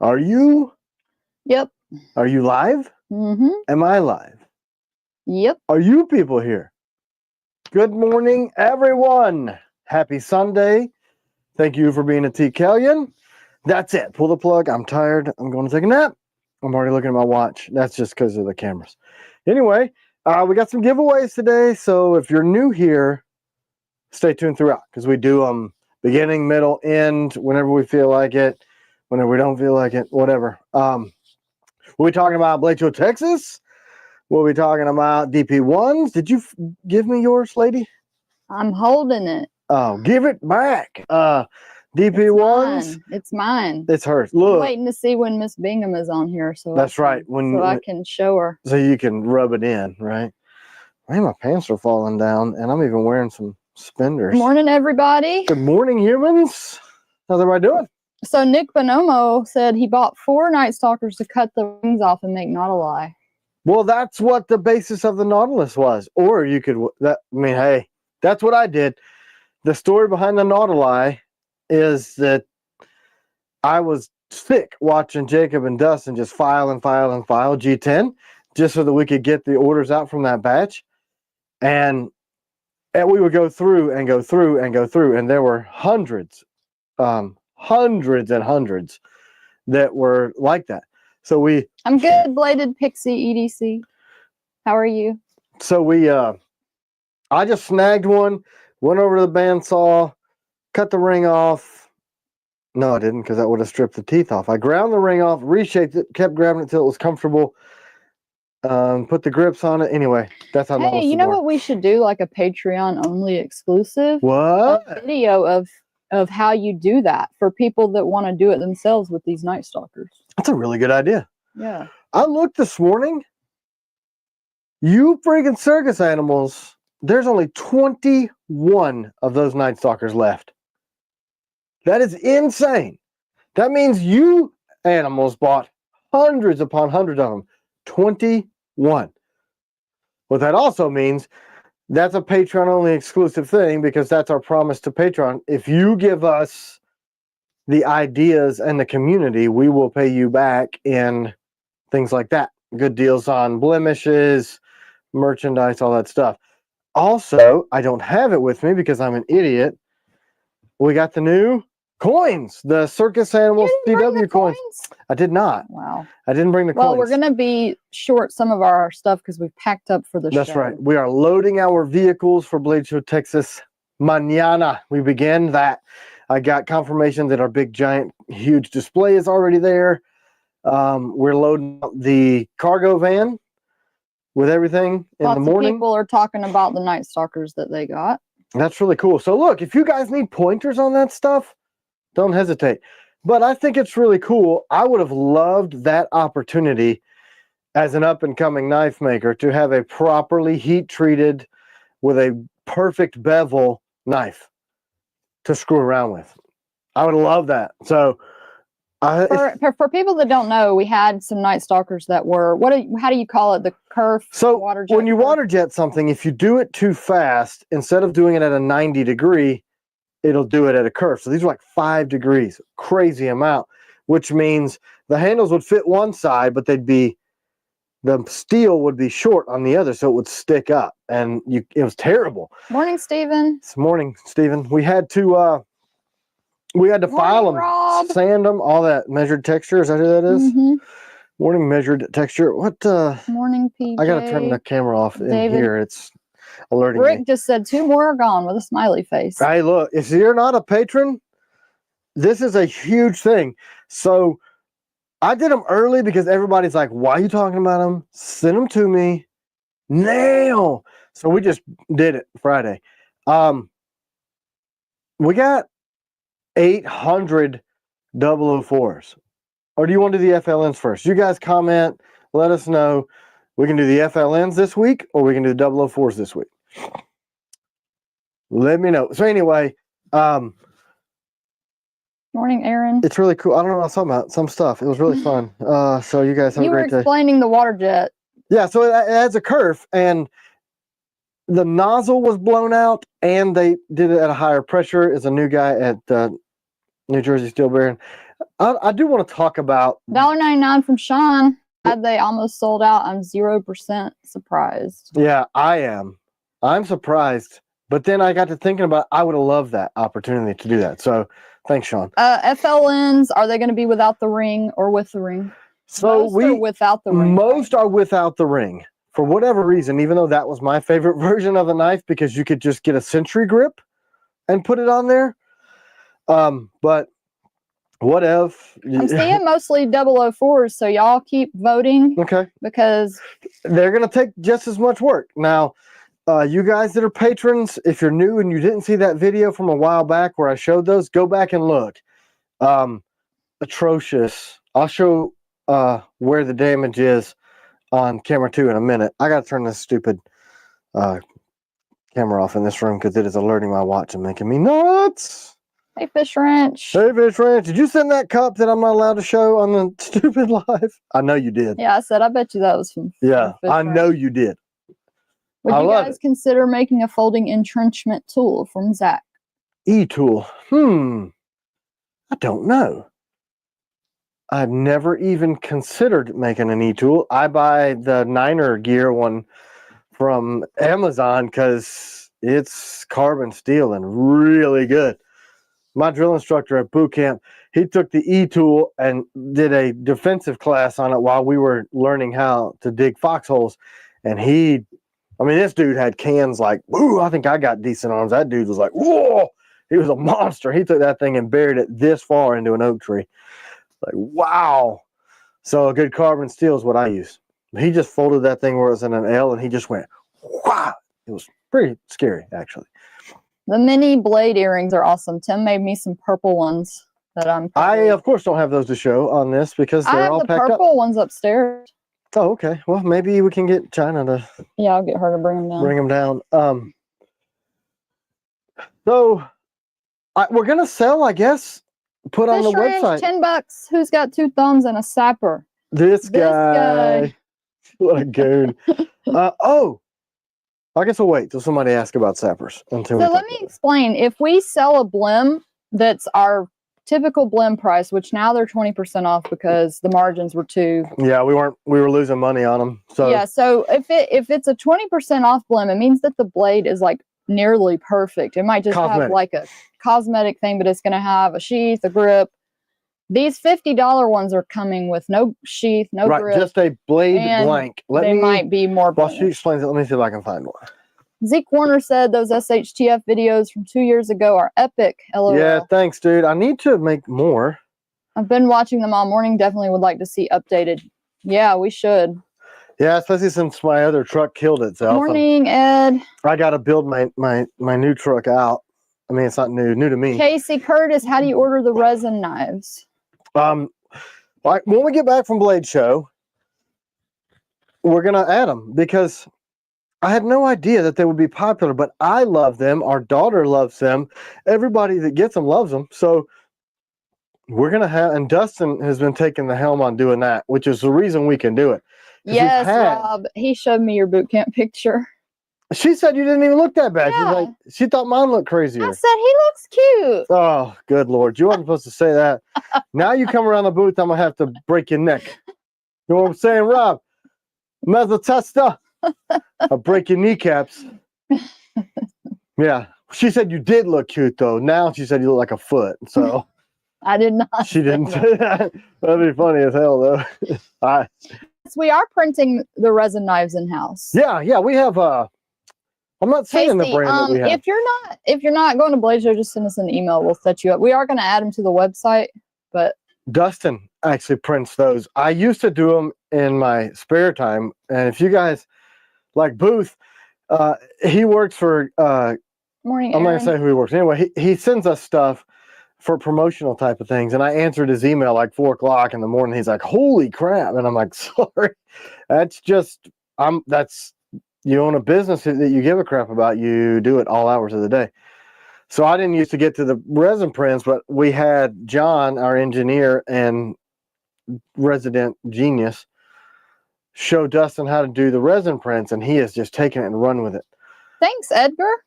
Are you? Yep. Are you live? Mm-hmm. Am I live? Yep. Are you people here? Good morning, everyone. Happy Sunday. Thank you for being a TKellian. That's it. Pull the plug. I'm tired. I'm going to take a nap. I'm already looking at my watch. That's just because of the cameras. Anyway, we got some giveaways today. So if you're new here, stay tuned throughout because we do them beginning, middle, end, whenever we feel like it, whenever we don't feel like it, whatever. We'll be talking about Blemish, Texas. We'll be talking about DP1s. Did you give me yours, lady? I'm holding it. Oh, give it back. DP1s. It's mine. It's hers. Look. I'm waiting to see when Miss Bingham is on here, so that's right. I can show her. So you can rub it in, right? Man, my pants are falling down, and I'm even wearing some suspenders. Good morning, everybody. Good morning, humans. How's everybody doing? So Nick Bonomo said he bought 4 Night Stalkers to cut the rings off and make Nautilus. Well, that's what the basis of the Nautilus was. Or you could, hey, that's what I did. The story behind the Nautilus is that I was sick watching Jacob and Dustin just file and file and file G10 just so that we could get the orders out from that batch. And we would go through and go through and go through, and there were hundreds and hundreds that were like that. So I'm good, Bladed Pixie EDC. How are you? So I just snagged one, went over to the bandsaw, cut the ring off. No, I didn't, because that would have stripped the teeth off. I ground the ring off, reshaped it, kept grabbing it till it was comfortable. Put the grips on it. Anyway, that's how. Hey, you know what we should do? Like a Patreon only exclusive. What? A video of how you do that for people that want to do it themselves with these Night Stalkers. That's a really good idea. Yeah. I looked this morning. You freaking circus animals. There's only 21 of those Night Stalkers left. That is insane. That means you animals bought hundreds upon hundreds of them. 21. What that also means, that's a Patreon only exclusive thing, because that's our promise to Patreon. If you give us the ideas and the community, we will pay you back in things like that. Good deals on blemishes, merchandise, all that stuff. Also, I don't have it with me because I'm an idiot. We got the new coins, the circus animals CW coins. I did not. Wow. I didn't bring the coins. Well, we're going to be short some of our stuff because we've packed up for the show. That's right. We are loading our vehicles for Blemish, Texas. Mañana, we begin that. I got confirmation that our big, giant, huge display is already there. We're loading up the cargo van with everything in the morning. People are talking about the Night Stalkers that they got. That's really cool. So look, if you guys need pointers on that stuff, don't hesitate. But I think it's really cool. I would have loved that opportunity as an up-and-coming knife maker to have a properly heat-treated with a perfect bevel knife to screw around with. I would love that. So for people that don't know, we had some Night Stalkers that were, how do you call it? The kerf? So water jet when you kerf? water jet something, if you do it too fast, instead of doing it at a 90 degree, it'll do it at a kerf. So these are like 5 degrees, crazy amount, which means the handles would fit one side, but the steel would be short on the other, so it would stick up, and it was terrible. Morning, Stephen. It's morning, Stephen. We had to file them, Rob. sand them, all that measured texture. Is that who that is? Mm-hmm. Morning measured texture. What? Morning, PJ. I gotta turn the camera off in here. It's alerting Rick me. just said 2 more are gone with a smiley face. Hey, look, if you're not a patron, this is a huge thing. So I did them early because everybody's like, why are you talking about them? Send them to me now. So we just did it Friday. We got 800 004s. Or do you want to do the FLNs first? You guys comment, let us know. We can do the FLNs this week, or we can do the 004s this week. Let me know. So anyway, Morning, Aaron. it's really cool. I don't know what I was talking about. Some stuff. It was really fun. So you guys have a great day. You were explaining the water jet. Yeah, so it adds a kerf, and the nozzle was blown out, and they did it at a higher pressure. Is a new guy at New Jersey Steel Bearing. I do want to talk about $1.99 from Sean. They almost sold out. I'm 0% surprised. Yeah, I am. I'm surprised. But then I got to thinking about I would have loved that opportunity to do that. So thanks, Sean. FLNs, are they going to be without the ring or with the ring? So Most are without the ring. Most are without the ring. For whatever reason, even though that was my favorite version of the knife because you could just get a century grip and put it on there. But what if I'm seeing mostly 004s, so y'all keep voting. Okay. Because they're going to take just as much work. Now, you guys that are patrons, if you're new and you didn't see that video from a while back where I showed those, go back and look. Atrocious. I'll show where the damage is on camera 2 in a minute. I got to turn this stupid camera off in this room because it is alerting my watch and making me nuts. Hey, Fish Ranch. Hey, Fish Ranch. Did you send that cup that I'm not allowed to show on the stupid live? I know you did. Yeah, I said, I bet you that was from Yeah, Fish I Ranch. know you did. Would you guys consider making a folding entrenchment tool from Zach? E-tool. I don't know. I've never even considered making an E-tool. I buy the Niner gear one from Amazon because it's carbon steel and really good. My drill instructor at boot camp, he took the E-tool and did a defensive class on it while we were learning how to dig foxholes. And this dude had cans like, ooh, I think I got decent arms. That dude was like, whoa, he was a monster. He took that thing and buried it this far into an oak tree. Like, wow. So a good carbon steel is what I use. He just folded that thing where it was in an L and he just went, wow. It was pretty scary, actually. The mini blade earrings are awesome. Tim made me some purple ones that I, of course, don't have those to show on this because they're all packed up. I have the purple ones upstairs. Oh, okay. Well, maybe we can get China to... Yeah, I'll get her to bring them down. Bring them down. So, we're going to sell, I guess, put on the website. $10. Who's got 2 thumbs and a sapper? This guy. What a goon. I guess we'll wait till somebody asks about sappers. So let me explain. If we sell a Blem that's our typical Blem price, which now they're 20% off because the margins were too. Yeah, we were losing money on them. So yeah, so if it's a 20% off Blem, it means that the blade is like nearly perfect. It might just have like a cosmetic thing, but it's going to have a sheath, a grip. These $50 ones are coming with no sheath, no grip. Just a blade blank. They might be more. While she explains it, let me see if I can find one. Zeke Warner said those SHTF videos from 2 years ago are epic. LOL. Yeah, thanks, dude. I need to make more. I've been watching them all morning. Definitely would like to see updated. Yeah, we should. Yeah, especially since my other truck killed itself. Morning, Ed. I got to build my new truck out. I mean, it's not new to me. Casey Curtis, how do you order the resin knives? When we get back from Blade Show, we're gonna add them because I had no idea that they would be popular, but I love them. Our daughter loves them. Everybody that gets them loves them. So we're going to have, and Dustin has been taking the helm on doing that, which is the reason we can do it. Yes, Rob. He showed me your boot camp picture. She said you didn't even look that bad. Yeah. She thought mine looked crazier. I said he looks cute. Oh, good Lord. You weren't supposed to say that. Now you come around the booth, I'm going to have to break your neck. You know what I'm saying, Rob? Metal tester. I'll break your kneecaps. Yeah. She said you did look cute, though. Now she said you look like a foot. So I did not. She didn't say that. That'd be funny as hell, though. We are printing the resin knives in-house. Yeah. We have I'm not saying the brand that we have. If you're not going to Blade Show, just send us an email. We'll set you up. We are going to add them to the website, but Dustin actually prints those. I used to do them in my spare time, and if you guys like Booth, he works for Morning. I'm not gonna say who he works. Anyway, he sends us stuff for promotional type of things, and I answered his email like 4 o'clock in the morning. He's like, "Holy crap!" And I'm like, "Sorry, that's just that's." You own a business that you give a crap about, you do it all hours of the day. So I didn't used to get to the resin prints, but we had John, our engineer and resident genius, show Dustin how to do the resin prints, and he has just taken it and run with it. Thanks, Edgar.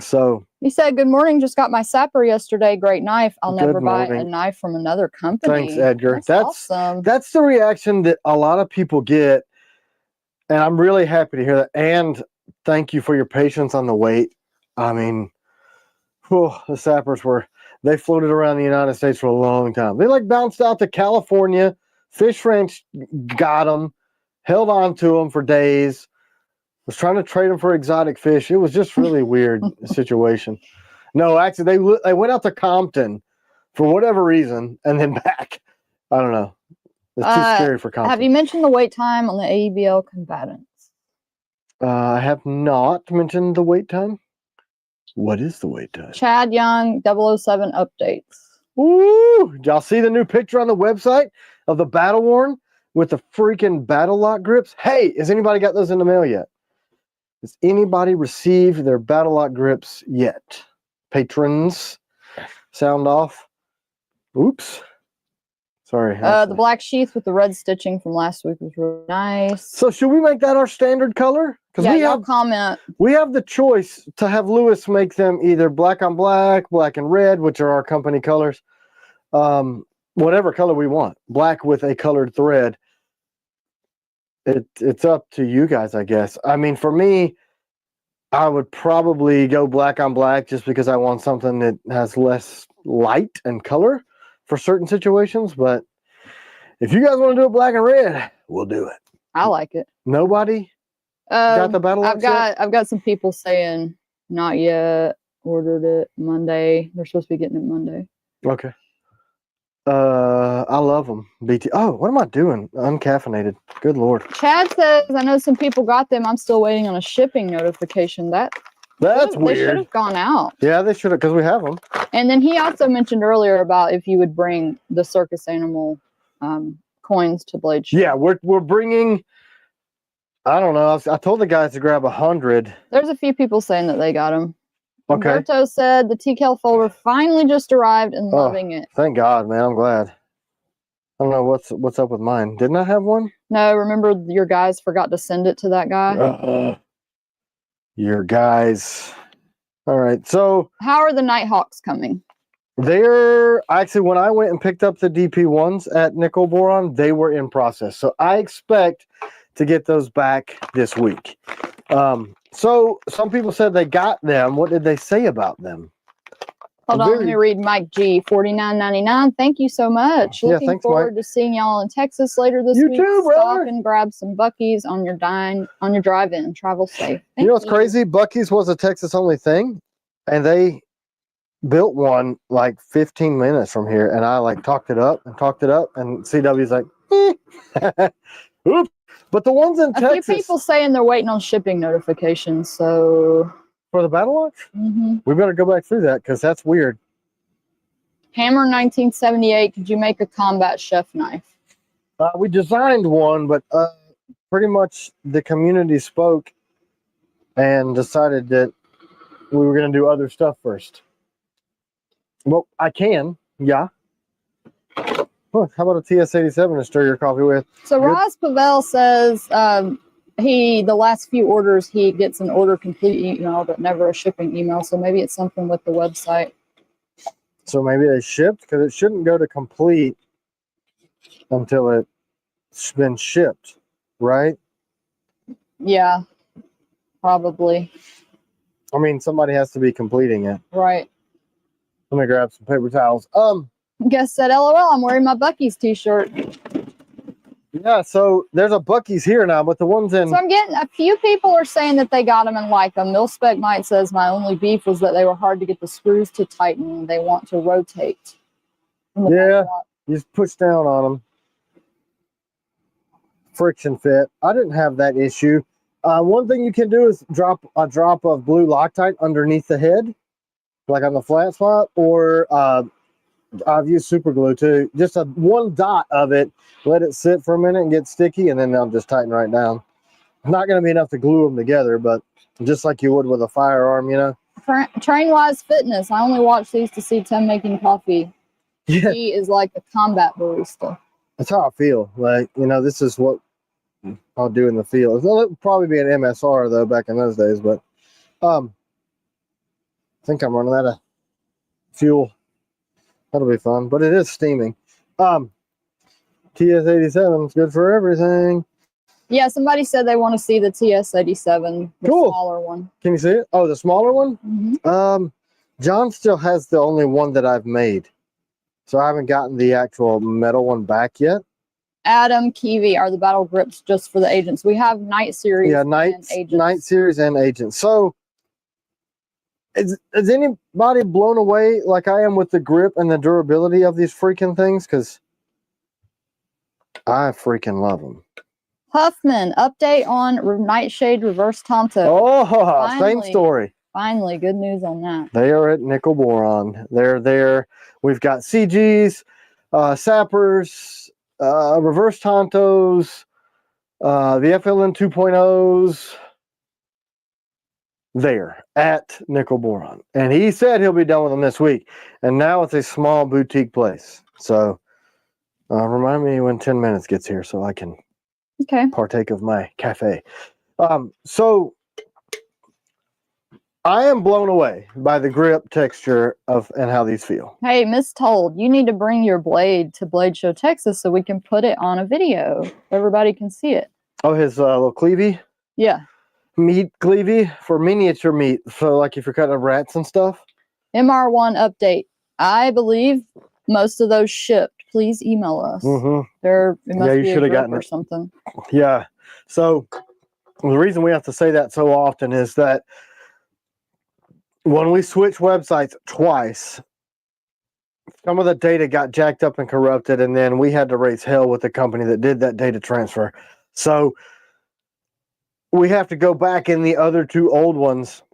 So He said, "Good morning. Just got my sapper yesterday. Great knife. I'll Good never buy a morning. knife from another company." Thanks, Edgar. That's awesome. That's the reaction that a lot of people get, and I'm really happy to hear that. And thank you for your patience on the wait. I mean, the sappers they floated around the United States for a long time. They like bounced out to California. Fish Ranch got them, held on to them for days. Was trying to trade them for exotic fish. It was just really weird situation. No, actually, they went out to Compton for whatever reason and then back. I don't know. It's too scary for Compton. Have you mentioned the wait time on the AEBL combatants? I have not mentioned the wait time. What is the wait time? Chad Young 007 updates. Woo! Y'all see the new picture on the website of the battle worn with the freaking battle lock grips? Hey, has anybody got those in the mail yet? Has anybody received their battle lock grips yet? Patrons, sound off. Oops. Sorry. The black sheath with the red stitching from last week was really nice. So should we make that our standard color? Yeah, y'all comment. We have the choice to have Lewis make them either black on black, black and red, which are our company colors. Whatever color we want. Black with a colored thread. It's up to you guys, I guess. I mean, for me, I would probably go black on black just because I want something that has less light and color for certain situations. But if you guys want to do it black and red, we'll do it. I like it. Nobody got the battle locks yet? I've got some people saying not yet. Ordered it Monday. They're supposed to be getting it Monday. Okay. I love them. BT. Oh, what am I doing? Uncaffeinated. Good Lord. Chad says, I know some people got them. I'm still waiting on a shipping notification. That's weird. They should have gone out. Yeah, they should have, because we have them. And then he also mentioned earlier about if you would bring the circus animal coins to Blade Show. Yeah, we're bringing. I don't know. I told the guys to grab 100. There's a few people saying that they got them. Okay. Roberto said the TKel folder finally just arrived and loving it. Thank God, man. I'm glad. I don't know what's up with mine. Didn't I have one? No, remember your guys forgot to send it to that guy? Your guys. All right. So how are the Nighthawks coming? They're actually, when I went and picked up the DP1s at Nickel Boron, they were in process. So I expect to get those back this week. So some people said they got them. What did they say about them? Hold on, let me read Mike G. $49.99. Thank you so much. Looking forward to seeing y'all in Texas later this week. You too, brother. Stop and grab some Buc-ee's on your drive-in. Travel safe. You know what's crazy? Buc-ee's was a Texas only thing, and they built one like 15 minutes from here, and I like talked it up, and CW's like, oops. But the ones in Texas, a few people saying they're waiting on shipping notifications. So for the battle locks, we better go back through that because that's weird. Hammer 1978. Could you make a combat chef knife? We designed one, but pretty much the community spoke and decided that we were going to do other stuff first. Well, I can, yeah. Oh, how about a TS-87 to stir your coffee with? So Roz Pavel says the last few orders he gets an order complete email, but never a shipping email. So maybe it's something with the website. So maybe they shipped, because it shouldn't go to complete until it's been shipped, right? Yeah, probably. I mean, somebody has to be completing it. Right. Let me grab some paper towels. Guess said, LOL, I'm wearing my Buc-ee's t-shirt. Yeah, so there's a Buc-ee's here now, but the ones in... So I'm getting, a few people are saying that they got them and like them. Milspec Mike says, my only beef was that they were hard to get the screws to tighten. They want to rotate. Yeah, you just push down on them. Friction fit. I didn't have that issue. One thing you can do is drop a drop of blue Loctite underneath the head, like on the flat spot, or I've used super glue too. Just one dot of it, let it sit for a minute and get sticky, and then they'll just tighten right down. Not going to be enough to glue them together, but just like you would with a firearm, you know. Train-wise fitness. I only watch these to see Tim making coffee. Yeah. He is like the combat barista. That's how I feel. Like, you know, this is what I'll do in the field. It'll probably be an MSR though back in those days, but I think I'm running out of fuel. That'll be fun, but it is steaming. TS87 is good for everything. Yeah, somebody said they want to see the TS87, the smaller one. Can you see it? Oh, the smaller one? Mm-hmm. John still has the only one that I've made. So I haven't gotten the actual metal one back yet. Adam, Kiwi are the battle grips just for the agents. We have Night Series and Agents. Night Series and Agents. So is anybody blown away like I am with the grip and the durability of these freaking things? Because I freaking love them. Huffman, update on Nightshade Reverse Tonto. Oh, Finally, same story. Finally, good news on that. They are at Nickel Boron. They're there. We've got CGs, Sappers, Reverse Tontos, the FLN 2.0s. There at Nickel Boron. And he said he'll be done with them this week. And now it's a small boutique place. So remind me when 10 minutes gets here so I can partake of my cafe. So I am blown away by the grip texture of and how these feel. Hey, Miss Told, you need to bring your blade to Blade Show Texas so we can put it on a video. Everybody can see it. Oh, his little cleavy? Yeah. Meat cleavy for miniature meat. So like if you're cutting up rats and stuff. MR1 update. I believe most of those shipped. Please email us. Yeah, you should have gotten or something. Yeah. So the reason we have to say that so often is that when we switch websites twice, some of the data got jacked up and corrupted, and then we had to raise hell with the company that did that data transfer. So we have to go back in the other two old ones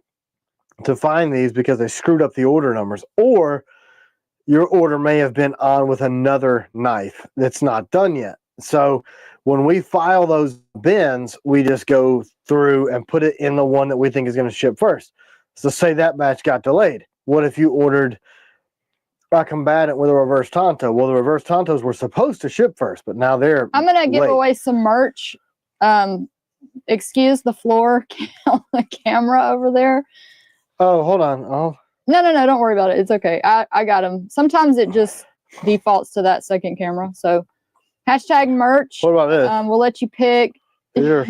to find these because they screwed up the order numbers, or your order may have been on with another knife that's not done yet. So when we file those bins, we just go through and put it in the one that we think is going to ship first. So say that batch got delayed. What if you ordered a combatant with a reverse Tonto? Well, the reverse Tontos were supposed to ship first, but now they're I'm going to give away some merch. Excuse the floor camera over there. Oh, hold on. Oh. No, don't worry about it. It's okay. I got them. Sometimes it just defaults to that second camera. So hashtag merch. What about this? We'll let you pick. These are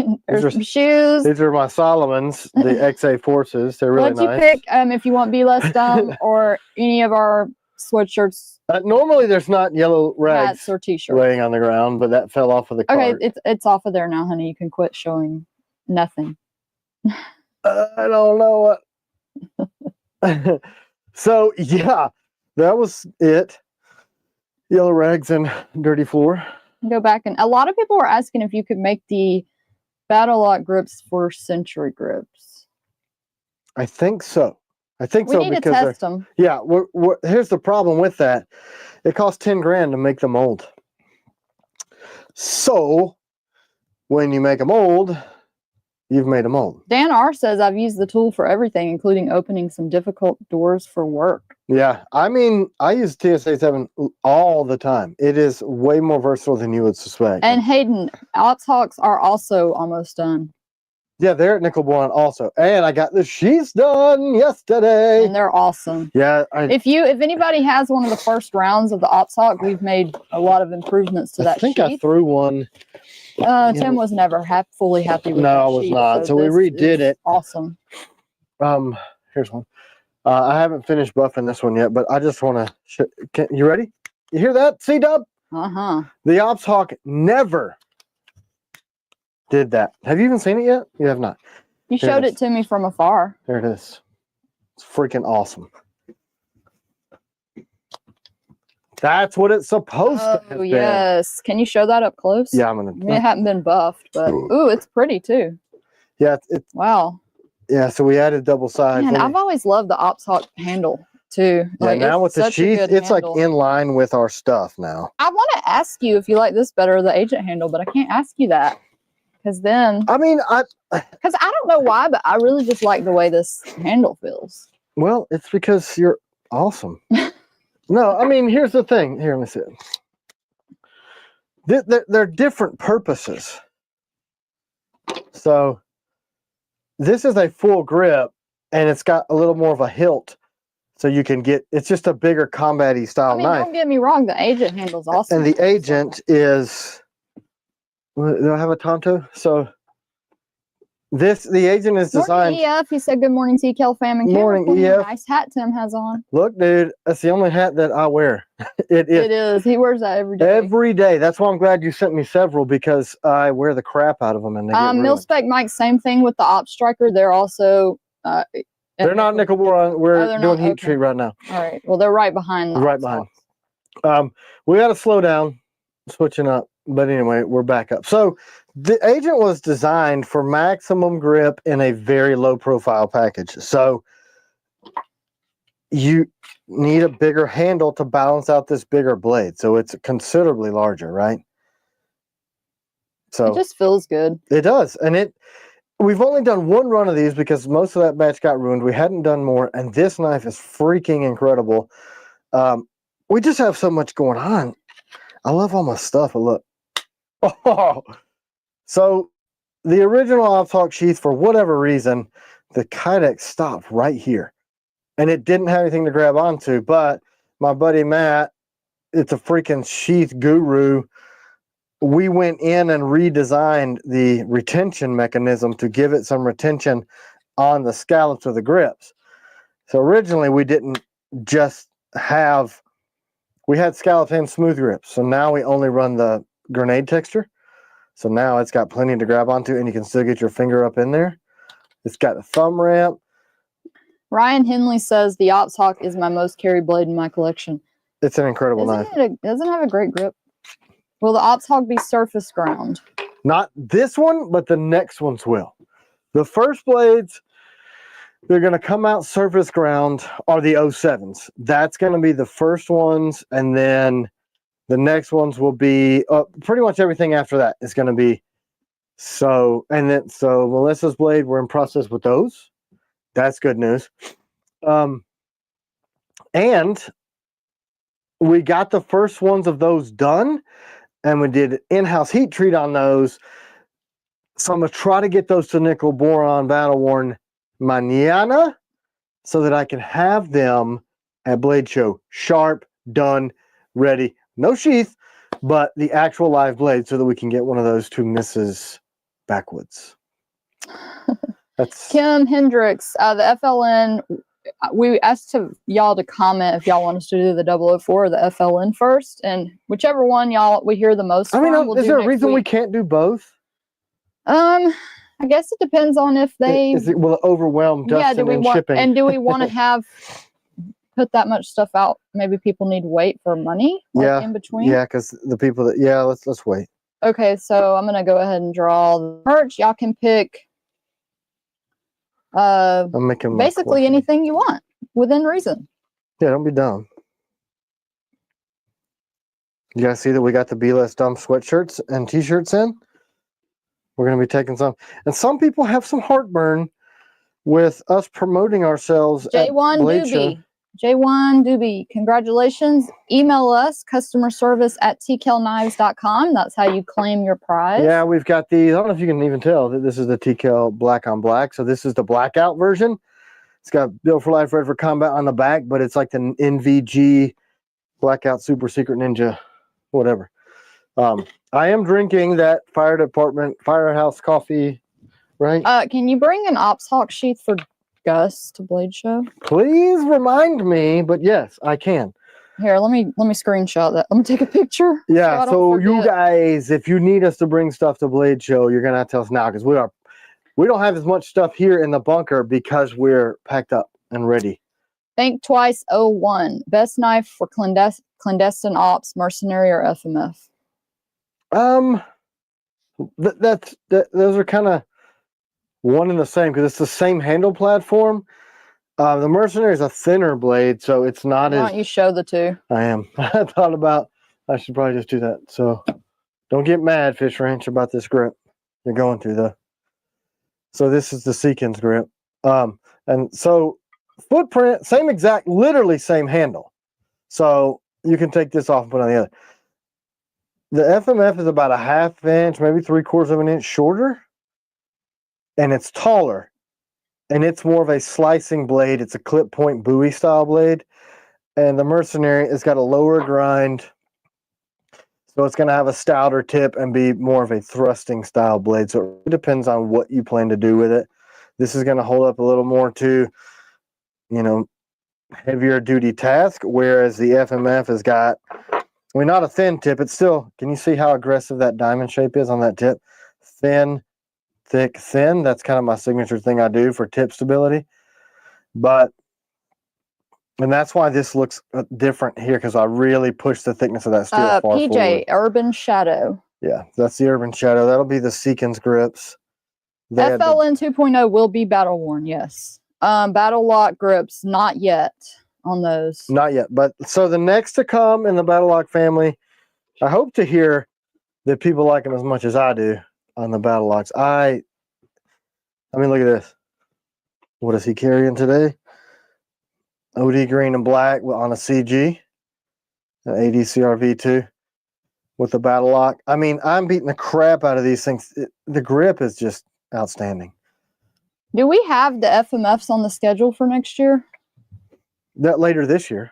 shoes. These are my Solomons, the XA Forces. They're really nice. Let you pick if you want Be Less Dumb or any of our sweatshirts. Normally there's not yellow rags hats or t-shirts laying on the ground, but that fell off of the cart. Okay, it's off of there now, honey. You can quit showing nothing. I don't know what. So yeah, that was it. Yellow rags and dirty floor. Go back, and a lot of people were asking if you could make the Battle Lock grips for Century grips. I think so. We need to test them. Yeah, here's the problem with that. It costs 10 grand to make the mold. So when you make a mold, you've made a mold. Dan R says, I've used the tool for everything, including opening some difficult doors for work. Yeah, I mean, I use TSA7 all the time. It is way more versatile than you would suspect. And Hayden, Ops Hawks are also almost done. Yeah, they're at Nickel Boron also. And I got the sheets done yesterday. And they're awesome. Yeah. If anybody has one of the first rounds of the Ops Hawk, we've made a lot of improvements to that sheet. I think I threw one. Tim was never fully happy with that No, I was not. So we redid it. Awesome. Here's one. I haven't finished buffing this one yet, but I just want to... You ready? You hear that, C-Dub? Uh-huh. The Ops Hawk never did that. Have you even seen it yet? You have not. You showed it to me from afar. There it is. It's freaking awesome. That's what it's supposed to have been. Yes. Can you show that up close? Yeah, I'm going to. It hadn't been buffed, but ooh, it's pretty too. Yeah. Wow. Yeah, so we added double sides. Man, I've always loved the Ops Hawk handle too. Yeah, now with the sheath, it's like in line with our stuff now. I want to ask you if you like this better, the agent handle, but I can't ask you that. Because then... I mean, because I don't know why, but I really just like the way this handle feels. Well, it's because you're awesome. No, I mean, here's the thing. Here, let me see it. They're different purposes. So... this is a full grip, and it's got a little more of a hilt So you can get, it's just a bigger combat-y style knife. Don't get me wrong, the Agent handle's awesome. And the Agent is, do I have a Tonto? So the Agent is designed. Morning, EF. He said, good morning, TKel fam and camera. Morning, EF. Nice hat Tim has on. Look, dude, that's the only hat that I wear. It is. He wears that every day. Every day. That's why I'm glad you sent me several, because I wear the crap out of them and they get ruined. Mil-Spec Mike, same thing with the Op Striker. They're also they're not nickel boron. We're doing heat treat right now. All right. Well, they're right behind. Right behind. We got to slow down, switching up. But anyway, we're back up. So the Agent was designed for maximum grip in a very low profile package. So you need a bigger handle to balance out this bigger blade. So it's considerably larger, right? So it just feels good. It does. And we've only done one run of these because most of that batch got ruined. We hadn't done more, and this knife is freaking incredible. We just have so much going on. I love all my stuff. Look. Oh. So the original Optalk sheath, for whatever reason, the Kydex stopped right here. And it didn't have anything to grab onto, but my buddy Matt, it's a freaking sheath guru. We went in and redesigned the retention mechanism to give it some retention on the scallops of the grips. So originally we didn't just have, we had scallops and smooth grips. So now we only run the grenade texture. So now it's got plenty to grab onto and you can still get your finger up in there. It's got a thumb ramp. Ryan Henley says the Optalk is my most carried blade in my collection. It's an incredible knife. Doesn't have a great grip. Will the Optalk be surface ground? Not this one, but the next ones will. The first blades, they're going to come out surface ground, are the 07s. That's going to be the first ones, and then the next ones will be pretty much everything after that is going to be so. And then so Melissa's blade, we're in process with those. That's good news. And we got the first ones of those done, and we did in-house heat treat on those. So I'm going to try to get those to nickel boron battle worn mañana so that I can have them at Blade Show. Sharp, done, ready. No sheath, but the actual live blade so that we can get one of those to Mrs. Backwoods. That's Kim Hendricks, the FLN. We asked y'all to comment if y'all want us to do the 004 or the FLN first, and whichever one we hear the most. I mean, is there a reason we can't do both? I guess it depends on if they will it overwhelm Dustin in shipping. And do we want to put that much stuff out? Maybe people need to wait for money. In between. Yeah, because the people that let's wait. Okay, so I'm gonna go ahead and draw the merch. Y'all can pick. I'm making basically anything you want within reason. Yeah, don't be dumb. You guys see that we got the Be Less Dumb sweatshirts and t-shirts in? We're going to be taking some. And some people have some heartburn with us promoting ourselves J1 at Blade Doobie. Show. J1 Doobie, congratulations. Email us, customer service at TKelknives.com. That's how you claim your prize. Yeah, we've got these. I don't know if you can even tell that this is the TKel black on black. So this is the blackout version. It's got Built for Life, Ready for Combat on the back, but it's like the NVG Blackout Super Secret Ninja, whatever. I am drinking that fire department firehouse coffee, right? Can you bring an Optalk sheath for Gus to Blade Show? Please remind me, but yes, I can. Here, let me screenshot that. Let me take a picture. Yeah, so you guys, if you need us to bring stuff to Blade Show, you're gonna have to tell us now, because we don't have as much stuff here in the bunker because we're packed up and ready. Think Twice 01. Best knife for clandestine ops, mercenary, or FMF? Those are kind of one and the same because it's the same handle platform. The mercenary is a thinner blade, so it's not as. Why don't you show the two? I am. I thought about. I should probably just do that. So, don't get mad, Fish Ranch, about this grip you're going through though. So this is the Seekins grip, and so footprint, same exact, literally same handle. So you can take this off and put it on the other. The FMF is about a ½ inch, maybe 3/4 of an inch shorter, and it's taller. and it's more of a slicing blade. It's a clip point Bowie style blade. And the Mercenary has got a lower grind, so it's going to have a stouter tip and be more of a thrusting style blade. So it really depends on what you plan to do with it. This is going to hold up a little more to, you know, heavier duty task, whereas the FMF has got, I mean, not a thin tip. It's still, can you see how aggressive that diamond shape is on that tip? Thin, thick, thin. That's kind of my signature thing I do for tip stability. But, and that's why this looks different here, because I really push the thickness of that steel far PJ, forward. Urban Shadow. Yeah, that's the Urban Shadow. That'll be the Seekins grips. FLN 2.0 will be battle worn, yes. Battle lock grips, not yet on those. Not yet, but so the next to come in the Battle Lock family, I hope to hear that people like them as much as I do on the Battle Locks. I mean, look at this. What is he carrying today? OD green and black on a CG, an ADCR V2 with the Battle Lock. I mean, I'm beating the crap out of these things. The grip is just outstanding. Do we have the FMFs on the schedule for next year? That later this year.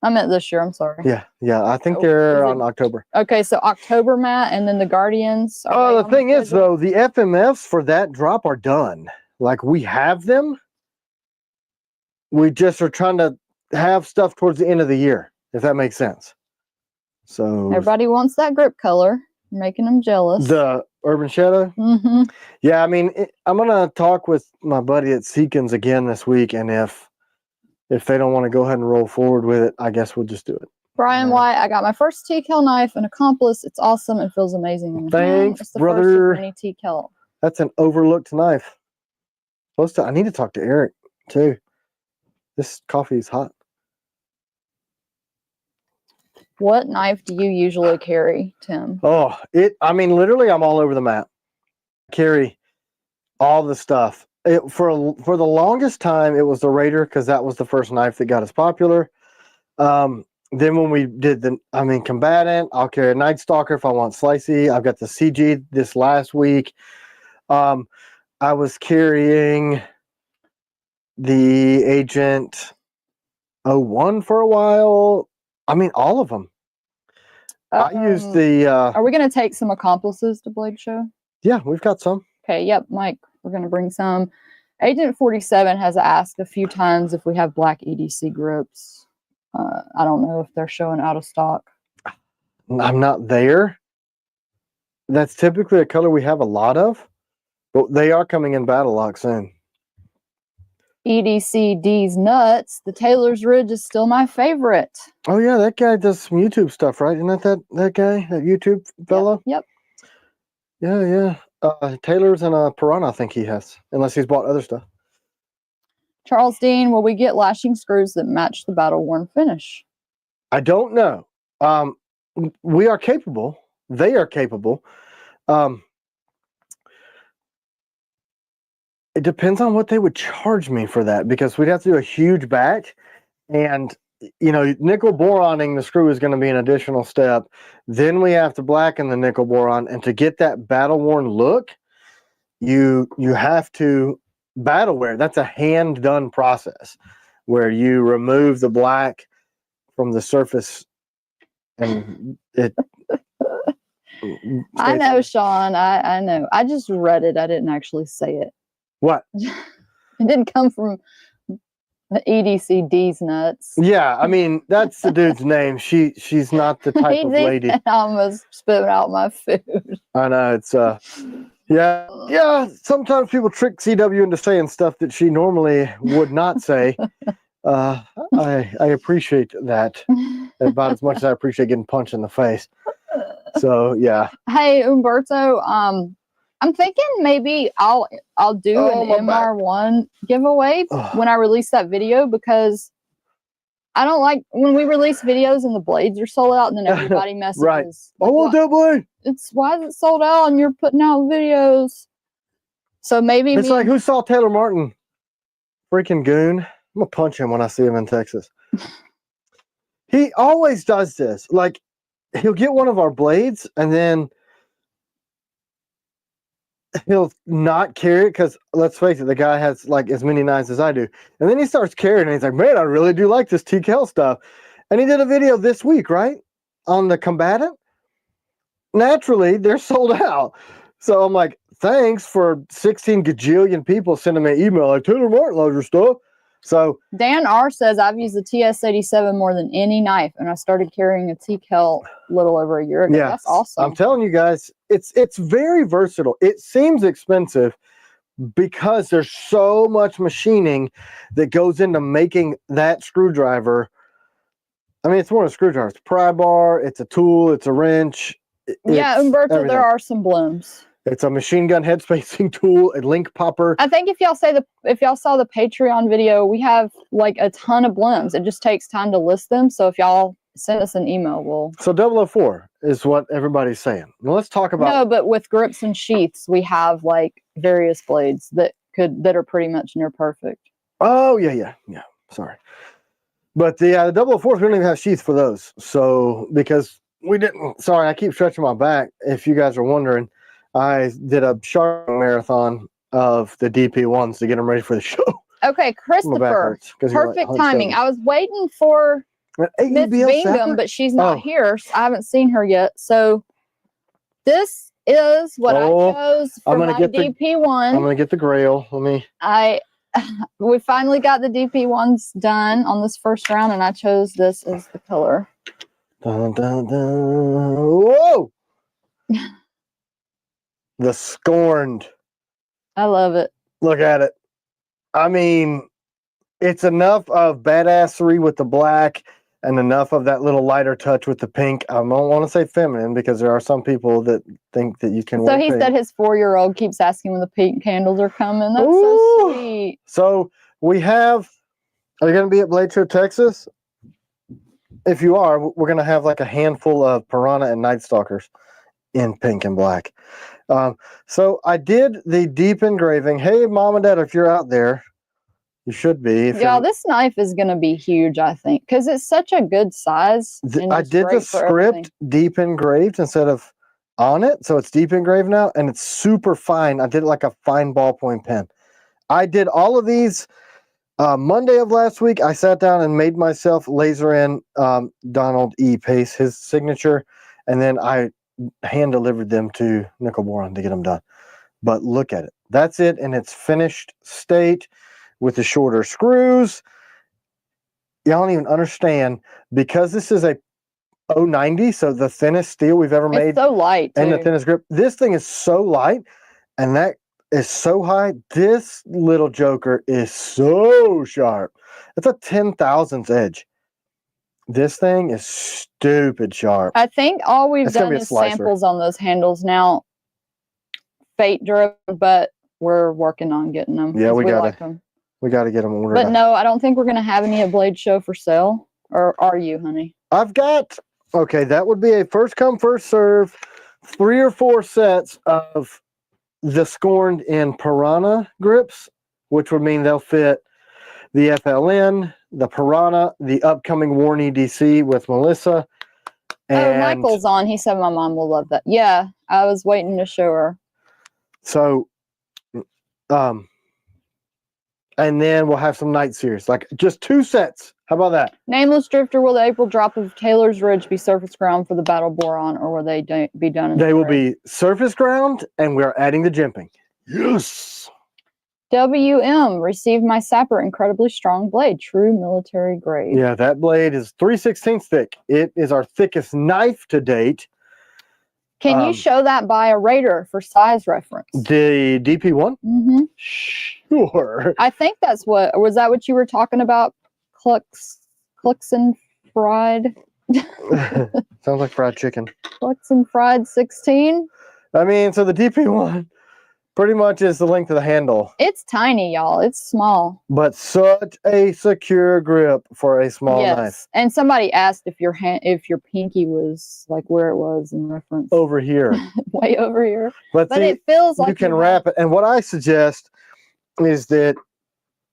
I meant this year, I'm sorry. Yeah. I think they're on October. Okay, so October, Matt, and then the Guardians. Oh, the thing is, though, the FMFs for that drop are done. Like, we have them. We just are trying to have stuff towards the end of the year, if that makes sense. So everybody wants that grip color, making them jealous. The Urban Shadow? Mm-hmm. Yeah, I mean, I'm going to talk with my buddy at Seekins again this week, and if they don't want to go ahead and roll forward with it, I guess we'll just do it. Brian White, I got my first TKel knife, an accomplice. It's awesome. It feels amazing in the hand. Thanks, it's the brother. First of many TKel. That's an overlooked knife. I need to talk to Eric, too. This coffee is hot. What knife do you usually carry, Tim? Oh, I mean, literally, I'm all over the map. Carry all the stuff. For the longest time, it was the Raider, because that was the first knife that got us popular. Then when we did Combatant, I'll carry a Night Stalker if I want slicey. I've got the CG this last week. I was carrying the Agent 01 for a while. I mean, all of them. I used the... are we going to take some accomplices to Blade Show? Yeah, we've got some. Okay, yep, Mike, we're going to bring some. Agent 47 has asked a few times if we have black EDC grips. I don't know if they're showing out of stock. I'm not there. That's typically a color we have a lot of, but they are coming in Battle Lock soon. EDC D's nuts. The Taylor's Ridge is still my favorite. Oh yeah, that guy does some YouTube stuff, right? Isn't that guy, that YouTube fellow? Yep. Yeah. Taylor's and a Piranha, I think he has, unless he's bought other stuff. Charles Dean, will we get lashing screws that match the battle worn finish? I don't know. We are capable. They are capable. It depends on what they would charge me for that, because we'd have to do a huge batch, and nickel boroning the screw is going to be an additional step. Then we have to blacken the nickel boron, and to get that battle worn look, you have to battle wear. That's a hand done process where you remove the black from the surface, and it. I know, Sean. I know. I just read it. I didn't actually say it. What? It didn't come from the EDC D's nuts. Yeah, I mean, that's the dude's name. She's not the type of lady. I almost spit out my food. I know, it's yeah. Sometimes people trick CW into saying stuff that she normally would not say. I appreciate that about as much as I appreciate getting punched in the face. So yeah. Hey Umberto, I'm thinking maybe I'll do an MR1 giveaway when I release that video, because I don't like when we release videos and the blades are sold out and then everybody messages. Right. Like, I want that blade. Why is it sold out and you're putting out videos? So maybe it's like, who saw Taylor Martin? Freaking goon. I'm gonna punch him when I see him in Texas. He always does this. Like, he'll get one of our blades and then he'll not carry it because, let's face it, the guy has like as many knives as I do. And then he starts carrying it and he's like, man, I really do like this TKel stuff. And he did a video this week, right? On the Combatant. Naturally, they're sold out. So I'm like, thanks for 16 gajillion people sending me an email like, Taylor Martin loves your stuff. So Dan R says, I've used the TS-87 more than any knife, and I started carrying a TKel a little over a year ago. yeah, That's awesome. I'm telling you guys, it's very versatile. It seems expensive because there's so much machining that goes into making that screwdriver. I mean, it's more than a screwdriver. It's a pry bar, it's a tool, it's a wrench. Yeah, Umberto, there are some blooms. It's a machine gun head spacing tool, a link popper. I think if y'all saw the Patreon video, we have like a ton of blooms. It just takes time to list them. So if y'all send us an email, we'll. So 004 is what everybody's saying. Now let's talk about. No, but with grips and sheaths, we have like various blades that are pretty much near perfect. Oh yeah. Sorry, but the 004s, we don't even have sheaths for those. So because we didn't. Sorry, I keep stretching my back. If you guys are wondering. I did a sharpening marathon of the DP1s to get them ready for the show. Okay, Christopher, perfect timing. I was waiting for Miss Bingham, but she's not here. So I haven't seen her yet. So this is what I chose for my DP1. I'm going to get the grail. We finally got the DP1s done on this first round, and I chose this as the color. Dun, dun, dun. Whoa! The Scorned. I love it. Look at it. I mean, it's enough of badassery with the black and enough of that little lighter touch with the pink. I don't want to say feminine because there are some people that think that you can wear pink. So he said his 4-year-old keeps asking when the pink candles are coming. That's so sweet. So we have, are you going to be at Blade Show, Texas? If you are, we're going to have like a handful of Piranha and Night Stalkers in pink and black. So I did the deep engraving. Hey, Mom and Dad, if you're out there, you should be. Y'all, this knife is going to be huge, I think, because it's such a good size. I did the script deep engraved instead of on it, so it's deep engraved now, and it's super fine. I did it like a fine ballpoint pen. I did all of these Monday of last week. I sat down and made myself laser in Donald E. Pace, his signature, and then I hand delivered them to Nickel Boron to get them done. But look at it. That's it in its finished state with the shorter screws. Y'all don't even understand, because this is a 090, so the thinnest steel we've ever made. It's so light, and the thinnest grip. This thing is so light, and that is so high. This little joker is so sharp. It's a 10,000th edge. This thing is stupid sharp. I think all we've done is samples on those handles now. Fate driven, but we're working on getting them. Yeah, we got them. We got to get them ordered. But no, I don't think we're going to have any at Blade Show for sale. Or are you, honey? I've got, okay, that would be a first come, first serve, 3 or 4 sets of the Scorned in Piranha grips, which would mean they'll fit the FLN, the Piranha, the upcoming Warren EDC with Melissa. And Michael's on. He said my mom will love that. Yeah, I was waiting to show her. So, and then we'll have some night series, like just 2 sets. How about that? Nameless Drifter, will the April drop of Taylor's Ridge be surface ground for the Battle Boron, or will they be done in They will be surface ground, and we're adding the jimping. Yes! WM, received my Sapper incredibly strong blade, true military grade. Yeah, that blade is 3/16 thick. It is our thickest knife to date. Can you show that by a rater for size reference? The DP1? Mm-hmm. Sure. I think that's was that what you were talking about? Clucks and fried? Sounds like fried chicken. Clucks and fried 16? I mean, so the DP1 pretty much is the length of the handle. It's tiny, y'all. It's small. But such a secure grip for a small knife. And somebody asked if your pinky was like where it was in reference. Over here. Way over here. But see, it feels like you can wrap it. And what I suggest is that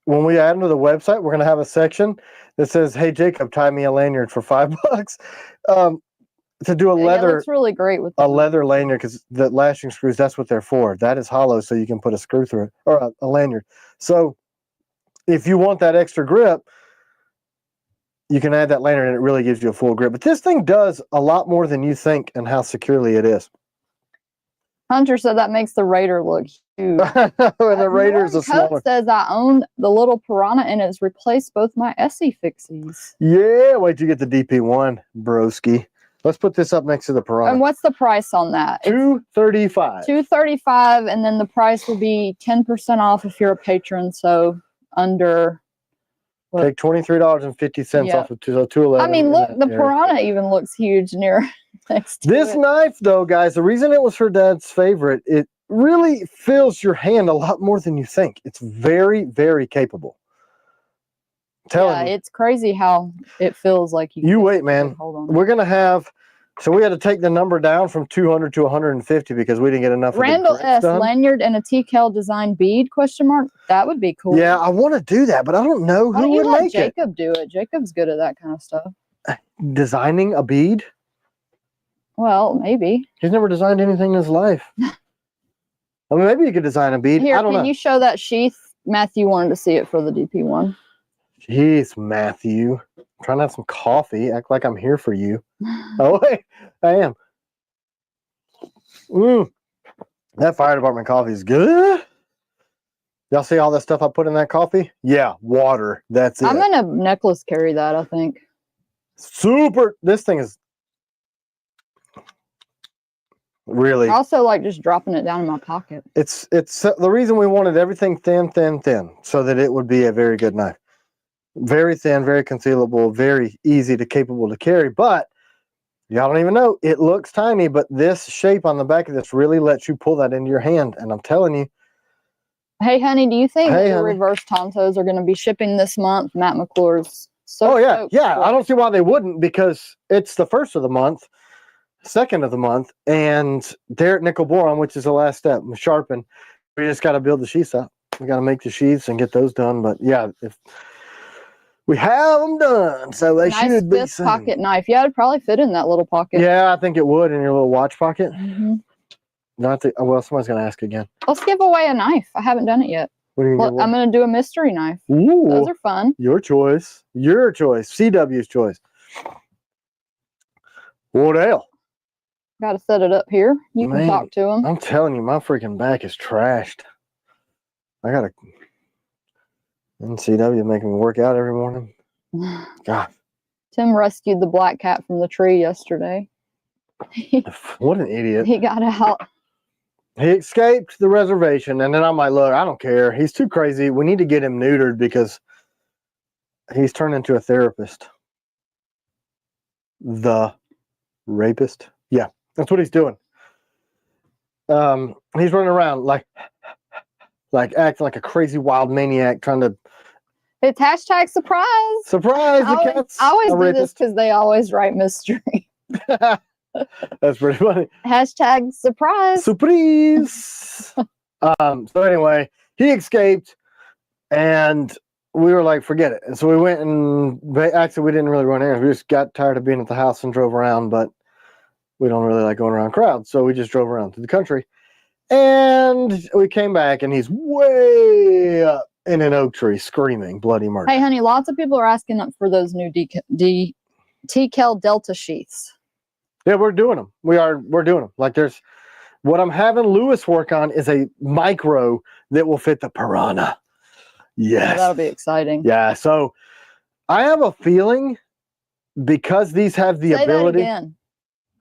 when we add them to the website, we're going to have a section that says, hey, Jacob, tie me a lanyard for $5. to do a Yeah, it leather looks really great with a leather lanyard, because the lashing screws, that's what they're for. That is hollow, so you can put a screw through it, or a lanyard. So if you want that extra grip, you can add that lanyard and it really gives you a full grip. But this thing does a lot more than you think and how securely it is. Hunter said that makes the Raider look huge. And the Raider is a smaller. Says I own the little Piranha and it's replaced both my Essie fixies. Yeah, wait till you get the DP1, broski. Let's put this up next to the Piranha. And what's the price on that? $235. $235, and then the price will be 10% off if you're a patron. So under. What? Take $23.50 off of $211. I mean, look, the Piranha even looks huge near next to this knife, though, guys, the reason it was her dad's favorite, it really fills your hand a lot more than you think. It's very, very capable. Yeah, it's crazy how it feels like you wait, man. Hold on. We're gonna have. So we had to take the number down from 200 to 150 because we didn't get enough. Randall S. lanyard and a TKel design bead ? That would be cool. Yeah, I want to do that, but I don't know who would make it. Jacob do it. Jacob's good at that kind of stuff. Designing a bead? Well, maybe. He's never designed anything in his life. I mean, maybe you could design a bead. Here, I don't know. Can you show that sheath? Matthew wanted to see it for the DP1. Jeez, Matthew. I'm trying to have some coffee. Act like I'm here for you. Oh, wait. I am. That fire department coffee is good. Y'all see all that stuff I put in that coffee? Yeah, water. That's it. I'm going to necklace carry that, I think. Super. This thing is really. I also like just dropping it down in my pocket. It's the reason we wanted everything thin, so that it would be a very good knife. Very thin, very concealable, very easy to capable to carry. But y'all don't even know, it looks tiny, but this shape on the back of this really lets you pull that into your hand. And I'm telling you. Hey, honey, do you think the reverse Tontos are going to be shipping this month? Matt McClure's. Yeah. I don't see why they wouldn't, because it's the first of the month, second of the month, and they're at nickel boron, which is the last step. Sharpen. We just got to build the sheaths up. We got to make the sheaths and get those done. But yeah, if we have them done, so they should be soon. Pocket knife. Yeah, it'd probably fit in that little pocket. Yeah, I think it would in your little watch pocket. Not to, well, somebody's gonna ask again. Let's give away a knife. I haven't done it yet. What are you gonna I'm gonna do a mystery knife. Ooh, those are fun. Your choice. Your choice. CW's choice. What else? Got to set it up here. You can talk to him. I'm telling you, my freaking back is trashed. I gotta. CW making me work out every morning. God. Tim rescued the black cat from the tree yesterday. What an idiot. He got out. He escaped the reservation, and then I'm like, look, I don't care. He's too crazy. We need to get him neutered because he's turned into a therapist. The rapist? Yeah, that's what he's doing. He's running around like acting like a crazy wild maniac trying to. It's hashtag surprise. Surprise! I always do this because they always write mystery. That's pretty funny. Hashtag surprise. Surprise. So anyway, he escaped, and we were like, forget it. And so we went, and actually we didn't really run errands. We just got tired of being at the house and drove around, but we don't really like going around crowds. So we just drove around to the country, and we came back, and he's way up in an oak tree screaming bloody murder. Hey, honey, lots of people are asking for those new TKel Delta sheaths. Yeah, we're doing them. We're doing them. Like there's what I'm having Lewis work on is a micro that will fit the Piranha. Yes. Oh, that'll be exciting. Yeah. So I have a feeling because these have the ability. That again.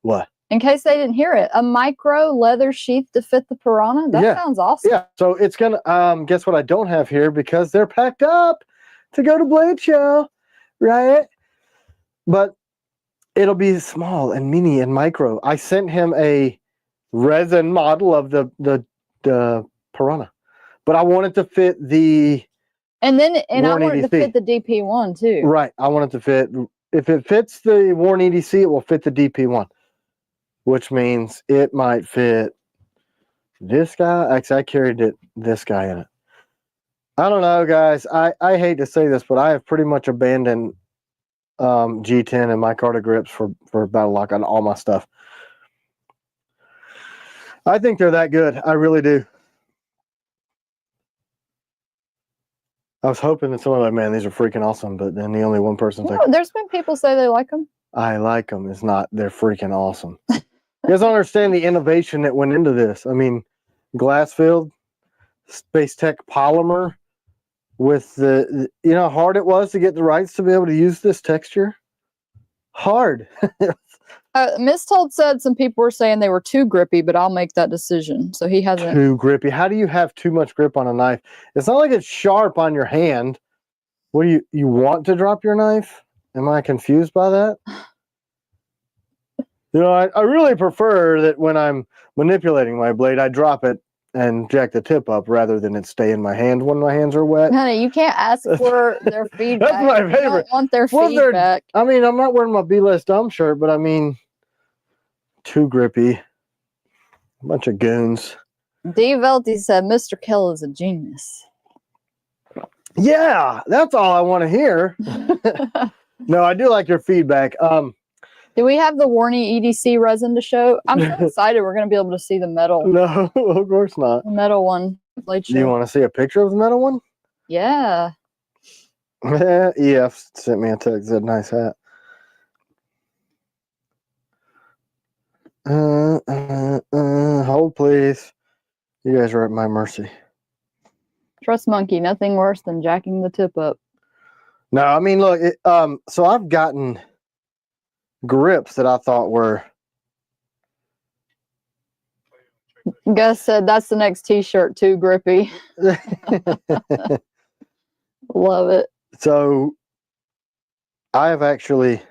What? In case they didn't hear it, a micro leather sheath to fit the Piranha. That sounds awesome. Yeah. So it's gonna guess what I don't have here because they're packed up to go to Blade Show, right? But it'll be small and mini and micro. I sent him a resin model of the Piranha, but I wanted to fit the. And I wanted to fit the DP1 too. Right. I want it to fit. If it fits the Warren EDC, it will fit the DP1. Which means it might fit this guy. Actually, I carried this guy in it. I don't know, guys. I hate to say this, but I have pretty much abandoned G10 and micarta grips for battle lock on all my stuff. I think they're that good. I really do. I was hoping that someone like, man, these are freaking awesome, but then the only one person's like, there's been people say they like them. I like them. It's not, they're freaking awesome. You guys don't understand the innovation that went into this. I mean, glass filled, Space Tech polymer with the, you know how hard it was to get the rights to be able to use this texture? Hard. Miss Told said some people were saying they were too grippy, but I'll make that decision. So he hasn't. Too grippy. How do you have too much grip on a knife? It's not like it's sharp on your hand. What do you want to drop your knife? Am I confused by that? You know, I really prefer that when I'm manipulating my blade, I drop it and jack the tip up rather than it stay in my hand when my hands are wet. Honey, you can't ask for their feedback. That's my favorite. You don't want their feedback. I mean, I'm not wearing my Be Less Dumb shirt, but I mean, too grippy. A bunch of goons. D. Velty said, Mr. Kell is a genius. Yeah, that's all I want to hear. No, I do like your feedback. Do we have the Warney EDC resin to show? I'm so excited we're going to be able to see the metal. No, of course not. The metal one. Do you want to see a picture of the metal one? Yeah. EF sent me a text. Said, nice hat. Hold, please. You guys are at my mercy. Trust Monkey, nothing worse than jacking the tip up. No, I mean, look, so I've gotten grips that I thought were. Gus said that's the next t-shirt, too grippy. Love it. So I have actually,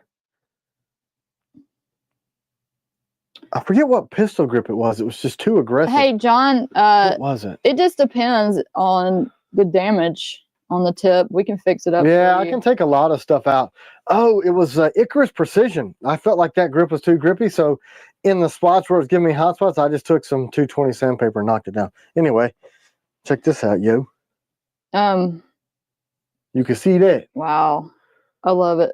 I forget what pistol grip it was. It was just too aggressive. Hey, John, what was it? It just depends on the damage on the tip. We can fix it up. Yeah, I can take a lot of stuff out. Oh, it was Icarus Precision. I felt like that grip was too grippy, so in the spots where it was giving me hot spots, I just took some 220 sandpaper and knocked it down. Anyway, check this out, yo. You can see that. Wow. I love it.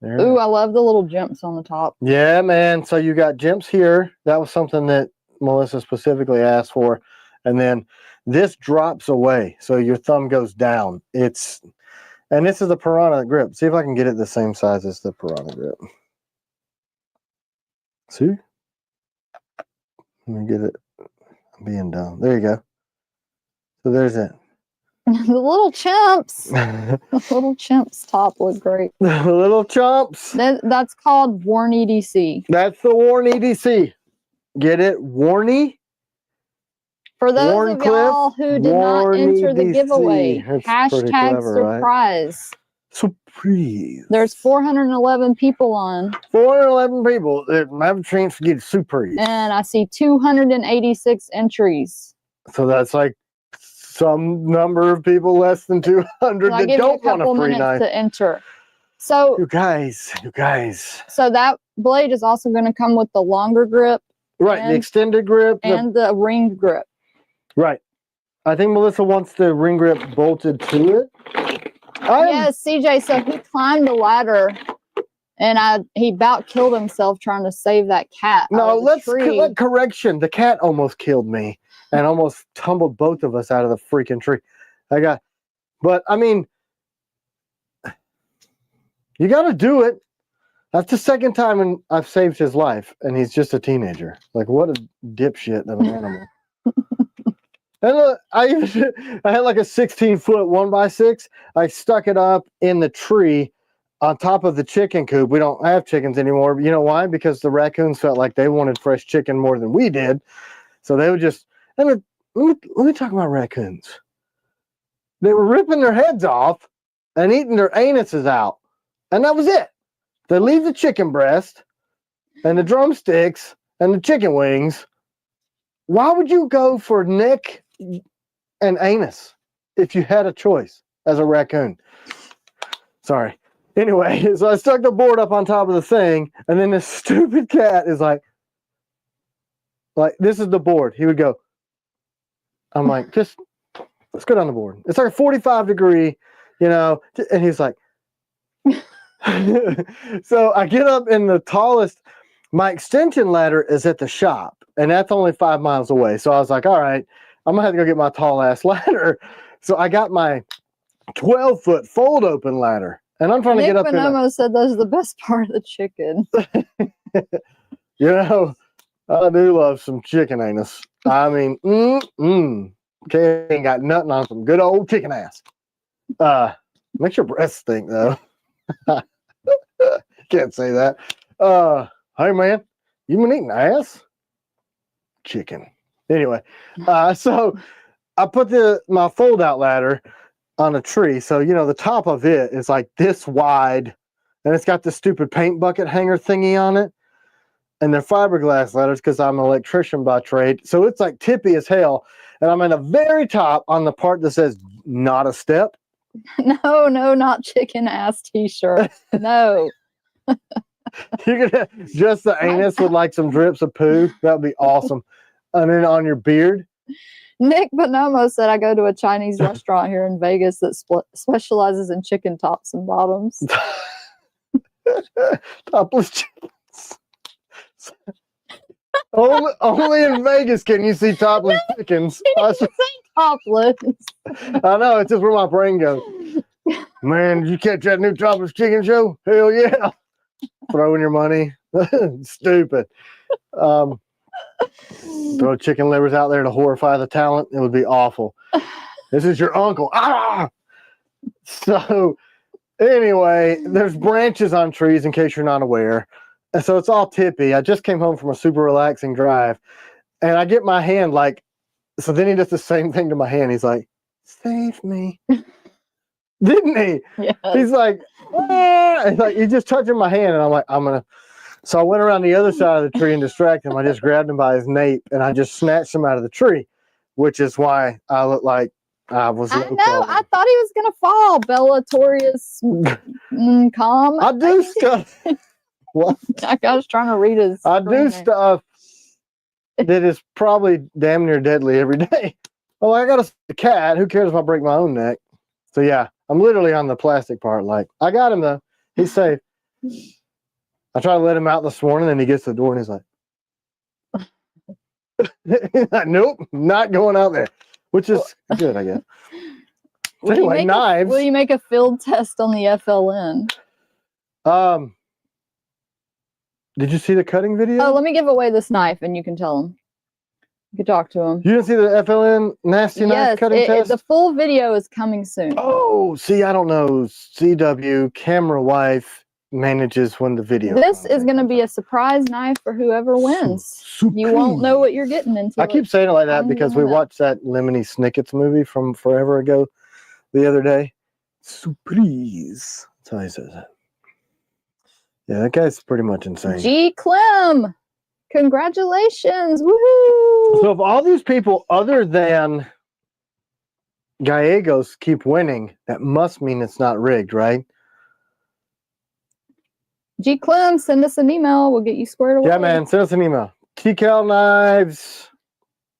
There. Ooh, I love the little jumps on the top. Yeah, man. So you got jumps here. That was something that Melissa specifically asked for. And then this drops away. So your thumb goes down. And this is the Piranha grip. See if I can get it the same size as the Piranha grip. See? Let me get it. Being down. There you go. So there's it. The little chimps. The little chimps top look great. The little chumps. That's called Warn EDC. That's the Warn EDC. Get it? Warny? For those of y'all who did not enter the giveaway, That's hashtag clever, surprise. Right? Surprise. There's 411 people on. 411 people that have a chance to get a surprise. And I see 286 entries. So that's like some number of people less than 200 that don't want a free knife to enter. So you guys. So that blade is also going to come with the longer grip, right? The extended grip and the ring grip, right? I think Melissa wants the ring grip bolted to it. Yes, CJ. So he climbed the ladder, and he about killed himself trying to save that cat. No, let's correction. The cat almost killed me. And almost tumbled both of us out of the freaking tree. But I mean, you got to do it. That's the second time I've saved his life, and he's just a teenager. Like, what a dipshit of an animal. And look, I had like a 16-foot 1x6. I stuck it up in the tree on top of the chicken coop. We don't have chickens anymore. You know why? Because the raccoons felt like they wanted fresh chicken more than we did. So they would just. Let me talk about raccoons. They were ripping their heads off and eating their anuses out. And that was it. They leave the chicken breast and the drumsticks and the chicken wings. Why would you go for neck and anus if you had a choice as a raccoon? Sorry. Anyway, so I stuck the board up on top of the thing, and then this stupid cat is like, this is the board. He would go, I'm like, let's go down the board. It's like a 45 degree, and he's like, So I get up in the tallest. My extension ladder is at the shop, and that's only 5 miles away. So I was like, all right, I'm gonna have to go get my tall ass ladder. So I got my 12-foot fold open ladder, and I'm trying to get up. Bonomo said that's the best part of the chicken. You know, I do love some chicken anus. I mean, okay, ain't got nothing on some good old chicken ass. Makes your breath stink though. Can't say that. Hey man, you been eating ass? Chicken. Anyway, so I put my fold out ladder on a tree. So, you know, the top of it is like this wide, and it's got the stupid paint bucket hanger thingy on it. And they're fiberglass ladders because I'm an electrician by trade. So it's like tippy as hell. And I'm in the very top on the part that says not a step. No, not chicken ass t-shirt. No. You're gonna just the anus with like some drips of poo. That would be awesome. And then on your beard. Nick Bonomo said I go to a Chinese restaurant here in Vegas that specializes in chicken tops and bottoms. Topless chickens. only in Vegas can you see topless chickens. I say topless. I know, it's just where my brain goes. Man, did you catch that new topless chicken show? Hell yeah. Throwing your money. Stupid. Throw chicken livers out there to horrify the talent. It would be awful. This is your uncle. Ah! So anyway, there's branches on trees in case you're not aware. And so it's all tippy. I just came home from a super relaxing drive, and I get my hand like, so then he does the same thing to my hand. He's like, save me. Didn't he? Yes. He's like, ah! He's like, he's just touching my hand, and I'm like, I'm gonna. So I went around the other side of the tree and distracted him. I just grabbed him by his nape, and I just snatched him out of the tree, which is why I look like I was. I know. I thought he was gonna fall. Bellatorius calm. I do stuff. What? I was trying to read his. I do stuff that is probably damn near deadly every day. Oh, I got a cat. Who cares if I break my own neck? So yeah, I'm literally on the plastic part. Like, I got him though. He's safe. I try to let him out this morning, and he gets to the door and he's like, nope, not going out there, which is good, I guess. So anyway, knives. Will you make a field test on the FLN? Did you see the cutting video? Oh, let me give away this knife and you can tell him. You can talk to him. You didn't see the FLN nasty knife cutting test? The full video is coming soon. Oh, see, I don't know. CW, camera wife, manages when the video. This is going to be a surprise knife for whoever wins. You won't know what you're getting into. I keep saying it like that because we watched that Lemony Snicket's movie from forever ago the other day. Surprise. That's how he says it. Yeah, that guy's pretty much insane. G. Clem, congratulations. Woohoo! So if all these people other than Gallegos keep winning, that must mean it's not rigged, right? G. Clem, send us an email. We'll get you squared away. Yeah, man, send us an email. TKel Knives.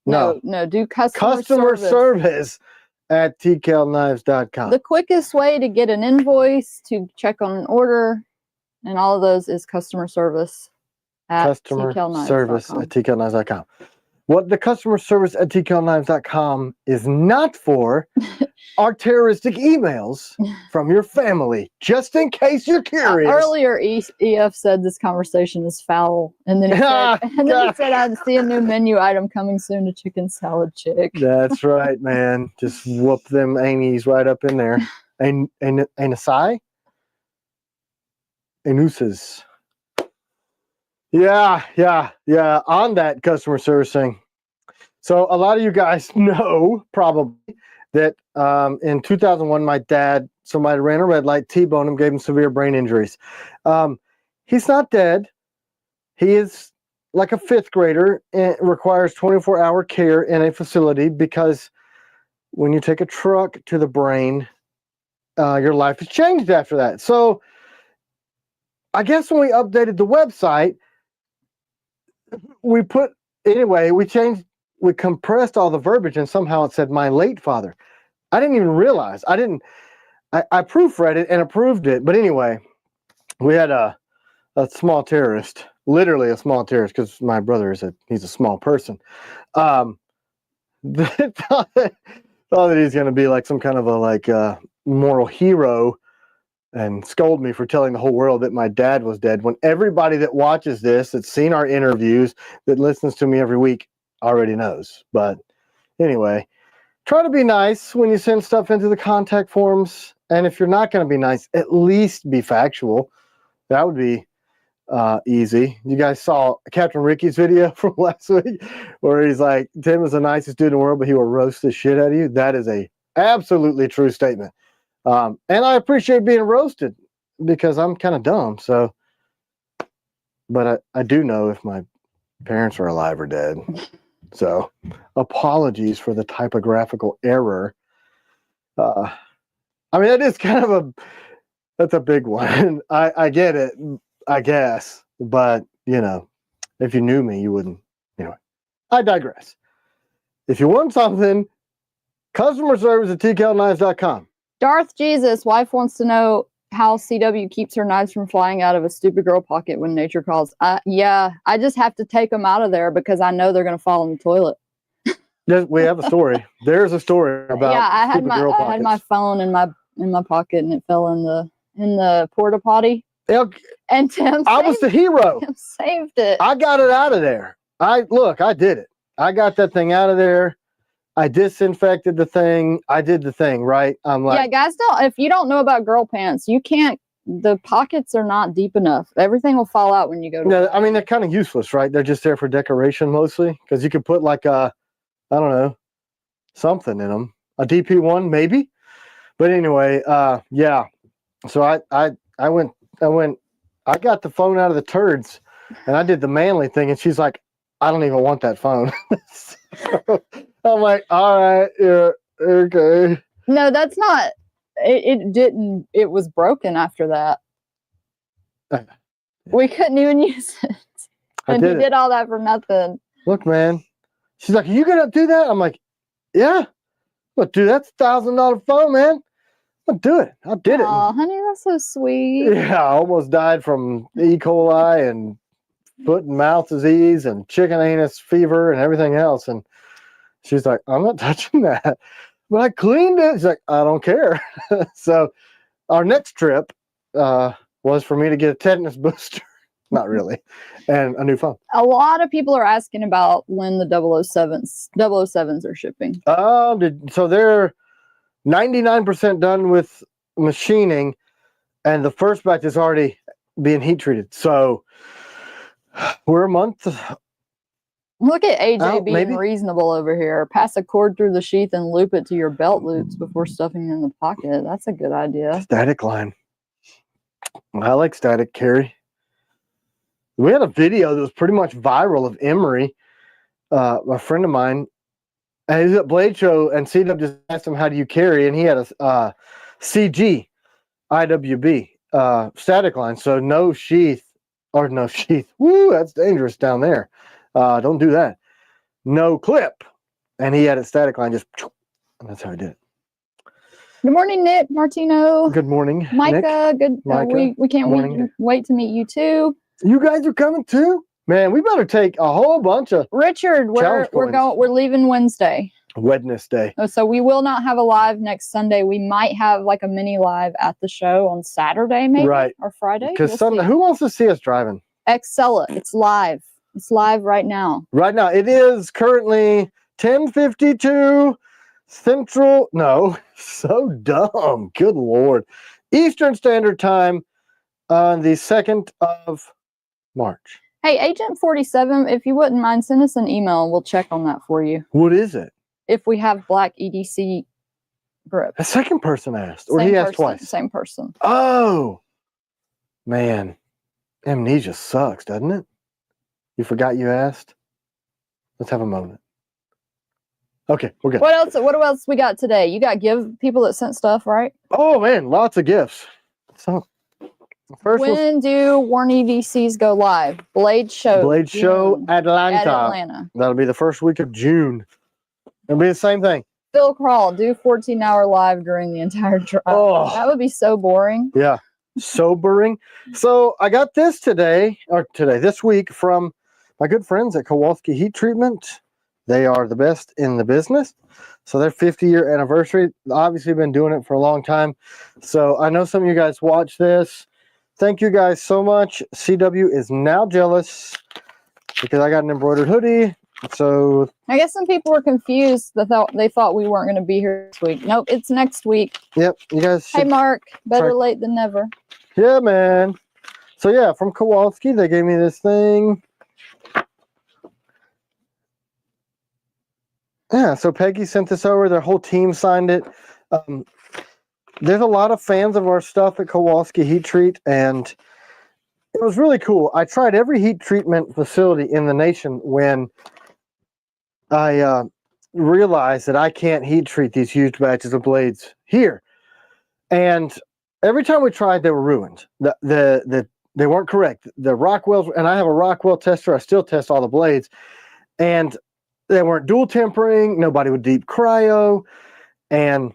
No, do customer service at TKelKnives.com. The quickest way to get an invoice, to check on an order, and all of those is customer service at TKelKnives.com. What the customer service at TKelKnives.com is not for are terroristic emails from your family, just in case you're curious. Earlier, EF said this conversation is foul, and then he said, I'd see a new menu item coming soon, a chicken salad chick. That's right, man. Just whoop them anies right up in there. Anusai? Anuses. Yeah. On that customer service thing. So a lot of you guys know probably that in 2001, my dad, somebody ran a red light, T-boned him, gave him severe brain injuries. He's not dead. He is like a 5th grader and requires 24-hour care in a facility because when you take a truck to the brain, your life is changed after that. So I guess when we updated the website, we compressed all the verbiage, and somehow it said my late father. I didn't even realize. I proofread it and approved it. But anyway, we had a small terrorist, literally a small terrorist, because my brother he's a small person. Thought that he's going to be like some kind of a moral hero and scold me for telling the whole world that my dad was dead, when everybody that watches this, that's seen our interviews, that listens to me every week, already knows. But anyway, try to be nice when you send stuff into the contact forms, and if you're not going to be nice, at least be factual. That would be easy. You guys saw Captain Ricky's video from last week where he's like, Tim is the nicest dude in the world, but he will roast the shit out of you. That is a absolutely true statement. And I appreciate being roasted because I'm kind of dumb. So, but I do know if my parents are alive or dead. So apologies for the typographical error. I mean, that is kind of that's a big one. I get it, I guess, but you know, if you knew me, you wouldn't. Anyway, I digress. If you want something, customer service at TKellian.com. Darth Jesus, wife wants to know how CW keeps her knives from flying out of a stupid girl pocket when nature calls. Yeah, I just have to take them out of there because I know they're going to fall in the toilet. We have a story. There's a story about I had my phone in my pocket and it fell in the porta potty. And Tim, I was the hero. Tim saved it. I got it out of there. I did it. I got that thing out of there. I disinfected the thing. I did the thing, right? I'm like, yeah, guys, if you don't know about girl pants, you can't, the pockets are not deep enough. Everything will fall out when you go to yeah, I mean, they're kind of useless, right? They're just there for decoration mostly, because you could put like I don't know, something in them. A DP1 maybe. But anyway, yeah. So I got the phone out of the turds and I did the manly thing, and she's like, I don't even want that phone. So I'm like, all right, yeah, okay. No, that's not. It didn't. It was broken after that. We couldn't even use it, and he did all that for nothing. Look, man. She's like, are you gonna do that? I'm like, yeah. Look, dude, that's $1,000 phone, man. I'll do it. I did it. Oh, honey, that's so sweet. Yeah, I almost died from E. coli and foot and mouth disease and chicken anus fever and everything else. And she's like, I'm not touching that. But I cleaned it. She's like, I don't care. So our next trip was for me to get a tetanus booster. Not really. And a new phone. A lot of people are asking about when the 007s are shipping. So they're 99% done with machining, and the first batch is already being heat treated. So we're a month. Look at AJ being reasonable over here. Pass a cord through the sheath and loop it to your belt loops before stuffing it in the pocket. That's a good idea. Static line. I like static, Carrie. We had a video that was pretty much viral of Emery, a friend of mine. And he was at Blade Show, and CW just asked him, how do you carry? And he had a CG IWB static line. So no sheath. Woo, that's dangerous down there. Don't do that. No clip. And he had a static line, just, and that's how he did it. Good morning, Nick Martino. Good morning, Micah. Nick. Good. Micah. We can't wait to meet you too. You guys are coming too? Man, we better take a whole bunch of Richard, we're leaving Wednesday. Wednesday. So we will not have a live next Sunday. We might have like a mini live at the show on Saturday, maybe, right, or Friday. Because who wants to see us driving? Excella. It's live. It's live right now. Right now, it is currently 10:52 Central. No, so dumb. Good Lord, Eastern Standard Time on the 2nd of March. Hey, Agent 47, if you wouldn't mind, send us an email and we'll check on that for you. What is it? If we have black EDC grip. A second person asked, or he asked twice. Same person. Oh, man. Amnesia sucks, doesn't it? You forgot you asked? Let's have a moment. Okay, we're good. What else we got today? You got people that sent stuff, right? Oh, man, lots of gifts. So, when do Warren EDCs go live? Blade Show, Atlanta. That'll be the first week of June. It'll be the same thing. Phil Crawl, do 14-hour live during the entire drive. Oh, that would be so boring. Yeah. sobering. So I got this this week from my good friends at Kowalski Heat Treatment. They are the best in the business. So their 50-year anniversary, obviously been doing it for a long time. So I know some of you guys watch this. Thank you guys so much. CW is now jealous because I got an embroidered hoodie. So I guess some people were confused. They thought we weren't going to be here this week. Nope, it's next week. Yep, you guys should. Hey, Mark, better late than never. Yeah, man. So yeah, from Kowalski, they gave me this thing. Yeah, so Peggy sent this over. Their whole team signed it. There's a lot of fans of our stuff at Kowalski Heat Treat, and it was really cool. I tried every heat treatment facility in the nation when I realized that I can't heat treat these huge batches of blades here. And every time we tried, they were ruined. They weren't correct. The Rockwells, and I have a Rockwell tester. I still test all the blades. And they weren't dual tempering. Nobody would deep cryo. And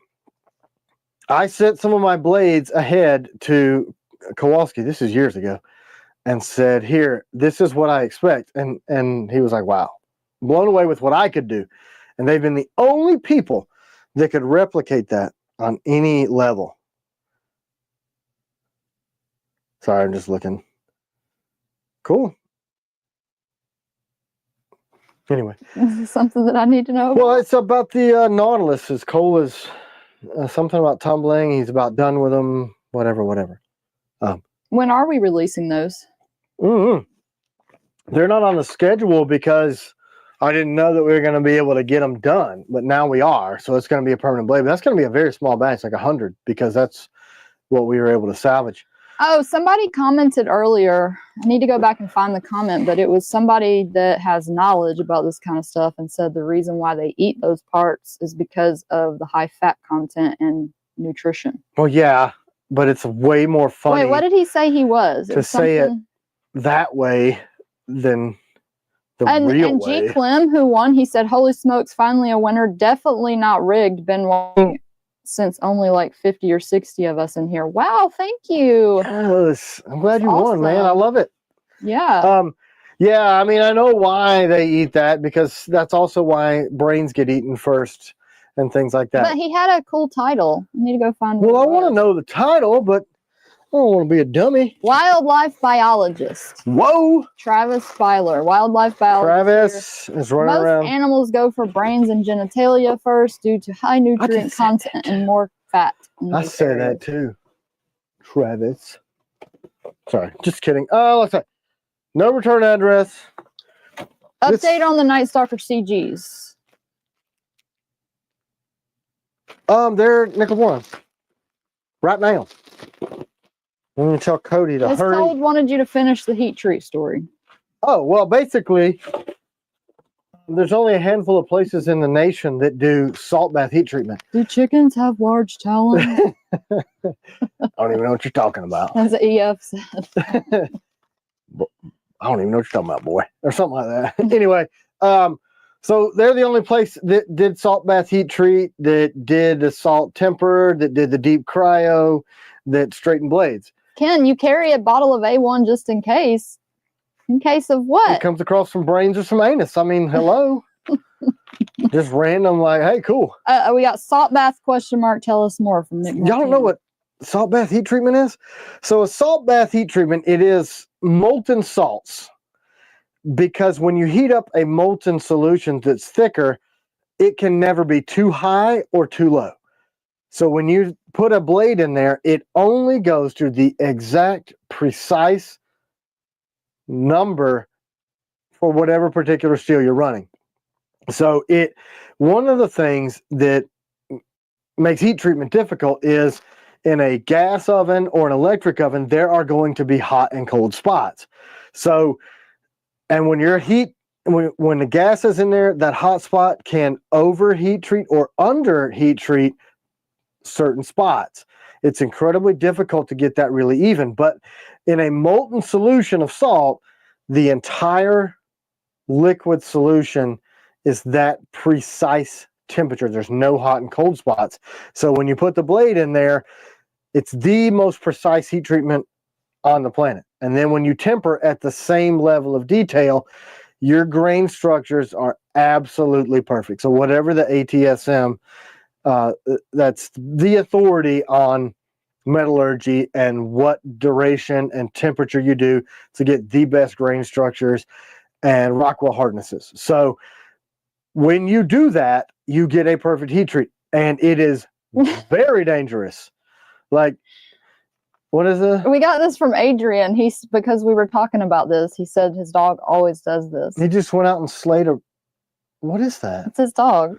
I sent some of my blades ahead to Kowalski. This is years ago. And said, here, this is what I expect. And he was like, wow, blown away with what I could do. And they've been the only people that could replicate that on any level. Sorry, I'm just looking. Cool. Anyway. Is this something that I need to know about? Well, it's about the Nautilus. His Cole is something about tumbling. He's about done with them. Whatever. When are we releasing those? They're not on the schedule because I didn't know that we were going to be able to get them done. But now we are. So it's going to be a permanent blade. But that's going to be a very small batch, like 100, because that's what we were able to salvage. Oh, somebody commented earlier. I need to go back and find the comment, but it was somebody that has knowledge about this kind of stuff and said the reason why they eat those parts is because of the high fat content and nutrition. Well, yeah, but it's way more funny. Wait, what did he say he was? To say it that way than the real way. And G. Clem, who won, he said, holy smokes, finally a winner. Definitely not rigged. Been watching since only like 50 or 60 of us in here. Wow, thank you. Yes, I'm glad you won, man. I love it. Yeah. Yeah, I mean, I know why they eat that, because that's also why brains get eaten first and things like that. But he had a cool title. I need to go find Well, I want to know the title, but I don't want to be a dummy. Wildlife biologist. Whoa! Travis Filer, wildlife biologist. Travis is running around. Most animals go for brains and genitalia first due to high nutrient content and more fat. I say that too. Travis. Sorry, just kidding. Oh, let's say no return address. Update on the Night Stalker CGs. They're nickel one. Right now. I'm going to tell Cody to hurry. Cold wanted you to finish the heat treat story. Oh, well, basically, there's only a handful of places in the nation that do salt bath heat treatment. Do chickens have large talons? I don't even know what you're talking about. As EF said. I don't even know what you're talking about, boy. Or something like that. Anyway, so they're the only place that did salt bath heat treat, that did the salt temper, that did the deep cryo, that straightened blades. Ken, you carry a bottle of A1 just in case. In case of what? It comes across some brains or some anus. I mean, hello. Just random, like, hey, cool. We got salt bath ? Tell us more from Nick. Y'all don't know what salt bath heat treatment is? So a salt bath heat treatment, it is molten salts. Because when you heat up a molten solution that's thicker, it can never be too high or too low. So when you put a blade in there, it only goes to the exact precise number for whatever particular steel you're running. So one of the things that makes heat treatment difficult is in a gas oven or an electric oven, there are going to be hot and cold spots. So, and when when the gas is in there, that hot spot can overheat treat or underheat treat certain spots. It's incredibly difficult to get that really even, but in a molten solution of salt, the entire liquid solution is that precise temperature. There's no hot and cold spots. So when you put the blade in there, It's the most precise heat treatment on the planet. And then when you temper at the same level of detail, your grain structures are absolutely perfect. So whatever the ATSM, that's the authority on metallurgy and what duration and temperature you do to get the best grain structures and Rockwell hardnesses. So when you do that, you get a perfect heat treat, and it is very dangerous. Like, what is it? We got this from Adrian. Because we were talking about this, he said his dog always does this. He just went out and slayed a. What is that? It's his dog.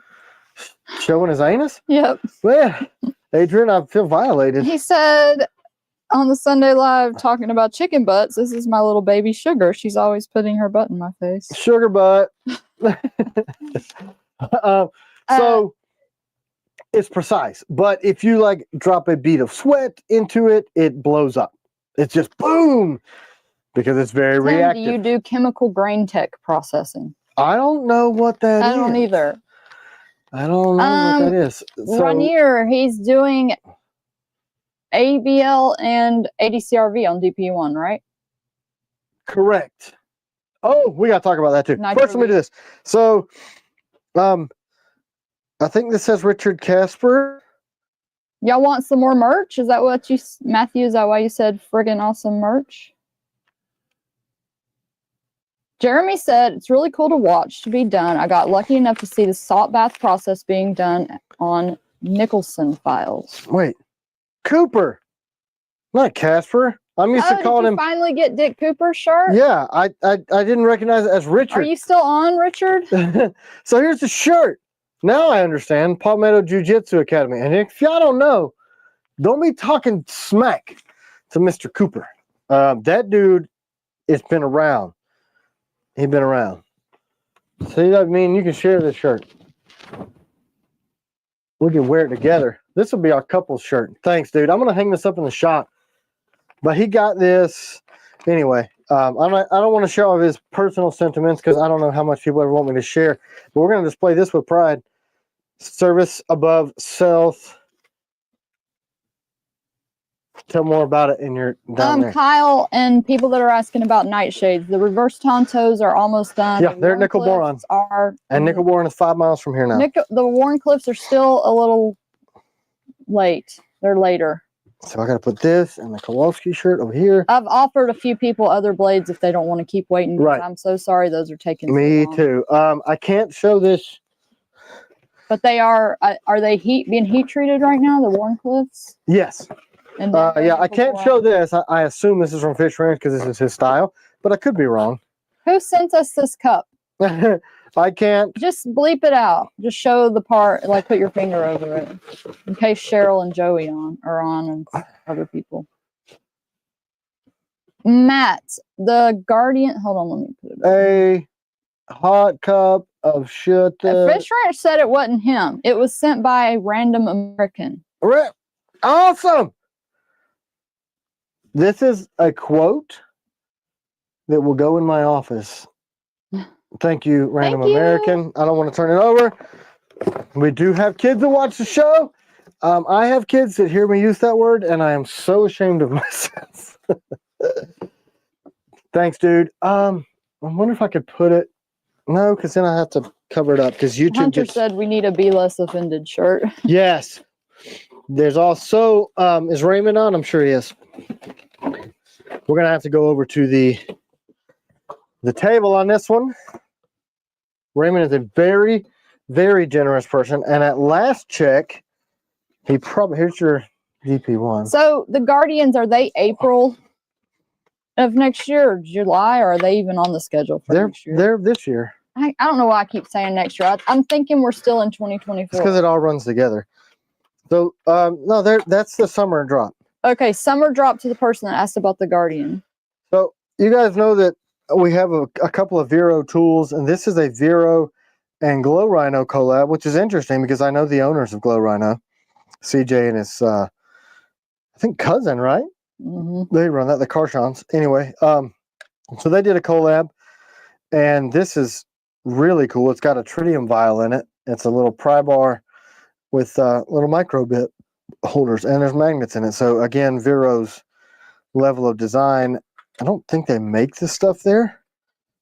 Showing his anus? Yep. Well, Adrian, I feel violated. He said on the Sunday Live talking about chicken butts, this is my little baby Sugar. She's always putting her butt in my face. Sugar butt. So it's precise, but if you like drop a bead of sweat into it, it blows up. It's just boom, because it's very reactive. Do you do chemical grain tech processing? I don't know what that is. I don't either. I don't know what that is. So, Rainier, he's doing ABL and ADCRV on DP1, right? Correct. Oh, we got to talk about that too. First, let me do this. So, I think this says Richard Casper. Y'all want some more merch? Is that what you, Matthew, is that why you said friggin' awesome merch? Jeremy said, it's really cool to watch to be done. I got lucky enough to see the salt bath process being done on Nicholson files. Wait, Cooper, not Casper. I'm used to calling him. Finally get Dick Cooper's shirt? Yeah, I didn't recognize it as Richard. Are you still on, Richard? So here's the shirt. Now I understand. Palmetto Jiu-Jitsu Academy. And if y'all don't know, don't be talking smack to Mr. Cooper. That dude has been around. He's been around. See what I mean? You can share this shirt. We can wear it together. This will be our couple's shirt. Thanks, dude. I'm going to hang this up in the shop. But he got this. Anyway, I don't want to show off his personal sentiments because I don't know how much people ever want me to share. But we're going to display this with pride. Service above self. Tell more about it in your down there. Kyle and people that are asking about nightshades. The reverse tontos are almost done. Yeah, they're nickel boron. And nickel boron is 5 miles from here now. The Warren Cliffs are still a little late. They're later. So I got to put this and the Kowalski shirt over here. I've offered a few people other blades if they don't want to keep waiting. Right. I'm so sorry those are taking me too. I can't show this. But they are they being heat treated right now, the Warren Cliffs? Yes. And yeah, I can't show this. I assume this is from Fish Ranch because this is his style, but I could be wrong. Who sent us this cup? I can't. Just bleep it out. Just show the part, like put your finger over it. In case Cheryl and Joey are on and other people. Matt, the Guardian. Hold on, let me put it over. A hot cup of shit. Fish Ranch said it wasn't him. It was sent by a random American. Awesome. This is a quote that will go in my office. Thank you, random American. I don't want to turn it over. We do have kids that watch the show. I have kids that hear me use that word, and I am so ashamed of myself. Thanks, dude. I wonder if I could put it. No, because then I have to cover it up. Because YouTube Hunter said we need a Be Less Offended shirt. Yes. There's also, is Raymond on? I'm sure he is. We're going to have to go over to the table on this one. Raymond is a very, very generous person. And at last check, he probably, here's your DP1. So the Guardians, are they April of next year or July, or are they even on the schedule for next year? They're this year. I don't know why I keep saying next year. I'm thinking we're still in 2024. It's because it all runs together. So, no, that's the summer drop. Okay, summer drop to the person that asked about the Guardian. So, you guys know that we have a couple of Vero tools, and this is a Vero and Glow Rhino collab, which is interesting because I know the owners of Glow Rhino, CJ and his, I think, cousin, right? Mm-hmm. They run that, the Carshons. Anyway, so they did a collab, and this is really cool. It's got a tritium vial in it. It's a little pry bar with a little micro bit. holders, and there's magnets in it. So again, Vero's level of design. I don't think they make this stuff there,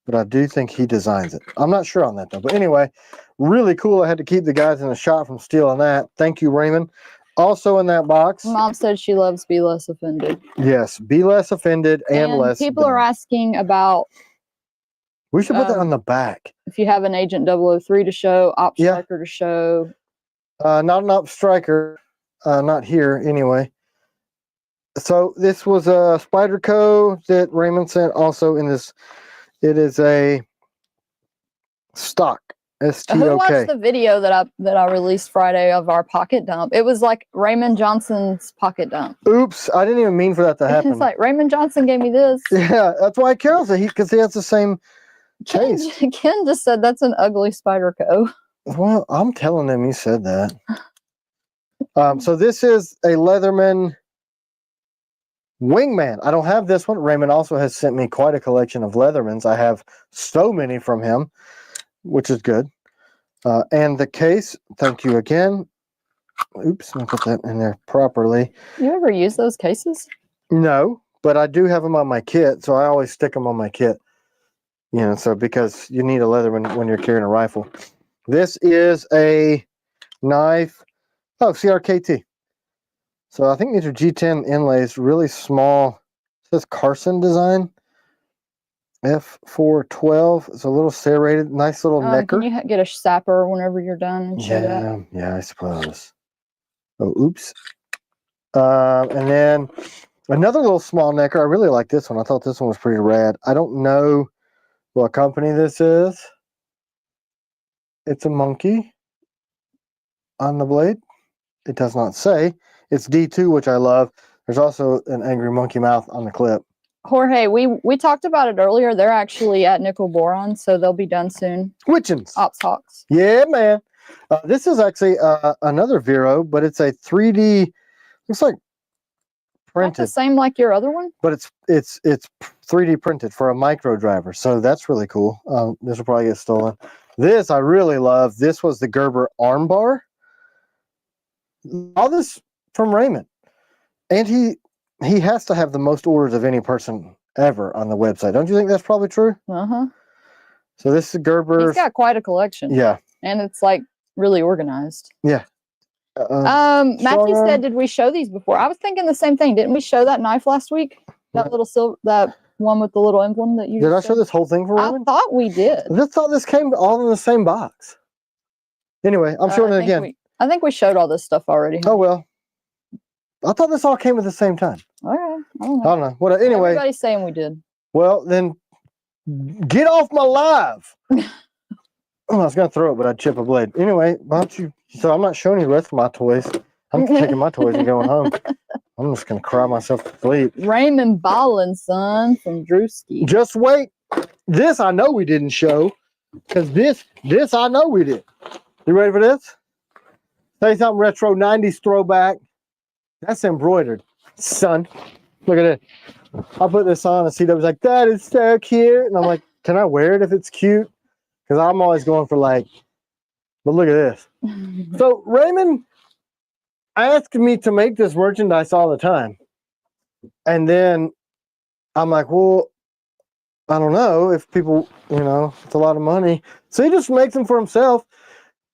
but I do think he designs it. I'm not sure on that though. But anyway, really cool. I had to keep the guys in the shop from stealing that. Thank you, Raymond. Also in that box. Mom said she loves Be Less Offended. Yes, Be Less Offended and less. People are asking about. We should put that on the back. If you have an Agent 003 to show, Op Striker to show. Not an Op Striker. Not here anyway. So this was a Spyderco that Raymond sent. Also in this, it is a stock. STOK. Who watched the video that I released Friday of our pocket dump? It was like Raymond Johnson's pocket dump. Oops, I didn't even mean for that to happen. It's like Raymond Johnson gave me this. Yeah, that's why Carol said because he has the same taste. Ken just said that's an ugly Spyderco. Well, I'm telling him you said that. So this is a Leatherman Wingman. I don't have this one. Raymond also has sent me quite a collection of Leathermans. I have so many from him, which is good. And the case, thank you again. Oops, let me put that in there properly. You ever use those cases? No, but I do have them on my kit, so I always stick them on my kit. You know, so because you need a Leatherman when you're carrying a rifle. This is a knife. Oh, CRKT. So I think these are G10 inlays, really small. It says Carson design. F412. It's a little serrated, nice little necker. Can you get a sapper whenever you're done and show that? Yeah, I suppose. Oh, oops. And then another little small necker. I really like this one. I thought this one was pretty rad. I don't know what company this is. It's a monkey on the blade. It does not say. It's D2, which I love. There's also an angry monkey mouth on the clip. Jorge, we talked about it earlier. They're actually at Nickel Boron, so they'll be done soon. Witchins. Ops Hawks. Yeah, man. This is actually another Vero, but it's a 3D. Looks like printed. Not the same like your other one? But it's 3D printed for a micro driver, so that's really cool. This will probably get stolen. This I really love. This was the Gerber armbar. All this from Raymond, and he has to have the most orders of any person ever on the website. Don't you think that's probably true? Uh-huh. So this is Gerber's. He's got quite a collection. Yeah. And it's like really organized. Yeah. Matthew said, did we show these before? I was thinking the same thing. Didn't we show that knife last week? That little silver, that one with the little emblem that you did. I show this whole thing for Raymond? I thought we did. I just thought this came all in the same box. Anyway, I'm showing it again. I think we showed all this stuff already. Oh, well. I thought this all came at the same time. Okay. I don't know. What? Anyway. Everybody's saying we did. Well, then get off my live. I was going to throw it, but I'd chip a blade. Anyway, why don't you? So I'm not showing you the rest of my toys. I'm taking my toys and going home. I'm just going to cry myself to sleep. Raymond Ballin, son, from Drewski. Just wait. This I know we didn't show. Because this I know we did. You ready for this? Say something retro 90s throwback. That's embroidered, son. Look at it. I put this on and CW's like, that is so cute. And I'm like, can I wear it if it's cute? Because I'm always going for like, but look at this. So Raymond asked me to make this merchandise all the time. And then I'm like, well, I don't know if people, it's a lot of money. So he just makes them for himself,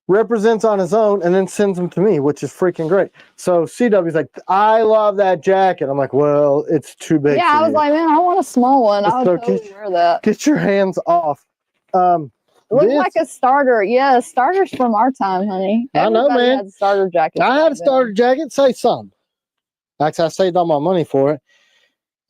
represents on his own, and then sends them to me, which is freaking great. So CW's like, I love that jacket. I'm like, well, it's too big. Yeah, I was like, man, I want a small one. I would totally wear that. Get your hands off. Looks like a starter. Yeah, starters from our time, honey. Everybody I know, man. Had starter jackets. I had a starter jacket. Say something. Actually, I saved all my money for it.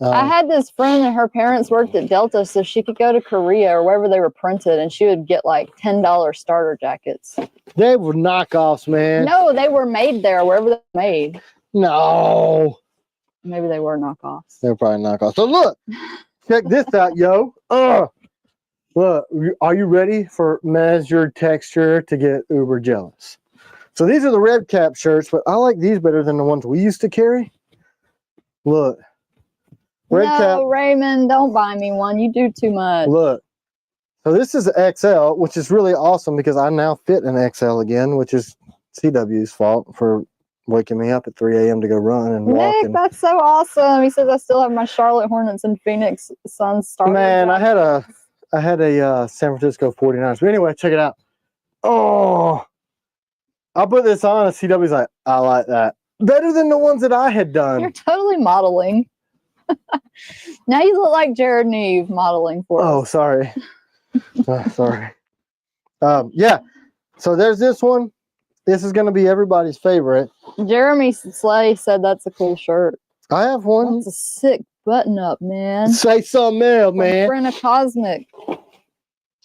I had this friend and her parents worked at Delta, so she could go to Korea or wherever they were printed, and she would get like $10 starter jackets. They were knockoffs, man. No, they were made there, wherever they were made. No. Maybe they were knockoffs. They were probably knockoffs. So look, check this out, yo. Look, are you ready for measured texture to get uber jealous? So these are the red cap shirts, but I like these better than the ones we used to carry. Look. Red cap. Raymond, don't buy me one. You do too much. Look. So this is XL, which is really awesome because I now fit an XL again, which is CW's fault for waking me up at 3 a.m. to go run and walk. Nick, that's so awesome. He says I still have my Charlotte Hornets and Phoenix Suns starter. Man, I had a San Francisco 49ers. But anyway, check it out. Oh, I'll put this on and CW's like, I like that. Better than the ones that I had done. You're totally modeling. Now you look like Jared Neve modeling for us. Oh, sorry. Sorry. Yeah. So there's this one. This is going to be everybody's favorite. Jeremy Slay said that's a cool shirt. I have one. That's a sick button-up, man. Say something else, man. Brenna Cosmic.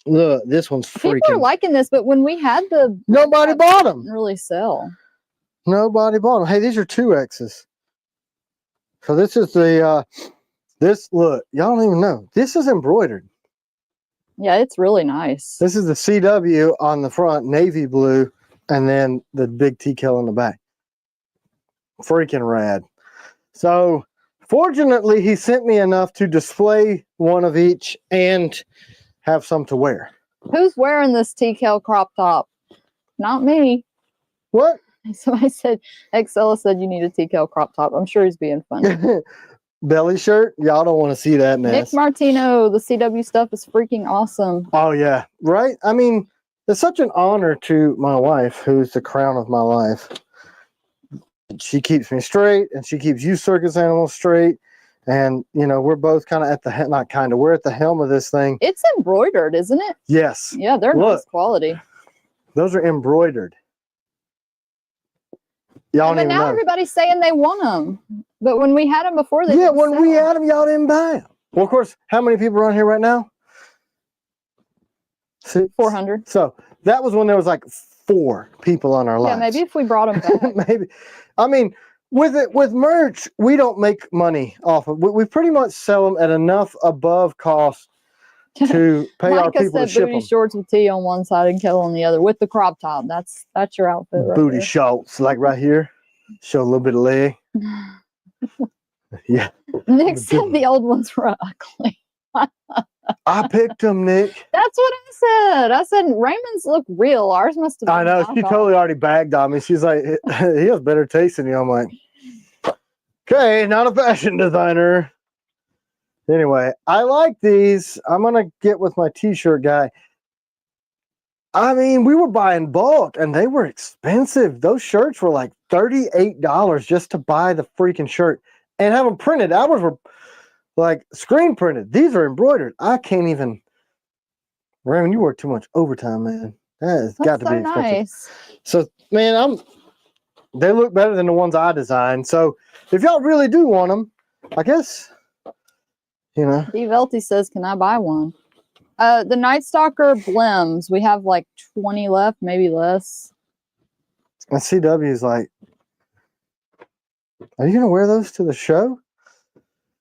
Look, this one's freaking. People are liking this, but when we had the... Nobody bought them. Didn't really sell. Nobody bought them. Hey, these are 2X's. So this is the... look, y'all don't even know. This is embroidered. Yeah, it's really nice. This is the CW on the front, navy blue, and then the big TKel in the back. Freaking rad. So, fortunately, he sent me enough to display one of each and have some to wear. Who's wearing this TKel crop top? Not me. What? So I said, Excella said you need a TKel crop top. I'm sure he's being funny. Belly shirt? Y'all don't want to see that mess. Nick Martino, the CW stuff is freaking awesome. Oh, yeah. Right? I mean, it's such an honor to my wife, who's the crown of my life. She keeps me straight, and she keeps you circus animals straight. And, you know, we're both kind of at the, not kind of, we're at the helm of this thing. It's embroidered, isn't it? Yes. Yeah, they're nice quality. Those are embroidered. Y'all don't even know. But now everybody's saying they want them. But when we had them before, they didn't when we had them, y'all didn't buy them. Well, of course, how many people are on here right now? 400. So that was when there was like 4 people on our lives. Yeah, maybe if we brought them back. Maybe. I mean, with merch, we don't make money off of. We pretty much sell them at enough above cost to pay our people to ship them. Booty shorts with T on one side and Kell on the other with the crop top. That's your outfit right Booty there. shorts, like right here. Show a little bit of leg. Yeah. Nick said the old ones were ugly. I picked them, Nick. That's what I said. I said Raymond's look real. Ours must have been I know. She totally already bagged on me. She's like, he has better taste than you. I'm like, okay, not a fashion designer. Anyway, I like these. I'm going to get with my t-shirt guy. I mean, we were buying bulk and they were expensive. Those shirts were like $38 just to buy the freaking shirt and have them printed. Ours were like screen printed. These are embroidered. I can't even. Raymond, you work too much overtime, man. That's got to be expensive. Nice. So, man, they look better than the ones I designed. So, if y'all really do want them, I guess, you know. Steve Elty says, can I buy one? The Night Stalker Blems, we have like 20 left, maybe less. And CW is like, are you going to wear those to the show?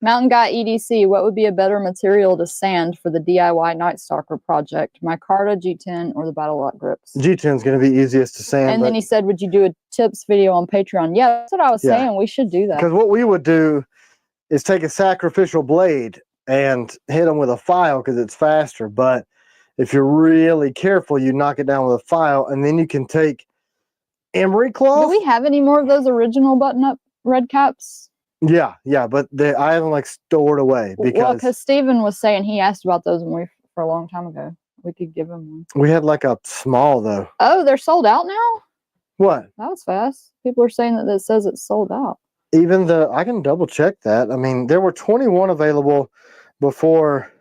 Mountain Guy EDC, what would be a better material to sand for the DIY Night Stalker project? Micarta, G10, or the Battle Lock grips? G10 is going to be easiest to sand. And then he said, would you do a tips video on Patreon? Yeah, that's what I was saying. We should do that. Because what we would do is take a sacrificial blade and hit them with a file because it's faster. But if you're really careful, you knock it down with a file, and then you can take emery cloth. Do we have any more of those original button-up red caps? Yeah, but I have them like stored away because Steven was saying he asked about those for a long time ago. We could give him one. We had like a small though. Oh, they're sold out now? What? That was fast. People are saying that it says it's sold out. Even I can double check that. I mean, there were 21 available before.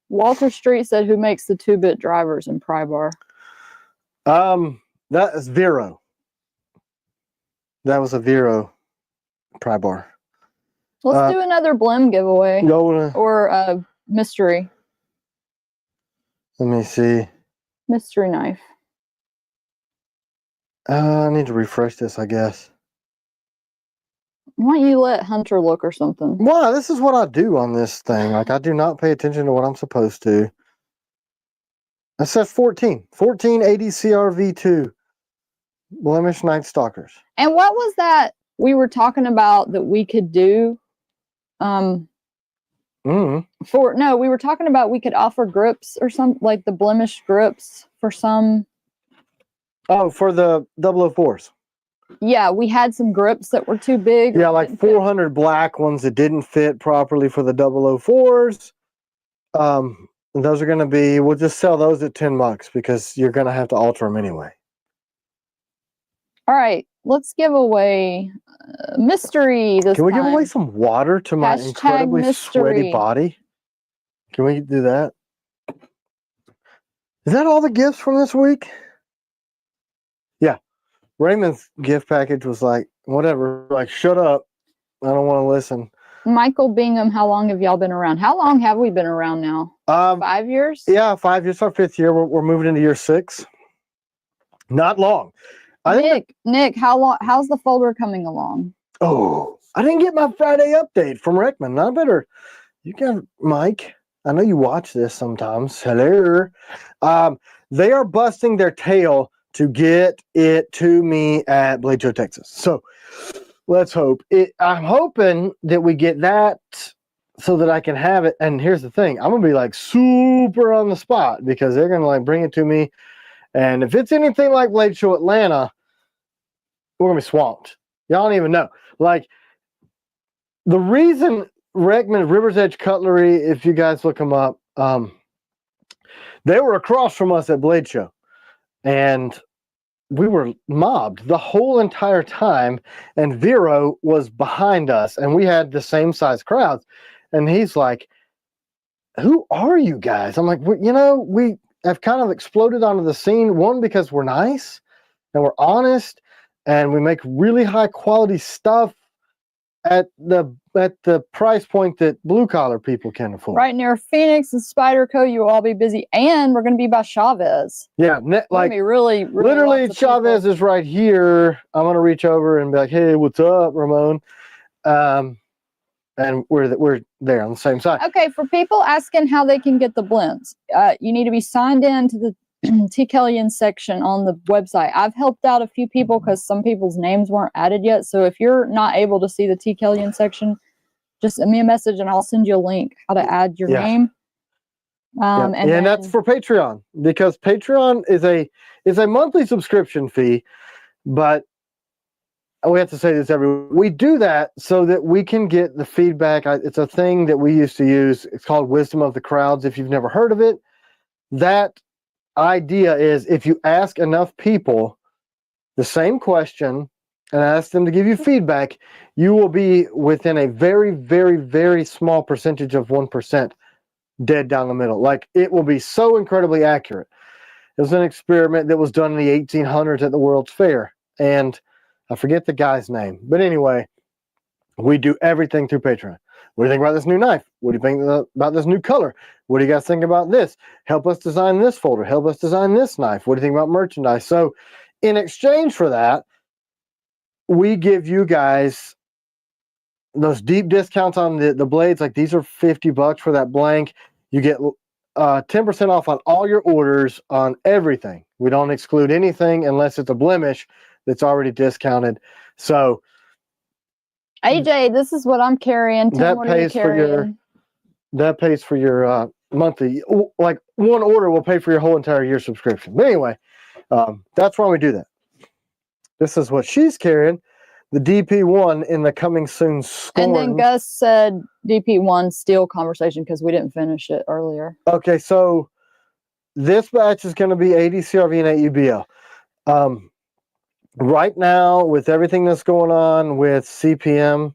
Walter Street said, who makes the 2-bit drivers in Pry Bar? That is Vero. That was a Vero Pry Bar. Let's do another Blem giveaway. Or mystery. Let me see. Mystery knife. I need to refresh this, I guess. Why don't you let Hunter look or something? Wow, this is what I do on this thing. Like, I do not pay attention to what I'm supposed to. It says 14. 14 ADCR-V2. Blemish Night Stalkers. And what was that we were talking about that we could do? We were talking about we could offer grips or something, like the Blemish grips for some. Oh, for the 004s. Yeah, we had some grips that were too big. Yeah, like 400 black ones that didn't fit properly for the 004s. Those are going to be, we'll just sell those at $10 because you're going to have to alter them anyway. All right, let's give away mystery this time. Can we give away some water to my incredibly sweaty body? Can we do that? Is that all the gifts from this week? Yeah. Raymond's gift package was like, whatever, like, shut up. I don't want to listen. Michael Bingham, how long have y'all been around? How long have we been around now? 5 years? Yeah, 5 years. Our 5th year. We're moving into year 6. Not long. Nick, how's the folder coming along? Oh, I didn't get my Friday update from Rickman. I better, you got Mike. I know you watch this sometimes. Hello. They are busting their tail to get it to me at Blade Show, Texas. So let's hope. I'm hoping that we get that so that I can have it. And here's the thing. I'm going to be like super on the spot because they're going to like bring it to me. And if it's anything like Blade Show Atlanta, we're going to be swamped. Y'all don't even know. Like, the reason Rickman, River's Edge Cutlery, if you guys look them up, they were across from us at Blade Show. And we were mobbed the whole entire time. And Vero was behind us. And we had the same size crowds. And he's like, who are you guys? I'm like, you know, we have kind of exploded onto the scene. One, because we're nice and we're honest. And we make really high quality stuff at the price point that blue collar people can afford. Right near Phoenix and Spyderco, you will all be busy, and we're going to be by Chavez. Yeah, like really literally Chavez is right here. I'm going to reach over and be like, "Hey, what's up, Ramon?" And we're there on the same side. Okay, for people asking how they can get the blends, you need to be signed in to the TKellian section on the website. I've helped out a few people because some people's names weren't added yet. So if you're not able to see the TKellian section, just send me a message and I'll send you a link how to add your name. And that's for Patreon, because Patreon is a monthly subscription fee, but we have to say this we do that so that we can get the feedback. It's a thing that we used to use. It's called Wisdom of the Crowds. If you've never heard of it, that idea is if you ask enough people the same question and ask them to give you feedback, you will be within a very, very, very small percentage of 1% dead down the middle. Like, it will be so incredibly accurate. It was an experiment that was done in the 1800s at the World's Fair, and I forget the guy's name, but anyway, we do everything through Patreon. What do you think about this new knife? What do you think about this new color? What do you guys think about this? Help us design this folder. Help us design this knife. What do you think about merchandise? So in exchange for that, we give you guys those deep discounts on the blades. Like, these are $50 for that blank. You get 10% off on all your orders on everything. We don't exclude anything unless it's a blemish that's already discounted. So AJ, this is what I'm carrying. That pays for your monthly, like, one order will pay for your whole entire year subscription. But anyway, that's why we do that. This is what she's carrying, the DP1 in the coming soon scorn. And then Gus said DP1 steel conversation because we didn't finish it earlier. Okay, so this batch is going to be ADCRV and AUBL. Right now, with everything that's going on with CPM,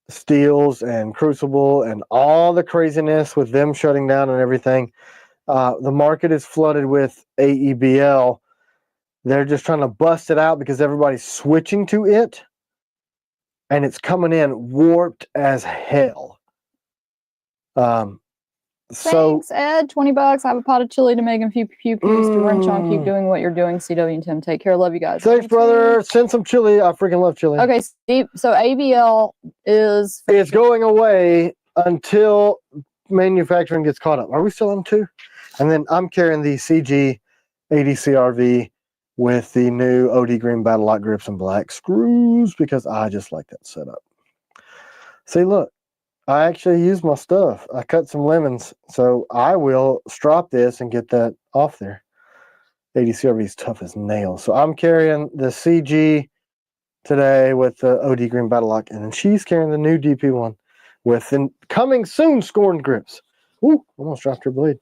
Steels, and Crucible, and all the craziness with them shutting down and everything, the market is flooded with AEBL. They're just trying to bust it out because everybody's switching to it, and it's coming in warped as hell. Thanks, Ed. $20. I have a pot of chili to make a few pews to wrench on. Keep doing what you're doing. CW and Tim, take care. Love you guys. Thanks, brother. Send some chili. I freaking love chili. Okay, Steve. So ABL is... It's going away until manufacturing gets caught up. Are we still on 2? And then I'm carrying the CG ADCRV with the new OD Green Battle Lock grips and black screws because I just like that setup. See, look. I actually use my stuff. I cut some lemons, so I will strop this and get that off there. ADCRV is tough as nails. So I'm carrying the CG today with the OD Green Battle Lock, and then she's carrying the new DP1 with coming soon scorned grips. Ooh, almost dropped her blade.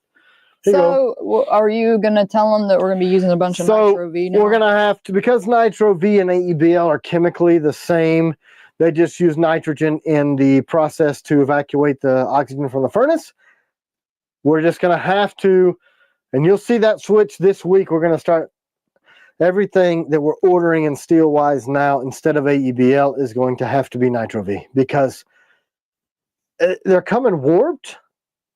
So, are you going to tell them that we're going to be using a bunch of Nitro V now? We're going to have to, because Nitro V and AEBL are chemically the same, they just use nitrogen in the process to evacuate the oxygen from the furnace. We're just going to have to, and you'll see that switch this week. We're going to start everything that we're ordering in steel-wise now instead of AEBL is going to have to be Nitro V, because they're coming warped,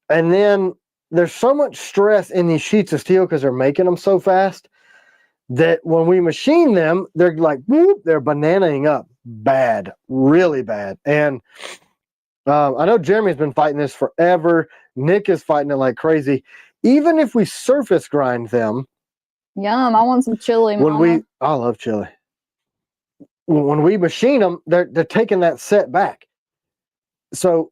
and then there's so much stress in these sheets of steel because they're making them so fast that when we machine them, they're like, whoop, they're bananaing up bad, really bad. And I know Jeremy's been fighting this forever. Nick is fighting it like crazy. Even if we surface grind them. Yum, I want some chili, Mama. I love chili. When we machine them, they're taking that set back. So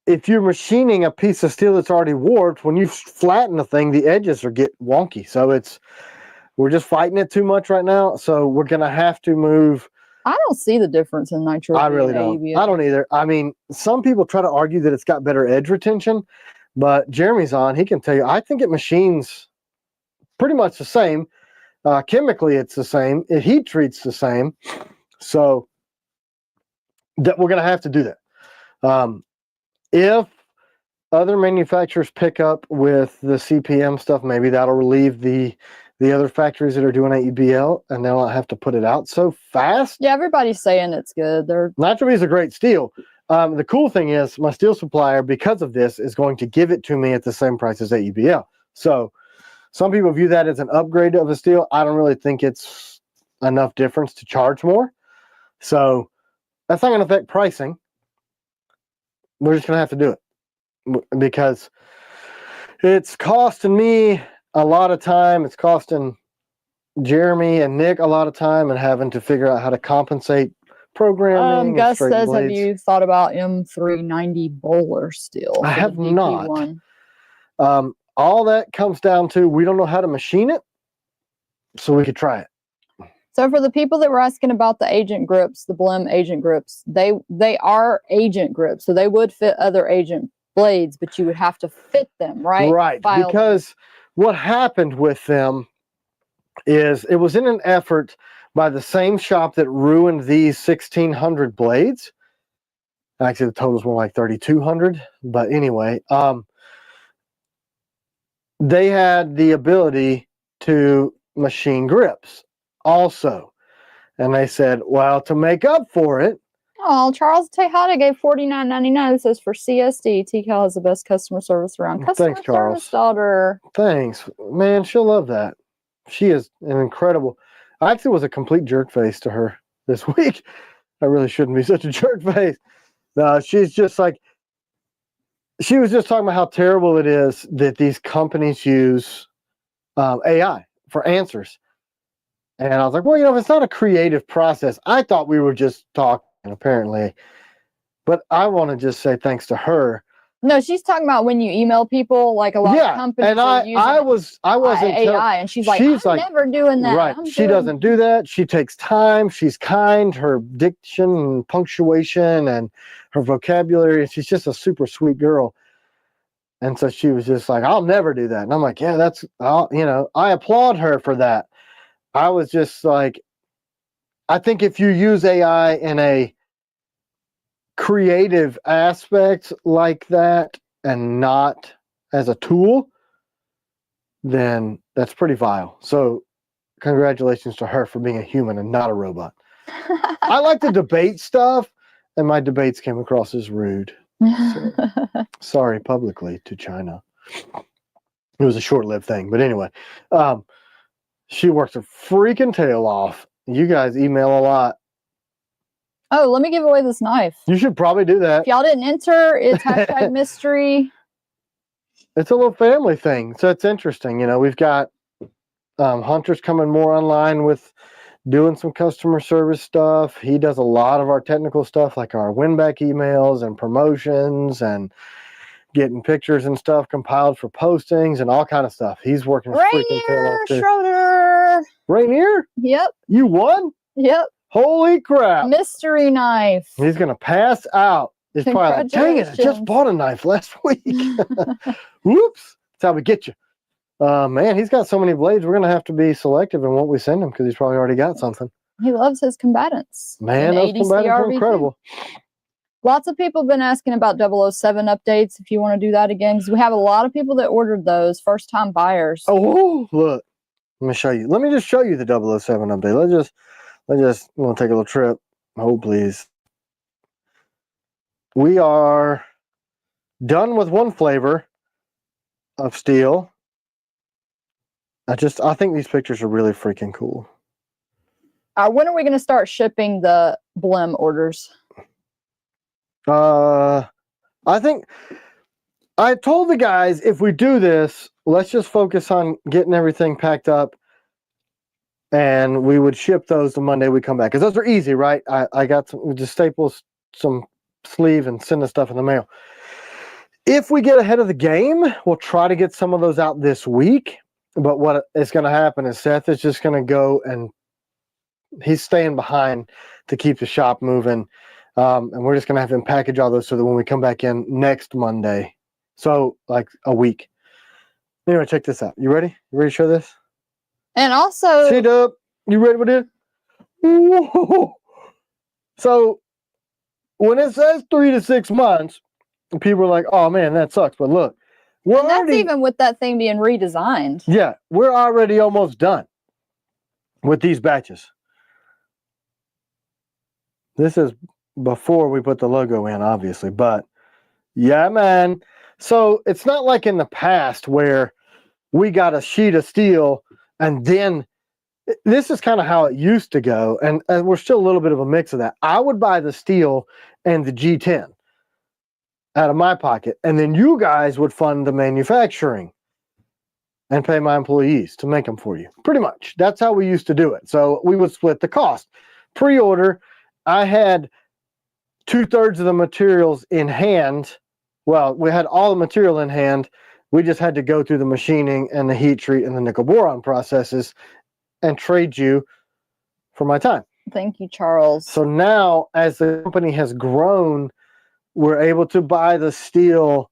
if you're machining a piece of steel that's already warped, when you flatten the thing, the edges get wonky. So we're just fighting it too much right now. So we're going to have to move. I don't see the difference in Nitro. I really don't. I don't either. I mean, some people try to argue that it's got better edge retention, but Jeremy's on. He can tell you, I think it machines pretty much the same. Chemically, it's the same. It heat treats the same. So that we're going to have to do that. If other manufacturers pick up with the CPM stuff, maybe that'll relieve the other factories that are doing AEBL, and they'll not have to put it out so fast. Yeah, everybody's saying it's good. Nitro V is a great steel. The cool thing is my steel supplier, because of this, is going to give it to me at the same price as AEBL. So some people view that as an upgrade of a steel. I don't really think it's enough difference to charge more. So that's not going to affect pricing. We're just going to have to do it because it's costing me a lot of time. It's costing Jeremy and Nick a lot of time and having to figure out how to compensate programming. Gus says, blades. Have you thought about M390 bowler steel? I have not. All that comes down to we don't know how to machine it, so we could try it. So for the people that were asking about the agent grips, the Blem agent grips, they are agent grips, so they would fit other agent blades, but you would have to fit them, right? Right, because what happened with them is it was in an effort by the same shop that ruined these 1,600 blades. Actually, the total's more like 3,200, but anyway, they had the ability to machine grips also, and they said, well, to make up for it. Oh, Charles Tejada gave $49.99. This says for CSD, TKel has the best customer service around. Thanks, Charles. Daughter. Thanks, man. She'll love that. She is an incredible. I actually was a complete jerk face to her this week. I really shouldn't be such a jerk face. No, she's just like. She was just talking about how terrible it is that these companies use AI for answers. And I was like, well, you know, if it's not a creative process, I thought we were just talking, apparently. But I want to just say thanks to her. No, she's talking about when you email people, like a lot of companies and are using I wasn't AI, and she's like, I'm never doing that. Right. She doesn't do that. She takes time. She's kind. Her diction and punctuation and her vocabulary, she's just a super sweet girl. And so she was just like, I'll never do that. And I'm like, yeah, I applaud her for that. I was just like, I think if you use AI in a creative aspect like that and not as a tool, then that's pretty vile. So congratulations to her for being a human and not a robot. I like to debate stuff, and my debates came across as rude. So, sorry publicly to China. It was a short-lived thing. But anyway, she works her freaking tail off. You guys email a lot. Oh, let me give away this knife. You should probably do that. If y'all didn't enter, it's hashtag mystery. It's a little family thing. So it's interesting. You know, we've got Hunter's coming more online with doing some customer service stuff. He does a lot of our technical stuff, like our win-back emails and promotions and getting pictures and stuff compiled for postings and all kind of stuff. He's working his freaking tail off too. Schroeder. Rainier? Yep. You won? Yep. Holy crap. Mystery knife. He's going to pass out. He's probably like, dang it, I just bought a knife last week. Whoops. That's how we get you. Man, he's got so many blades. We're going to have to be selective in what we send him because he's probably already got something. He loves his combatants. Man, those combatants are incredible. Lots of people have been asking about 007 updates, if you want to do that again, because we have a lot of people that ordered those, first-time buyers. Oh, look. Let me show you. Let me just show you the 007 update. Let's just we'll take a little trip. Oh, please. We are done with one flavor of steel. I think these pictures are really freaking cool. When are we going to start shipping the Blem orders? I think I told the guys, if we do this, let's just focus on getting everything packed up, and we would ship those the Monday we come back, because those are easy, right? I got some, just staple some sleeve and send the stuff in the mail. If we get ahead of the game, we'll try to get some of those out this week. But what is going to happen is Seth is just going to go, and he's staying behind to keep the shop moving. And we're just going to have him package all those so that when we come back in next Monday, so like a week. Anyway, check this out. You ready? You ready to show this? And also, sit up. You ready with it? Whoa. So when it says 3 to 6 months, people are like, "Oh man, that sucks." But look, that's even with that thing being redesigned. Yeah, we're already almost done with these batches. This is before we put the logo in, obviously, but yeah, man. So it's not like in the past where we got a sheet of steel and then this is kind of how it used to go, and we're still a little bit of a mix of that. I would buy the steel and the G10 out of my pocket, and then you guys would fund the manufacturing and pay my employees to make them for you. Pretty much. That's how we used to do it. So we would split the cost. Pre-order, I had 2/3 of the materials in hand. Well, we had all the material in hand. We just had to go through the machining and the heat treat and the nickel boron processes and trade you for my time. Thank you, Charles. So now, as the company has grown, we're able to buy the steel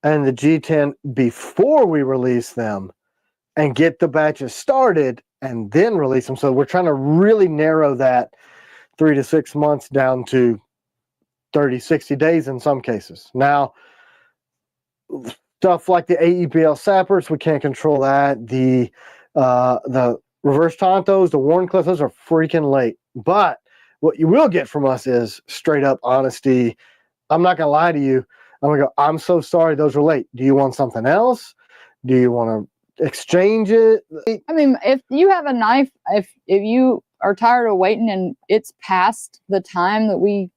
and the G10 before we release them and get the batches started and then release them. So we're trying to really narrow that 3 to 6 months down to 30, 60 days in some cases. Now, stuff like the AEPL sappers, we can't control that. The reverse Tontos, the Warren clips, those are freaking late. But what you will get from us is straight up honesty. I'm not going to lie to you. I'm going to go, I'm so sorry those were late. Do you want something else? Do you want to exchange it? I mean, if you have a knife, if you are tired of waiting and it's past the time that we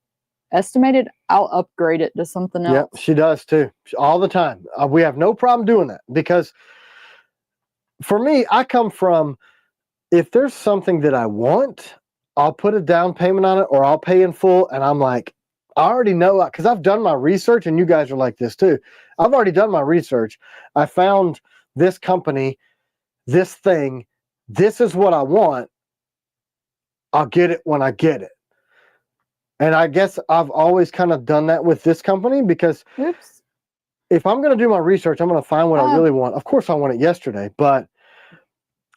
estimated, I'll upgrade it to something else. Yep, she does too. All the time. We have no problem doing that, because for me, I come from, if there's something that I want, I'll put a down payment on it or I'll pay in full, and I'm like, I already know, because I've done my research, and you guys are like this too. I've already done my research. I found this company, this thing, this is what I want. I'll get it when I get it. And I guess I've always kind of done that with this company, because if I'm going to do my research, I'm going to find what I really want. Of course, I want it yesterday, but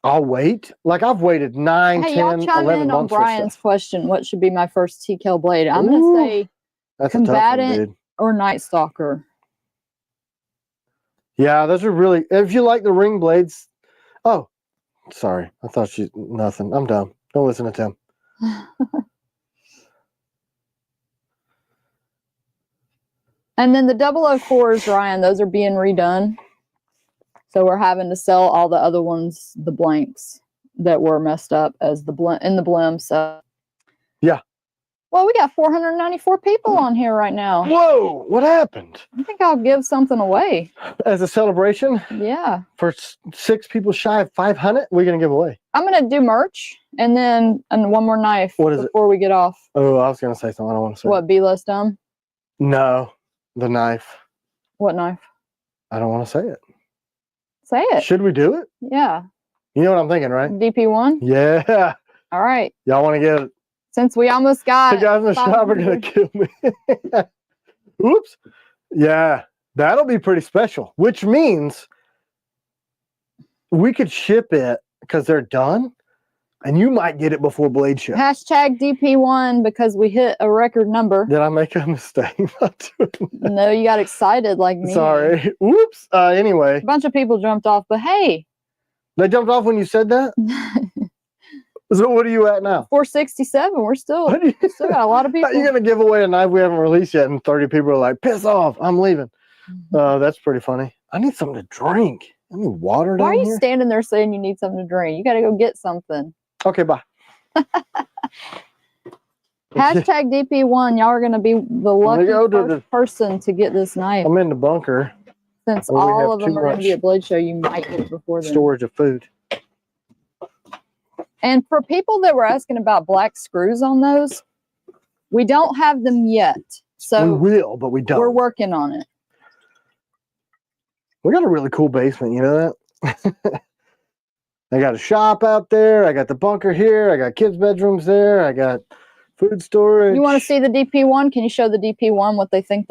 I'll wait. Like, I've waited 9, 10, 11 months. On Brian's question, what should be my first TKel blade? I'm going to say that's combatant or Night Stalker. Yeah, those are really, if you like the ring blades. Oh, sorry. I thought nothing. I'm dumb. Don't listen to Tim. And then the 004s, Ryan, those are being redone. So we're having to sell all the other ones, the blanks that were messed up as the Blem. So yeah. Well, we got 494 people on here right now. Whoa, what happened? I think I'll give something away. As a celebration? Yeah. For 6 people shy of 500, we're going to give away. I'm going to do merch and then one more knife before we get off. Oh, I was going to say something. I don't want to say. What, B-list dumb? No, the knife. What knife? I don't want to say it. Say it. Should we do it? Yeah. You know what I'm thinking, right? DP1? Yeah. All right. Y'all want to get Since we almost got the guys in the shop are gonna kill me. Oops. Yeah, that'll be pretty special. Which means we could ship it because they're done, and you might get it before Blade Show. Hashtag DP1 because we hit a record number. Did I make a mistake? No, you got excited like me. Sorry. Whoops. Anyway, a bunch of people jumped off, but hey, they jumped off when you said that. So what are you at now? 467. We're still got a lot of people. You're gonna give away a knife we haven't released yet, and 30 people are like, "Piss off! I'm leaving." That's pretty funty. I need something to drink. I need water. Why are you standing there saying you need something to drink? You got to go get something. Okay, bye. Hashtag DP1. Y'all are gonna be the lucky first person to get this knife. I'm in the bunker. Since all of them are gonna be at Blade Show, you might get it before then. Storage of food. And for people that were asking about black screws on those, we don't have them yet. So we will, but we don't. We're working on it. We got a really cool basement, you know that? I got a shop out there. I got the bunker here. I got kids' bedrooms there. I got food storage. You want to see the DP1? Can you show the DP1 what they think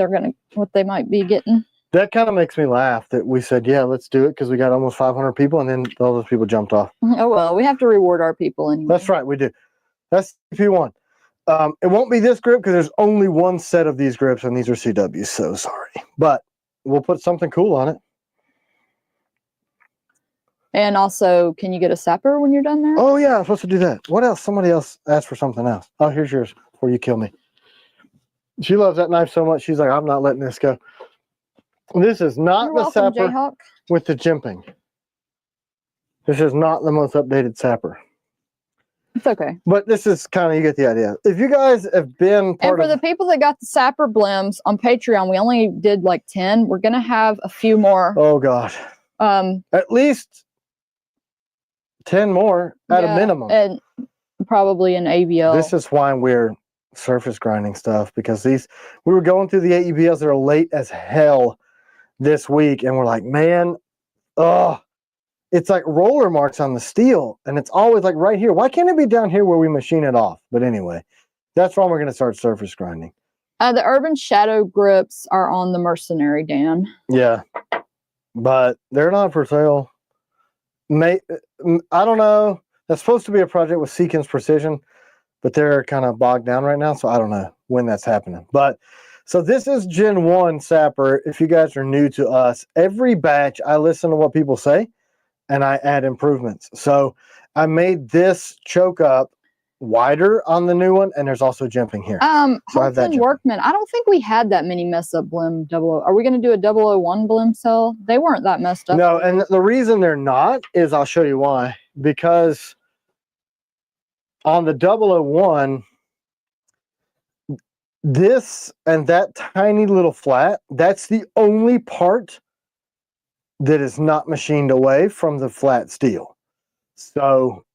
what they might be getting? That kind of makes me laugh that we said, yeah, let's do it because we got almost 500 people and then all those people jumped off. Oh, well, we have to reward our people anyway. That's right, we do. That's DP1. It won't be this grip because there's only one set of these grips and these are CWs, so sorry. But we'll put something cool on it. And also, can you get a sapper when you're done there? Oh, yeah, I'm supposed to do that. What else? Somebody else asked for something else. Oh, here's yours before you kill me. She loves that knife so much, she's like, I'm not letting this go. This is not the sapper Jayhawk. with the jimping. This is not the most updated sapper. It's okay. But this is kind of, you get the idea. If you guys have been part of... And for the people that got the sapper blems on Patreon, we only did like 10. We're going to have a few more. Oh, God. At least 10 more at a minimum. And probably an ABL. This is why we're surface grinding stuff, because we were going through the AEBLs that are late as hell this week, and we're like, man, it's like roller marks on the steel, and it's always like right here. Why can't it be down here where we machine it off? But anyway, that's why we're going to start surface grinding. The Urban Shadow grips are on the Mercenary, Dan. Yeah, but they're not for sale. I don't know. That's supposed to be a project with Seekins Precision, but they're kind of bogged down right now, so I don't know when that's happening. But so this is Gen 1 Sapper. If you guys are new to us, every batch I listen to what people say and I add improvements. So I made this choke up wider on the new one, and there's also jimping here. So I have that Workman. I don't think we had that many mess up Blem 00. Are we going to do a 001 Blem cell? They weren't that messed up. No, and the reason they're not is I'll show you why. Because on the 001, this and that tiny little flat, that's the only part that is not machined away from the flat steel. So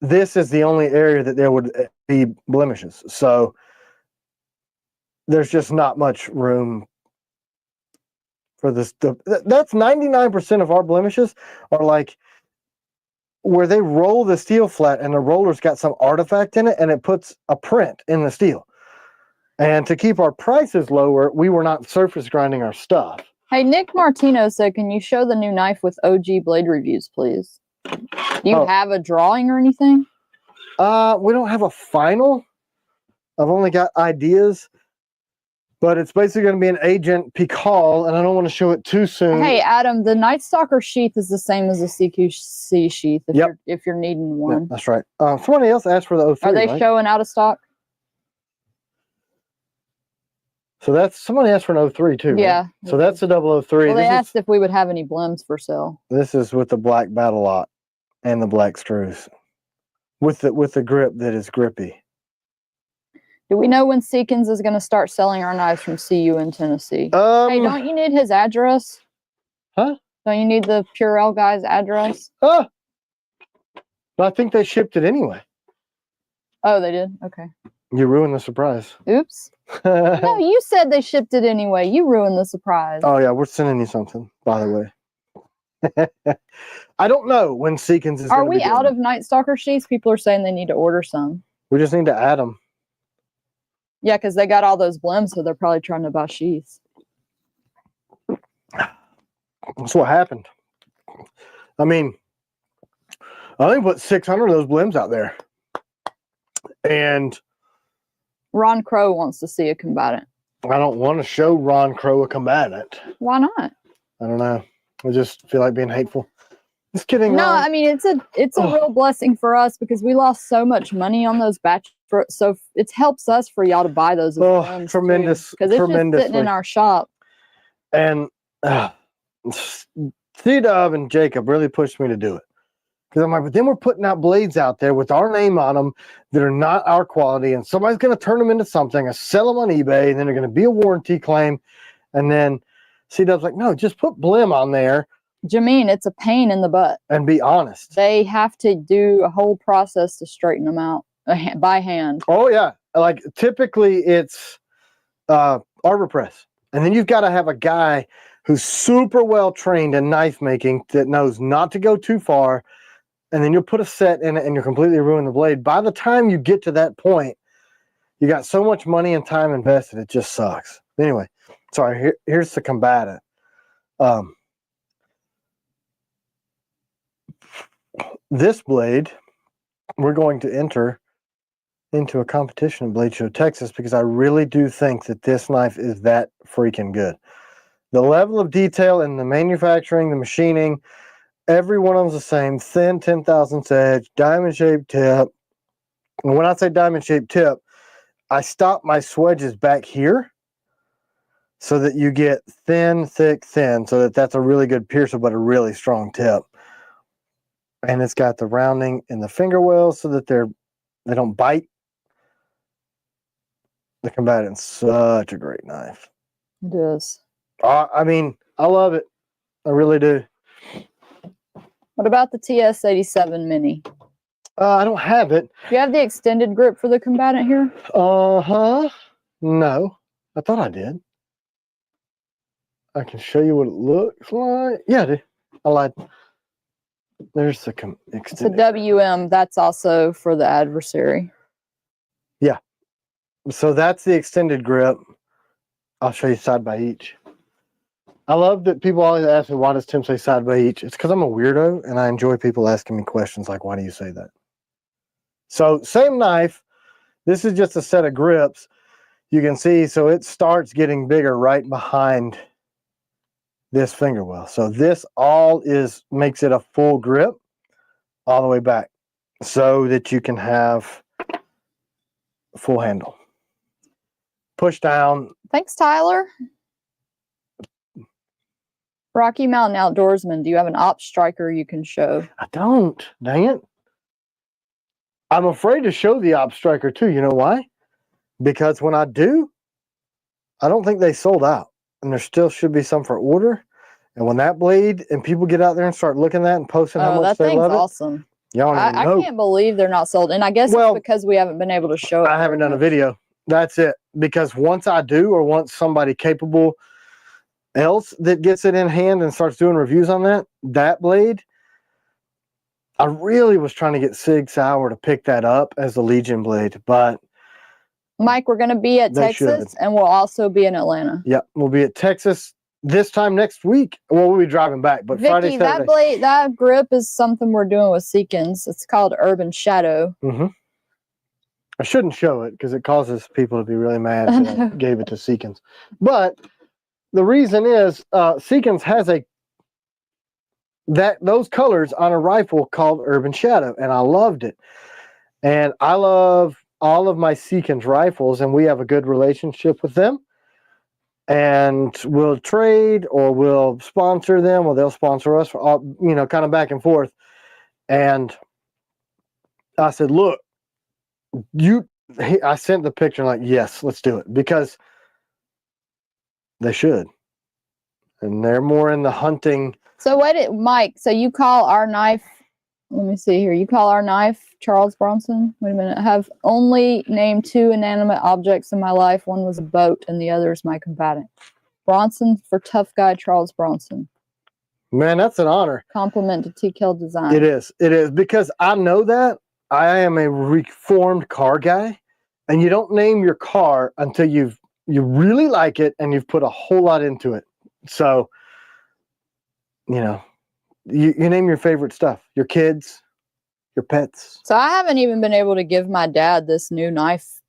this is the only area that there would be blemishes. So there's just not much room for this. That's 99% of our blemishes are like where they roll the steel flat and the roller's got some artifact in it and it puts a print in the steel. And to keep our prices lower, we were not surface grinding our stuff. Hey, Nick Martino said, can you show the new knife with OG blade reviews, please? Do you have a drawing or anything? We don't have a final. I've only got ideas. But it's basically going to be an Agent Pical, and I don't want to show it too soon. Hey, Adam, the Night Stalker sheath is the same as the CQC sheath if you're needing one. Yep, that's right. Somebody else asked for the 03, Are they showing out of stock? So that's, somebody asked for an 03 too, right? Yeah. So that's the 003. Well, they asked if we would have any blems for sale. This is with the black battle lot and the black screws. With the grip that is grippy. Do we know when Seekins is going to start selling our knives from CU in Tennessee? Hey, don't you need his address? Huh? Don't you need the Purell guy's address? But I think they shipped it anyway. Oh, they did? Okay. You ruined the surprise. Oops. No, you said they shipped it anyway. You ruined the surprise. Oh, yeah. We're sending you something, by the way. I don't know when Seekins is. Are we out of Night Stalker sheets? People are saying they need to order some. We just need to add them. Yeah, because they got all those blems, so they're probably trying to buy sheaths. That's what happened. I mean, I think put 600 of those blems out there. And Ron Crow wants to see a combatant. I don't want to show Ron Crow a combatant. Why not? I don't know. I just feel like being hateful. Just kidding. No, Ron. I mean it's a real blessing for us because we lost so much money on those batches. So it helps us for y'all to buy those. Tremendous! Because it's just sitting in our shop. And C-Dub and Jacob really pushed me to do it. Because I'm like, but then we're putting out blades out there with our name on them that are not our quality, and somebody's going to turn them into something, and sell them on eBay, and then they're going to be a warranty claim. And then C-Dub's like, no, just put Blim on there. Jameen, it's a pain in the butt. And be honest. They have to do a whole process to straighten them out by hand. Oh, yeah. Like, typically it's arbor press. And then you've got to have a guy who's super well trained in knife making that knows not to go too far. And then you'll put a set in it and you'll completely ruin the blade. By the time you get to that point, you got so much money and time invested, it just sucks. Anyway, sorry, here's the combatant. This blade, we're going to enter into a competition in Blade Show Texas because I really do think that this knife is that freaking good. The level of detail in the manufacturing, the machining, every one of them's the same. Thin 10,000 edge, diamond-shaped tip. And when I say diamond-shaped tip, I stop my swedges back here so that you get thin, thick, thin, so that that's a really good piercer, but a really strong tip. And it's got the rounding in the finger wells so that they don't bite. The combatant's such a great knife. It is. I mean, I love it. I really do. What about the TS-87 Mini? I don't have it. Do you have the extended grip for the combatant here? Uh-huh. No. I thought I did. I can show you what it looks like. Yeah, I do. I lied. There's the extended. It's a WM. That's also for the adversary. Yeah. So that's the extended grip. I'll show you side by each. I love that people always ask me, why does Tim say side by each? It's because I'm a weirdo, and I enjoy people asking me questions like, why do you say that? So, same knife. This is just a set of grips. You can see, so it starts getting bigger right behind this finger well. So, this all makes it a full grip all the way back so that you can have full handle. Push down. Thanks, Tyler. Rocky Mountain Outdoorsman, do you have an op striker you can show? I don't. Dang it. I'm afraid to show the op striker too. You know why? Because when I do, I don't think they sold out. And there still should be some for order. And when that blade and people get out there and start looking at it and posting how much they love it. That thing's awesome. Y'all I can't believe they're not sold. And I guess it's because we haven't been able to show it. I haven't done a video. That's it. Because once I do, or once somebody capable else that gets it in hand and starts doing reviews on that blade, I really was trying to get Sig Sauer to pick that up as the Legion blade, but Mike, we're going to be at Texas and we'll also be in Atlanta. Yeah, we'll be at Texas this time next week. Well, we'll be driving back, but Vicky, Friday, Saturday. that grip is something we're doing with Seekins. It's called Urban Shadow. Mm-hmm. I shouldn't show it because it causes people to be really mad that I gave it to Seekins. But the reason is Seekins has those colors on a rifle called Urban Shadow, and I loved it. And I love all of my Seekins rifles, and we have a good relationship with them. And we'll trade, or we'll sponsor them, or they'll sponsor us, for kind of back and forth. And I said, look, I sent the picture like, yes, let's do it, because they should. And they're more in the hunting. So Mike, so you call our knife, let me see here. You call our knife Charles Bronson? Wait a minute. I have only named 2 inanimate objects in my life. One was a boat and the other is my combatant. Bronson for tough guy Charles Bronson. Man, that's an honor. Compliment to TKel Design. It is. It is, because I know that. I am a reformed car guy, and you don't name your car until you really like it and you've put a whole lot into it. So, you know, you name your favorite stuff, your kids, your pets. So I haven't even been able to give my dad this new knife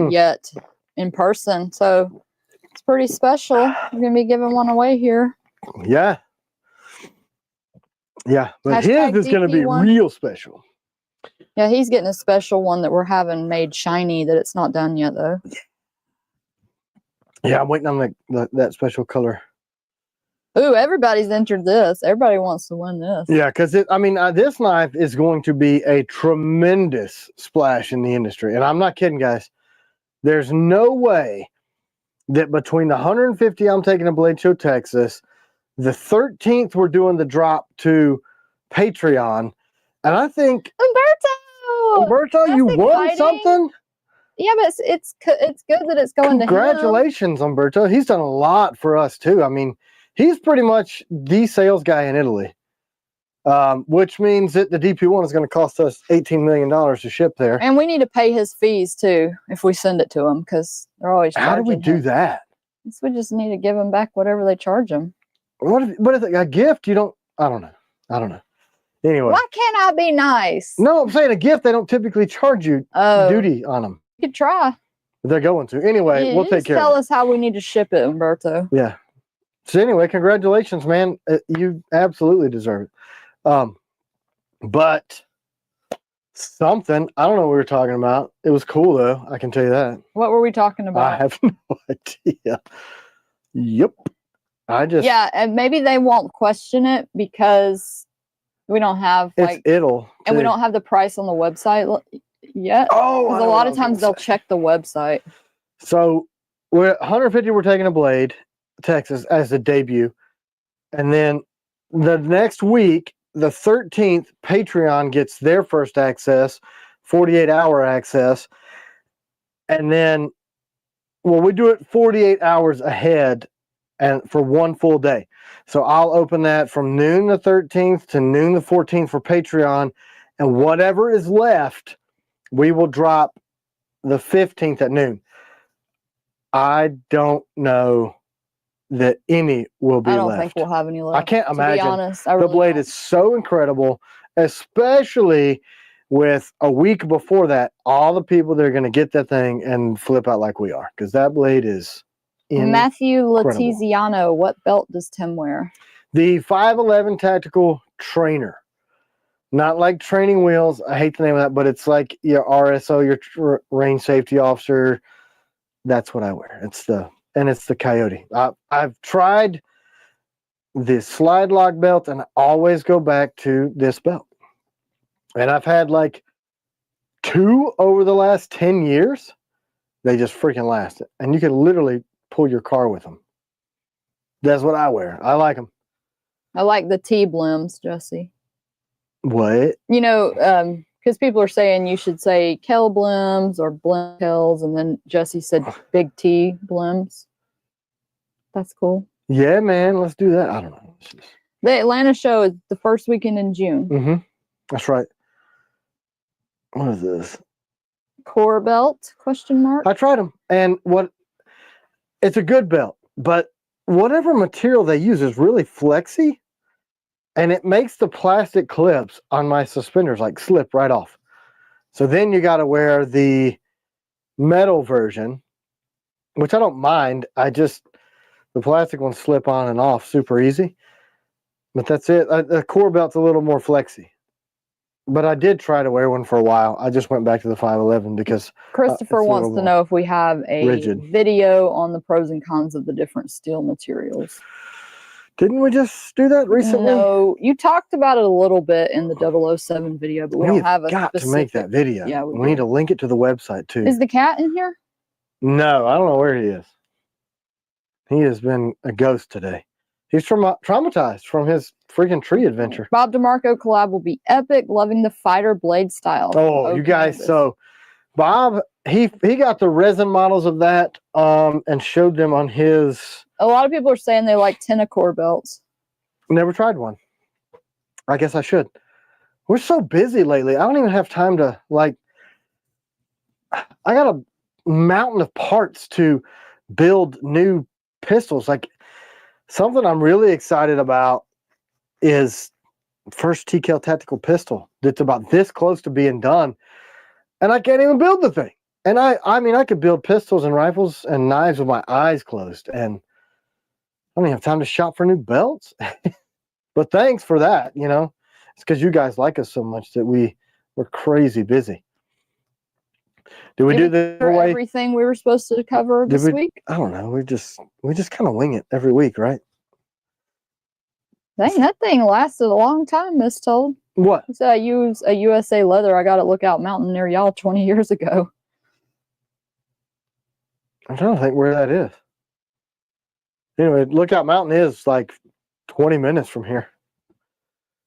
yet in person. So it's pretty special. We're going to be giving one away here. Yeah. Yeah. But Hashtag his is going to be DP1. real special. Yeah, he's getting a special one that we're having made shiny that it's not done yet, though. Yeah, I'm waiting on that special color. Ooh, everybody's entered this. Everybody wants to win this. Yeah, because this knife is going to be a tremendous splash in the industry. And I'm not kidding, guys. There's no way that between the 150 I'm taking to Blade Show, Texas, the 13th we're doing the drop to Patreon, and I think Umberto, you won something. Yeah, but it's good that it's going to him. Congratulations, Umberto. He's done a lot for us too. I mean, he's pretty much the sales guy in Italy, which means that the DP1 is going to cost us $18 million to ship there. And we need to pay his fees too if we send it to him, because they're always charging. How do we do that? We just need to give him back whatever they charge him. What if a gift? You don't? I don't know. Anyway, why can't I be nice? No, I'm saying a gift. They don't typically charge you duty on them. You could try. They're going to anyway. We'll take care. Tell us how we need to ship it, Umberto. Yeah. So anyway, congratulations, man. You absolutely deserve it. But something, I don't know what we were talking about. It was cool though. I can tell you that. What were we talking about? I have no idea. Yep. Yeah, and maybe they won't question it because we don't have and we don't have the price on the website yet. Oh, because a lot of times they'll check the website. So we're 150. We're taking a Blade, Texas, as a debut, and then the next week, the 13th, Patreon gets their first access, 48-hour access, and then, well, we do it 48 hours ahead, and for one full day. So I'll open that from noon the 13th to noon the 14th for Patreon, and whatever is left, we will drop the 15th at noon. I don't know that any will be left. I don't think we'll have any left. I can't imagine. To be honest, the Blade is so incredible, especially with a week before that, all the people that are going to get that thing and flip out like we are, because that Blade is Matthew Latiziano, what belt does Tim wear? The 511 Tactical Trainer. Not like training wheels. I hate the name of that, but it's like your RSO, your range safety officer. That's what I wear. It's the Coyote. I've tried the slide lock belt, and I always go back to this belt. And I've had like 2 over the last 10 years. They just freaking last it. And you can literally pull your car with them. That's what I wear. I like them. I like the T Blems, Jesse. What? You know, because people are saying you should say Kell Blems or Blem Kells, and then Jesse said Big T Blems. That's cool. Yeah, man. Let's do that. I don't know. The Atlanta show is the first weekend in June. Mm-hmm. That's right. What is this? Core belt? Question mark. I tried them, and it's a good belt, but whatever material they use is really flexy, and it makes the plastic clips on my suspenders like slip right off. So then you got to wear the metal version, which I don't mind. The plastic ones slip on and off super easy, but that's it. The core belt's a little more flexy. But I did try to wear one for a while. I just went back to the 511 because Christopher wants to know if we have a video on the pros and cons of the different steel materials. Didn't we just do that recently? No, you talked about it a little bit in the 007 video, but we don't have a got to make that video. Yeah, we need to link it to the website too. Is the cat in here? No, I don't know where he is. He has been a ghost today. He's traumatized from his freaking tree adventure. Bob DeMarco collab will be epic. Loving the fighter blade style. Oh, you guys! So Bob, he got the resin models of that and showed them on his. A lot of people are saying they like Tenacore belts. Never tried one. I guess I should. we're so busy lately. I don't even have time to, like, I got a mountain of parts to build new pistols. Like, something I'm really excited about is first TKel tactical pistol that's about this close to being done, and I can't even build the thing. And I mean, I could build pistols and rifles and knives with my eyes closed, and I don't even have time to shop for new belts. But thanks for that. You know, it's because you guys like us so much that we're crazy busy. Did we do the giveaway? Everything we were supposed to cover this week? I don't know. We just kind of wing it every week, right? Dang, that thing lasted a long time, Miss Told. What? I said I use a USA leather I got at Lookout Mountain near y'all 20 years ago. I'm trying to think where that is. Anyway, Lookout Mountain is like 20 minutes from here.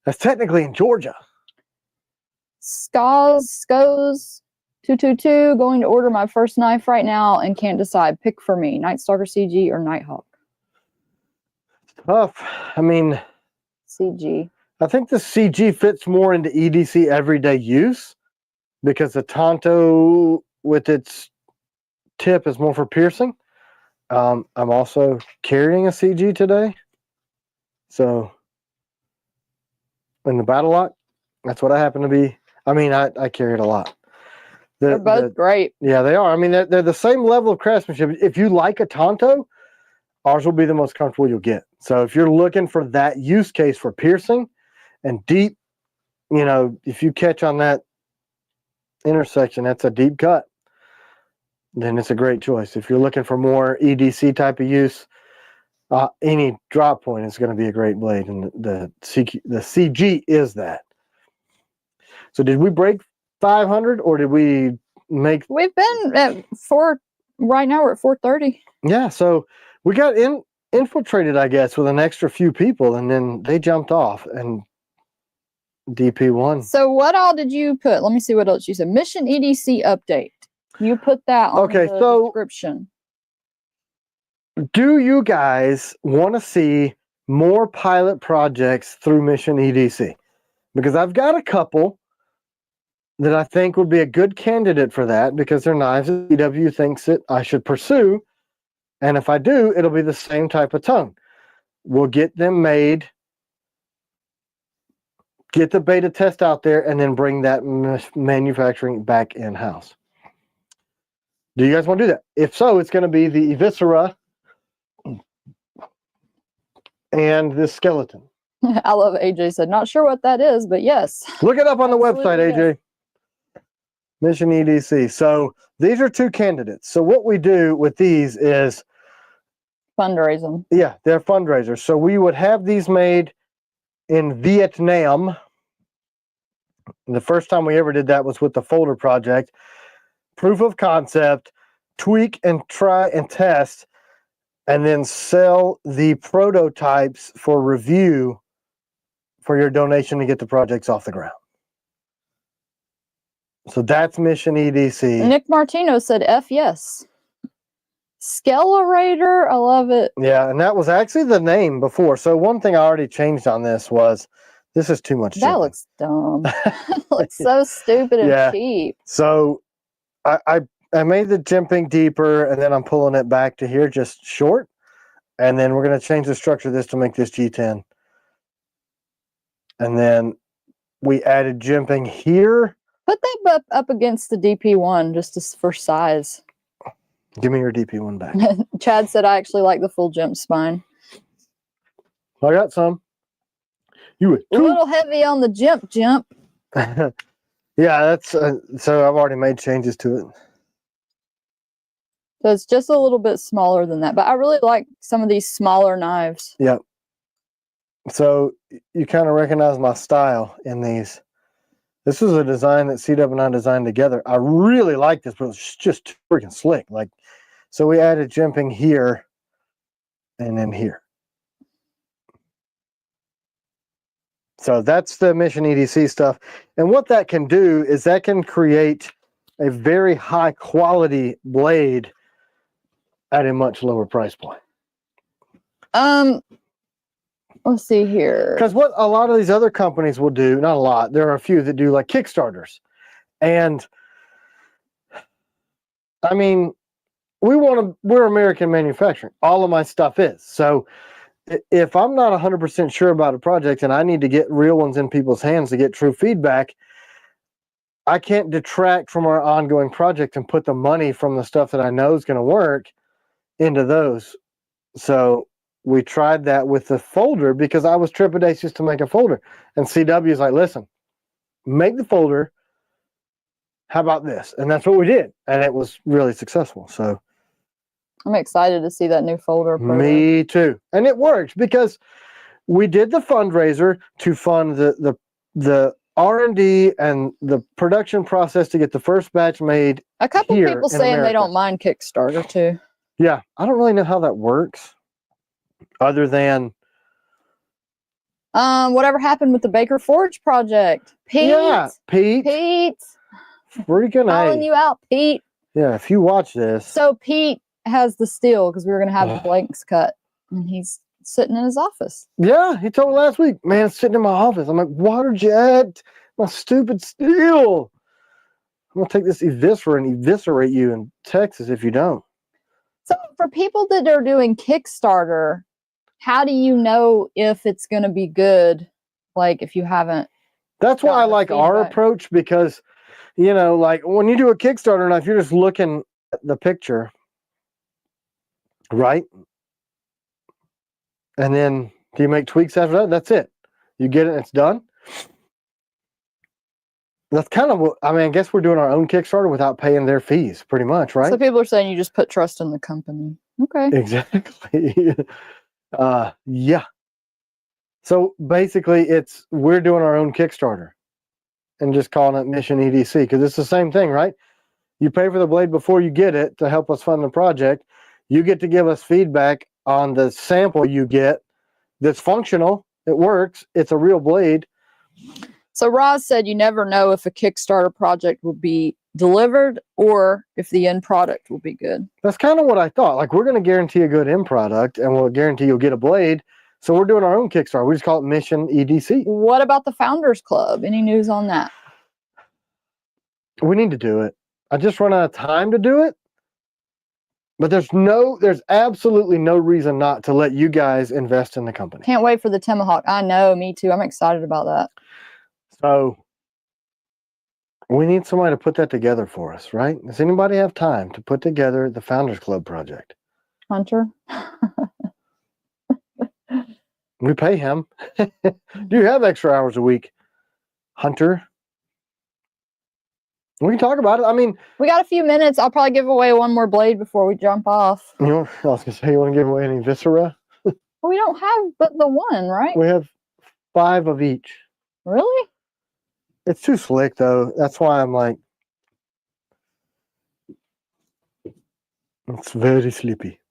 That's technically in Georgia. Skoz 222, going to order my first knife right now and can't decide. Pick for me, Night Stalker CG or Nighthawk. Tough. I mean, CG. I think the CG fits more into EDC everyday use because the Tonto with its tip is more for piercing. I'm also carrying a CG today. So in the battle lock, that's what I happen to be. I mean, I carry it a lot. They're both great. Yeah, they are. I mean, they're the same level of craftsmanship. If you like a Tonto, ours will be the most comfortable you'll get. So if you're looking for that use case for piercing and deep, you know, if you catch on that intersection, that's a deep cut, then it's a great choice. If you're looking for more EDC type of use, any drop point is going to be a great blade, and the CG is that. So did we break 500 or did we make? We've been at right now we're at 430. Yeah, so we got infiltrated, I guess, with an extra few people, and then they jumped off and DP won. So what all did you put? Let me see what else you said. Mission EDC update. You put that on the description. Do you guys want to see more pilot projects through Mission EDC? Because I've got a couple that I think would be a good candidate for that because they're knives that EW thinks that I should pursue. And if I do, it'll be the same type of tongue. We'll get them made, get the beta test out there, and then bring that manufacturing back in-house. Do you guys want to do that? If so, it's going to be the Eviscera and this skeleton. I love AJ said, not sure what that is, but yes. Look it up on the website, AJ. Yes. Mission EDC. So these are two candidates. So what we do with these is fundraise them. Yeah, they're fundraisers. So we would have these made in Vietnam. The first time we ever did that was with the folder project. Proof of concept, tweak and try and test, and then sell the prototypes for review for your donation to get the projects off the ground. So that's Mission EDC. Nick Martino said F yes. Scalerator, I love it. Yeah, and that was actually the name before. So one thing I already changed on this was, this is too much. That jimping. Looks dumb. It looks so stupid and cheap. So I made the jimping deeper, and then I'm pulling it back to here just short. And then we're going to change the structure of this to make this G10. And then we added jimping here. Put that up against the DP1 just for size. Give me your DP1 back. Chad said I actually like the full jump spine. I got some. You were a little heavy on the jump. Yeah, that's so I've already made changes to it. So it's just a little bit smaller than that, but I really like some of these smaller knives. Yep. So you kind of recognize my style in these. This was a design that CW and I designed together. I really like this, but it's just freaking slick. Like, so we added jimping here and then here. So that's the Mission EDC stuff. And what that can do is that can create a very high quality blade at a much lower price point. Let's see here. Because what a lot of these other companies will do, not a lot, there are a few that do like Kickstarters. And I mean, we're American manufacturing. All of my stuff is. So if I'm not 100% sure about a project and I need to get real ones in people's hands to get true feedback, I can't detract from our ongoing project and put the money from the stuff that I know is going to work into those. So we tried that with the folder because I was trepidatious to make a folder. And CW is like, listen, make the folder. How about this? And that's what we did. And it was really successful. So I'm excited to see that new folder. Me too. And it worked because we did the fundraiser to fund the R&D and the production process to get the first batch made. A couple people saying they don't mind Kickstarter too. Yeah, I don't really know how that works other than whatever happened with the Baker Forge project. Pete. Yeah, Pete. Freaking calling you out, Pete. Yeah, if you watch this. So Pete has the steel because we were going to have the blanks cut, and he's sitting in his office. Yeah, he told me last week, man, it's sitting in my office. I'm like, water jet, my stupid steel. I'm going to take this eviscera and eviscerate you in Texas if you don't. So for people that are doing Kickstarter, how do you know if it's going to be good? Like if you haven't. That's why I like our approach because, you know, like when you do a Kickstarter, and if you're just looking at the picture, right? And then do you make tweaks after that? That's it. You get it and it's done. That's kind of what, I mean, I guess we're doing our own Kickstarter without paying their fees, pretty much, right? So people are saying you just put trust in the company. Okay. Exactly. Yeah. So basically we're doing our own Kickstarter and just calling it Mission EDC because it's the same thing, right? You pay for the blade before you get it to help us fund the project. You get to give us feedback on the sample you get that's functional. It works. It's a real blade. So Roz said you never know if a Kickstarter project will be delivered or if the end product will be good. That's kind of what I thought. Like, we're going to guarantee a good end product and we'll guarantee you'll get a blade. So we're doing our own Kickstarter. We just call it Mission EDC. What about the Founders Club? Any news on that? We need to do it. I just run out of time to do it. But there's absolutely no reason not to let you guys invest in the company. Can't wait for the Tomahawk. I know, me too. I'm excited about that. So we need somebody to put that together for us, right? Does anybody have time to put together the Founders Club project? Hunter? We pay him. Do you have extra hours a week? Hunter? We can talk about it. I mean, we got a few minutes. I'll probably give away one more blade before we jump off. You know, I was going to say, you want to give away any viscera? Well, we don't have but the one, right? We have 5 of each. Really? It's too slick, though. That's why I'm like, it's very sleepy.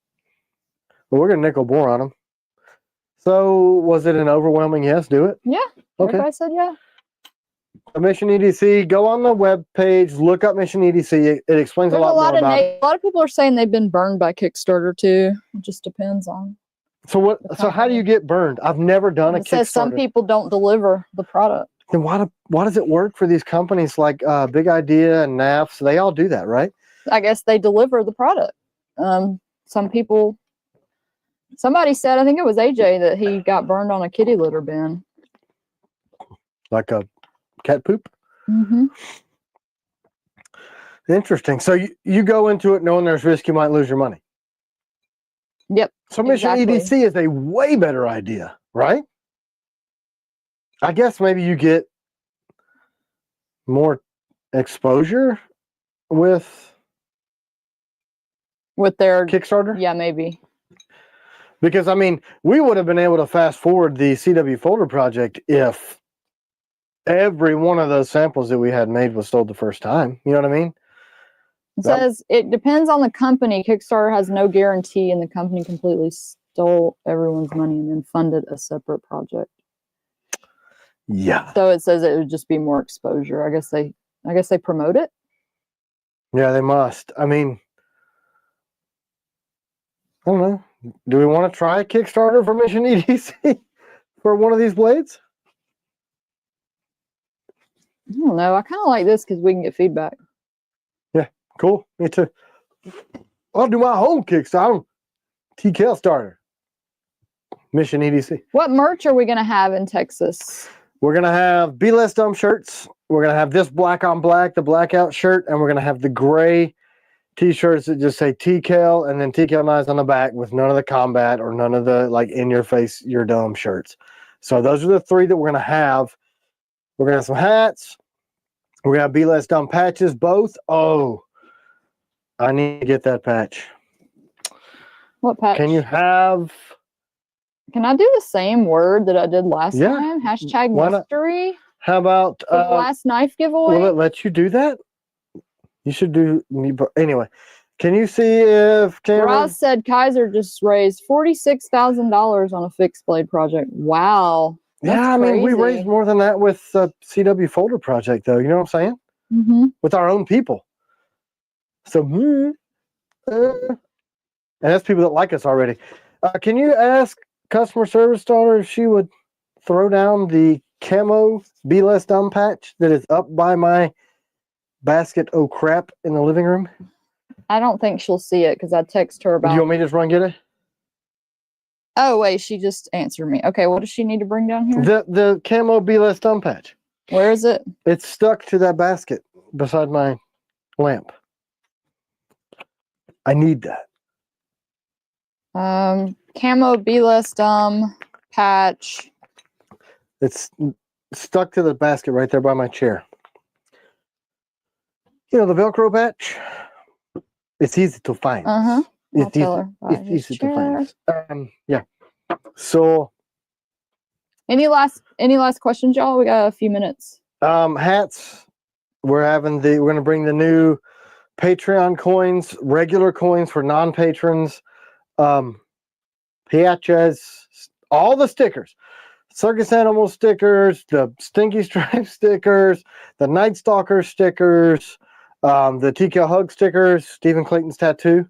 But we're going to nickel bore on them. So, was it an overwhelming yes? Do it? Yeah. Okay. Everybody said yeah. Mission EDC, go on the web page, look up Mission EDC. It explains a lot more about it. A lot of people are saying they've been burned by Kickstarter too. It just depends on. So what? So how do you get burned? I've never done a Kickstarter. It says some people don't deliver the product. Then why does it work for these companies like Big Idea and NAFs? They all do that, right? I guess they deliver the product. Some people. Somebody said, I think it was AJ, that he got burned on a kitty litter bin. Like a cat poop? Mm-hmm. Interesting. So you go into it knowing there's risk you might lose your money. Yep. So Mission EDC is a way better idea, right? I guess maybe you get more exposure with their Kickstarter? Yeah, maybe. Because, I mean, we would have been able to fast forward the CW folder project if every one of those samples that we had made was sold the first time. You know what I mean? It says it depends on the company. Kickstarter has no guarantee, and the company completely stole everyone's money and then funded a separate project. Yeah. So it says it would just be more exposure. I guess they promote it. Yeah, they must. I mean, I don't know. Do we want to try a Kickstarter for Mission EDC? for one of these blades? I don't know. I kind of like this because we can get feedback. Yeah, cool. Me too. I'll do my home Kickstarter. TKel starter. Mission EDC. What merch are we going to have in Texas? We're going to have Be Less Dumb shirts. We're going to have this black on black, the blackout shirt, and we're going to have the gray t-shirts that just say TKel and then TKel Knives on the back with none of the combat or none of the like in your face, you're dumb shirts. So those are the three that we're going to have. We're going to have some hats. We're going to have Be Less Dumb patches, both. Oh, I need to get that patch. What patch? Can you have... Can I do the same word that I did last time? Hashtag mystery. How about the last knife giveaway? Will it let you do that? You should do anyway. Can you see if Ross said Kaiser just raised $46,000 on a fixed blade project. Wow. Yeah, I mean we raised more than that with the CW folder project, though. You know what I'm saying? With our own people. So, and that's people that like us already. Can you ask customer service daughter if she would throw down the camo Be Less Dumb patch that is up by my basket oh crap in the living room? I don't think she'll see it because I text her about... Do you want me to just run get it? Oh wait, she just answered me. Okay, what does she need to bring down here? The camo Be Less Dumb patch. Where is it? It's stuck to that basket beside my lamp. I need that. Camo Be Less Dumb patch. It's stuck to the basket right there by my chair. You know the Velcro patch? It's easy to find. It's easy to find. Yeah. So any last questions, y'all? We got a few minutes. Hats. We're gonna bring the new Patreon coins, regular coins for non-patrons. Patches, all the stickers, circus animal stickers, the Stinky Stripe stickers, the Night Stalker stickers, the TKel Hug stickers, Stephen Clayton's tattoo,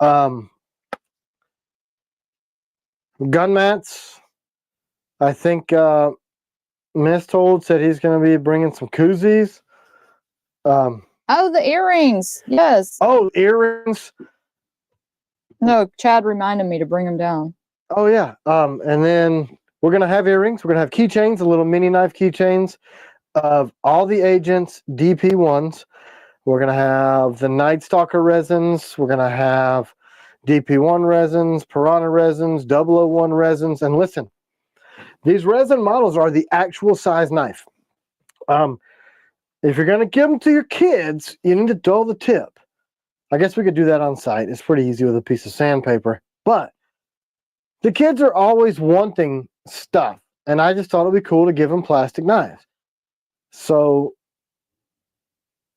gun mats. I think Mistold said he's going to be bringing some koozies. Oh, the earrings. Yes. Oh, earrings. No, Chad reminded me to bring them down. Oh, yeah. And then we're going to have earrings. We're going to have keychains, the little mini knife keychains of all the agents, DP1s. We're going to have the Night Stalker resins. We're going to have DP1 resins, Piranha resins, 001 resins. And listen, these resin models are the actual size knife. If you're going to give them to your kids, you need to dull the tip. I guess we could do that on site. It's pretty easy with a piece of sandpaper. But the kids are always wanting stuff. And I just thought it'd be cool to give them plastic knives. So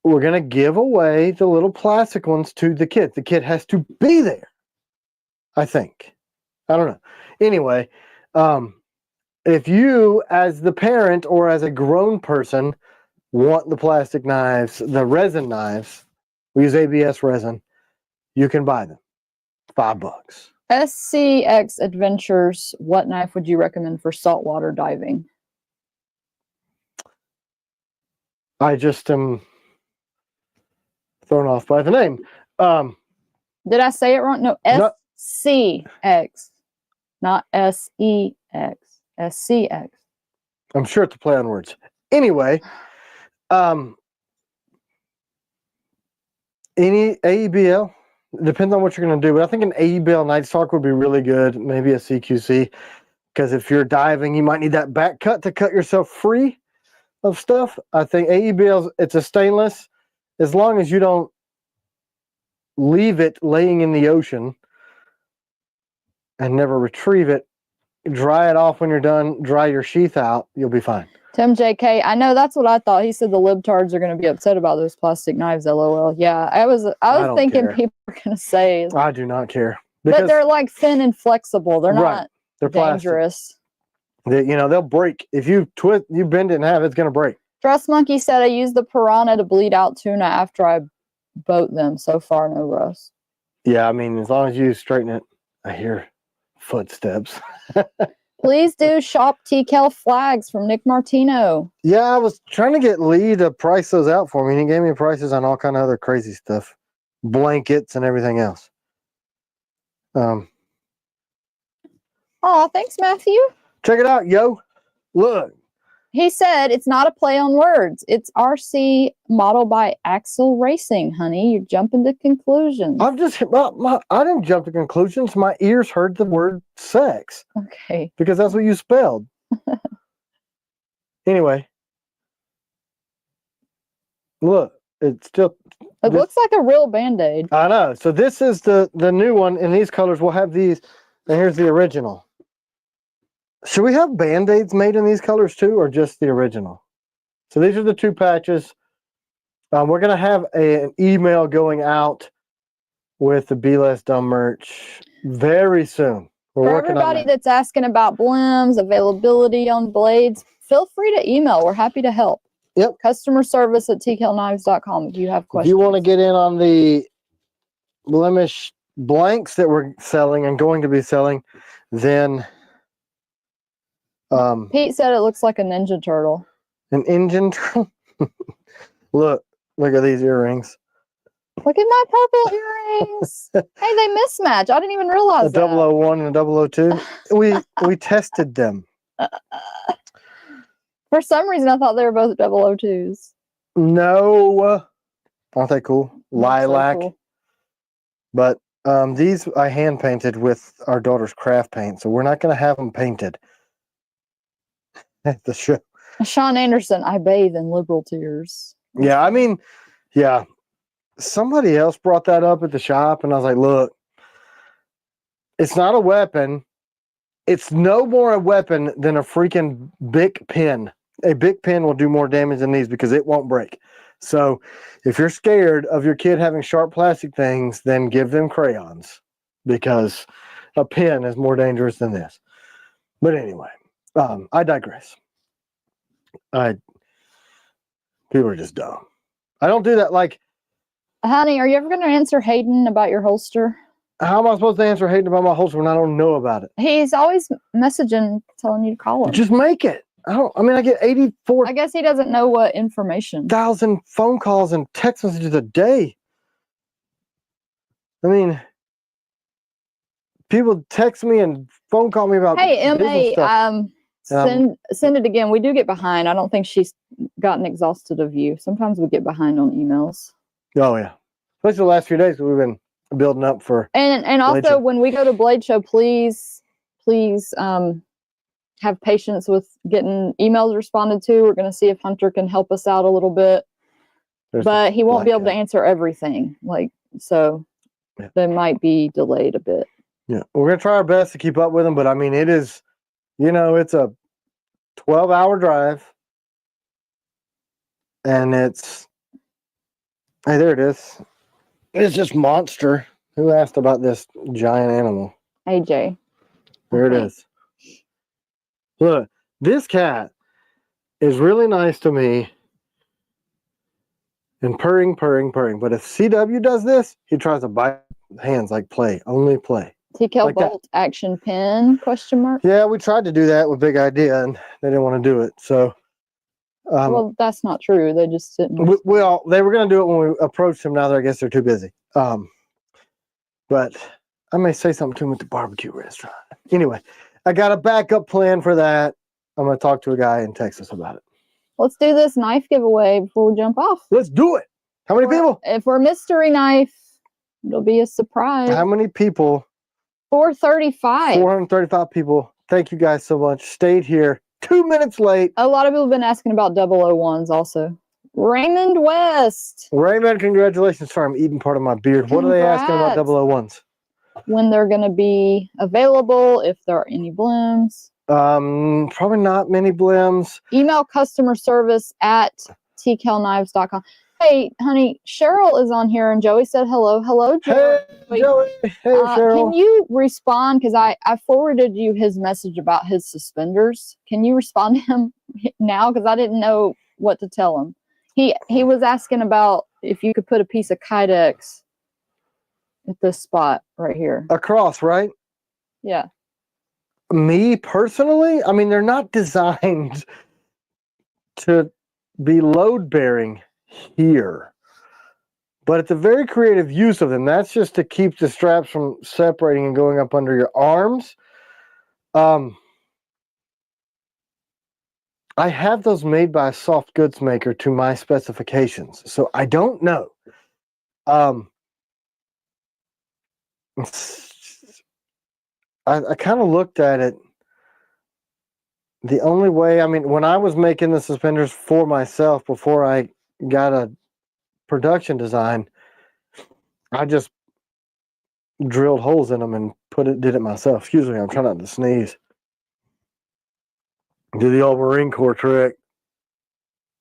we're going to give away the little plastic ones to the kid. The kid has to be there, I think. I don't know. Anyway, if you, as the parent or as a grown person, want the plastic knives, the resin knives, we use ABS resin, you can buy them. $5. SCX Adventures, what knife would you recommend for saltwater diving? I just am thrown off by the name. Did I say it wrong? No, SCX, not SEX. SCX. I'm sure it's a play on words. Anyway, any AEBL, depends on what you're going to do, but I think an AEBL Night Stalker would be really good, maybe a CQC, because if you're diving, you might need that back cut to cut yourself free of stuff. I think AEBL, it's a stainless, as long as you don't leave it laying in the ocean and never retrieve it, dry it off when you're done, dry your sheath out, you'll be fine. Tim JK, I know that's what I thought. He said the libtards are going to be upset about those plastic knives, LOL. Yeah, I was thinking people were going to say. I do not care. But they're like thin and flexible. They're not they're dangerous. They'll break. If you twist, you bend it in half, it's going to break. Trust Monkey said I used the Piranha to bleed out tuna after I boat them. So far, no rust. Yeah, I mean, as long as you straighten it, I hear footsteps. Please do shop TKel flags from Nick Martino. Yeah, I was trying to get Lee to price those out for me, and he gave me prices on all kind of other crazy stuff, blankets and everything else. Oh, thanks, Matthew. Check it out, yo. Look. He said it's not a play on words. It's RC model by Axle Racing, honey. You're jumping to conclusions. I didn't jump to conclusions. My ears heard the word sex. Okay. Because that's what you spelled. Anyway. Look, it's still... It looks like a real Band-Aid. I know. So this is the new one in these colors. We'll have these. And here's the original. Should we have Band-Aids made in these colors too, or just the original? So these are the 2 patches. We're going to have an email going out with the Be Less Dumb merch very soon. For everybody that's asking about Blems, availability on blades, feel free to email. We're happy to help. Yep. Customer service at TKelknives.com if you have questions. If you want to get in on the Blemish blanks that we're selling and going to be selling, then... Pete said it looks like a Ninja Turtle. An engine turtle? Look at these earrings. Look at my purple earrings. Hey, they mismatch. I didn't even realize that. A 001 and a 002. We tested them. For some reason, I thought they were both 002s. No. Aren't they cool? Lilac. So cool. But these I hand painted with our daughter's craft paint, so we're not going to have them painted at the show. Sean Anderson, I bathe in liberal tears. Yeah, I mean, yeah. Somebody else brought that up at the shop, and I was like, look, it's not a weapon. It's no more a weapon than a freaking Bic pen. A Bic pen will do more damage than these because it won't break. So if you're scared of your kid having sharp plastic things, then give them crayons because a pen is more dangerous than this. But anyway, I digress. People are just dumb. I don't do that. Like, honey, are you ever going to answer Hayden about your holster? How am I supposed to answer Hayden about my holster when I don't know about it? He's always messaging, telling you to call him. Just make it. I get 84. I guess he doesn't know what information. 1,000 phone calls and text messages a day. I mean, people text me and phone call me about. Hey, MA, send it again. We do get behind. I don't think she's gotten exhausted of you. Sometimes we get behind on emails. Oh yeah, especially the last few days we've been building up for. And also when we go to Blade Show, please have patience with getting emails responded to. We're going to see if Hunter can help us out a little bit, but he won't be able to answer everything. They might be delayed a bit. Yeah, we're going to try our best to keep up with them, but I mean, it is, it's a 12-hour drive, and it's, hey, there it is. It's just monster. Who asked about this giant animal? AJ. There it is. Look, this cat is really nice to me and purring. But if CW does this, he tries to bite hands like play, only play. TKel like Bolt that. Action pin, question mark? Yeah, we tried to do that with Big Idea, and they didn't want to do it. So, well, that's not true. They just didn't. They were going to do it when we approached them. Now I guess they're too busy. But I may say something to him at the barbecue restaurant. Anyway, I got a backup plan for that. I'm going to talk to a guy in Texas about it. Let's do this knife giveaway before we jump off. Let's do it. How many people? If we're mystery knife, it'll be a surprise. How many people? 435. 435 people. Thank you guys so much. Stayed here 2 minutes late. A lot of people have been asking about 001s also. Raymond West. Raymond, congratulations. Sorry, I'm eating part of my beard. What are they asking about 001s? When they're going to be available, if there are any Blems. Probably not many Blems. Email customer service at TKelknives.com. Hey, honey, Cheryl is on here, and Joey said hello. Hello, Joey. Hey, Joey. Hey, Cheryl. Can you respond? Because I forwarded you his message about his suspenders. Can you respond to him now? Because I didn't know what to tell him. He was asking about if you could put a piece of Kydex at this spot right here. Across, right? Yeah. Me personally, I mean, they're not designed to be load bearing here, but it's a very creative use of them. That's just to keep the straps from separating and going up under your arms. I have those made by a soft goods maker to my specifications, so I don't know. I kind of looked at it. The only way, I mean, when I was making the suspenders for myself before I got a production design, I just drilled holes in them and did it myself. Excuse me, I'm trying not to sneeze. Do the old Marine Corps trick.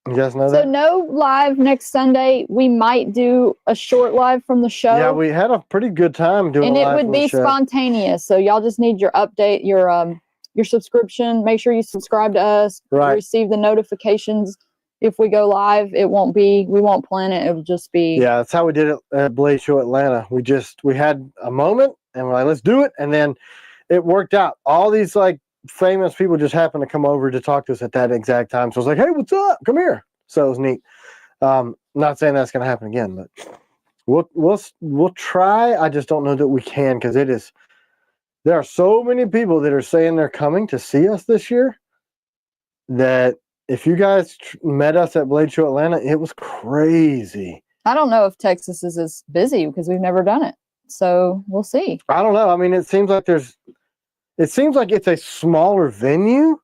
You guys know that? So no live next Sunday. We might do a short live from the show. Yeah, we had a pretty good time doing and a live it would be spontaneous. So y'all just need your update, your subscription. Make sure you subscribe to us. Right. Receive the notifications if we go live. We won't plan it. It'll just be. Yeah, that's how we did it at Blade Show Atlanta. We had a moment and we're like, let's do it. And then it worked out. All these like famous people just happened to come over to talk to us at that exact time. So I was like, hey, what's up? Come here. So it was neat. Not saying that's going to happen again, but we'll try. I just don't know that we can, because there are so many people that are saying they're coming to see us this year that if you guys met us at Blade Show Atlanta, it was crazy. I don't know if Texas is as busy because we've never done it. So we'll see. I don't know. I mean, it seems like it's a smaller venue,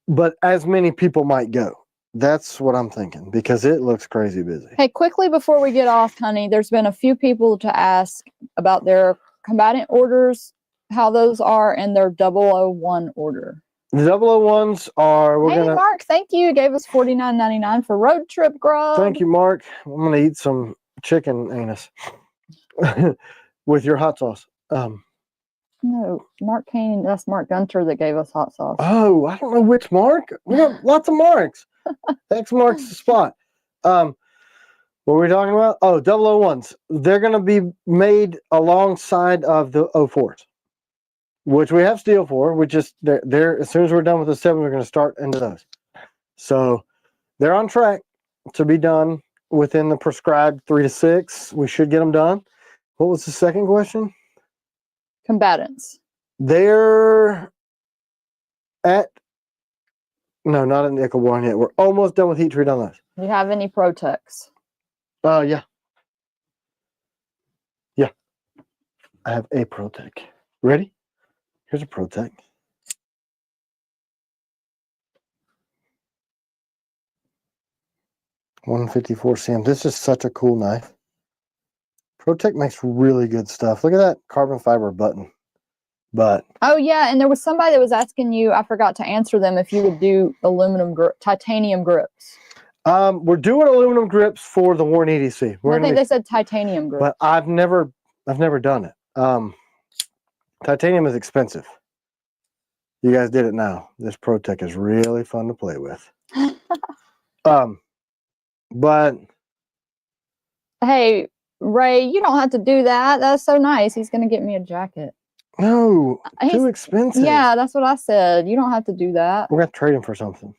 but as many people might go. That's what I'm thinking, because it looks crazy busy. Hey, quickly before we get off, honey, there's been a few people to ask about their combatant orders, how those are, and their 001 order. The 001s are, hey, Mark, thank you. You gave us $49.99 for road trip grub. Thank you, Mark. I'm going to eat some chicken anus with your hot sauce. No, Mark Kane, that's Mark Gunter that gave us hot sauce. Oh, I don't know which Mark. We got lots of Marks. X marks the spot. What were we talking about? Oh, 001s. They're going to be made alongside of the 04s, which we have steel for. We just, they're as soon as we're done with the 7, we're going to start into those. So they're on track to be done within the prescribed 3 to 6. We should get them done. What was the second question? Combatants. They're not in Nickel 1 yet. We're almost done with heat treat on those. Do you have any Protex? Yeah. Yeah. I have a Protec. Ready? Here's a Protec. $154 cm. This is such a cool knife. Protec makes really good stuff. Look at that carbon fiber button. But oh yeah, and there was somebody that was asking you, I forgot to answer them, if you would do titanium grips. We're doing aluminum grips for the Warren EDC. I think they said titanium grips. But I've never done it. Titanium is expensive. You guys did it now. This Protec is really fun to play with. But hey, Ray, you don't have to do that. That's so nice. He's gonna get me a jacket. No, too expensive. Yeah, that's what I said. You don't have to do that. We're gonna trade him for something.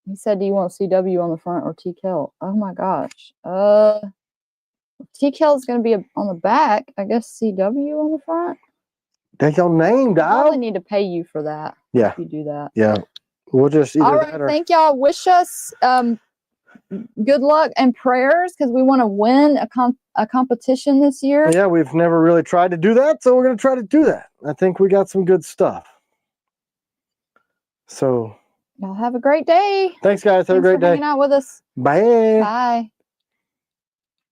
He said, do you want CW on the front or TKel? Oh my gosh. TKel is going to be on the back. I guess CW on the front. That's your name, dog. I probably need to pay you for that. Yeah. If you do that. Yeah. We'll just either all right. Thank y'all. Wish us good luck and prayers, because we want to win a competition this year. Yeah, we've never really tried to do that, so we're going to try to do that. I think we got some good stuff. So y'all have a great day. Thanks, guys. Have a great day. Hanging out with us. Bye. Bye.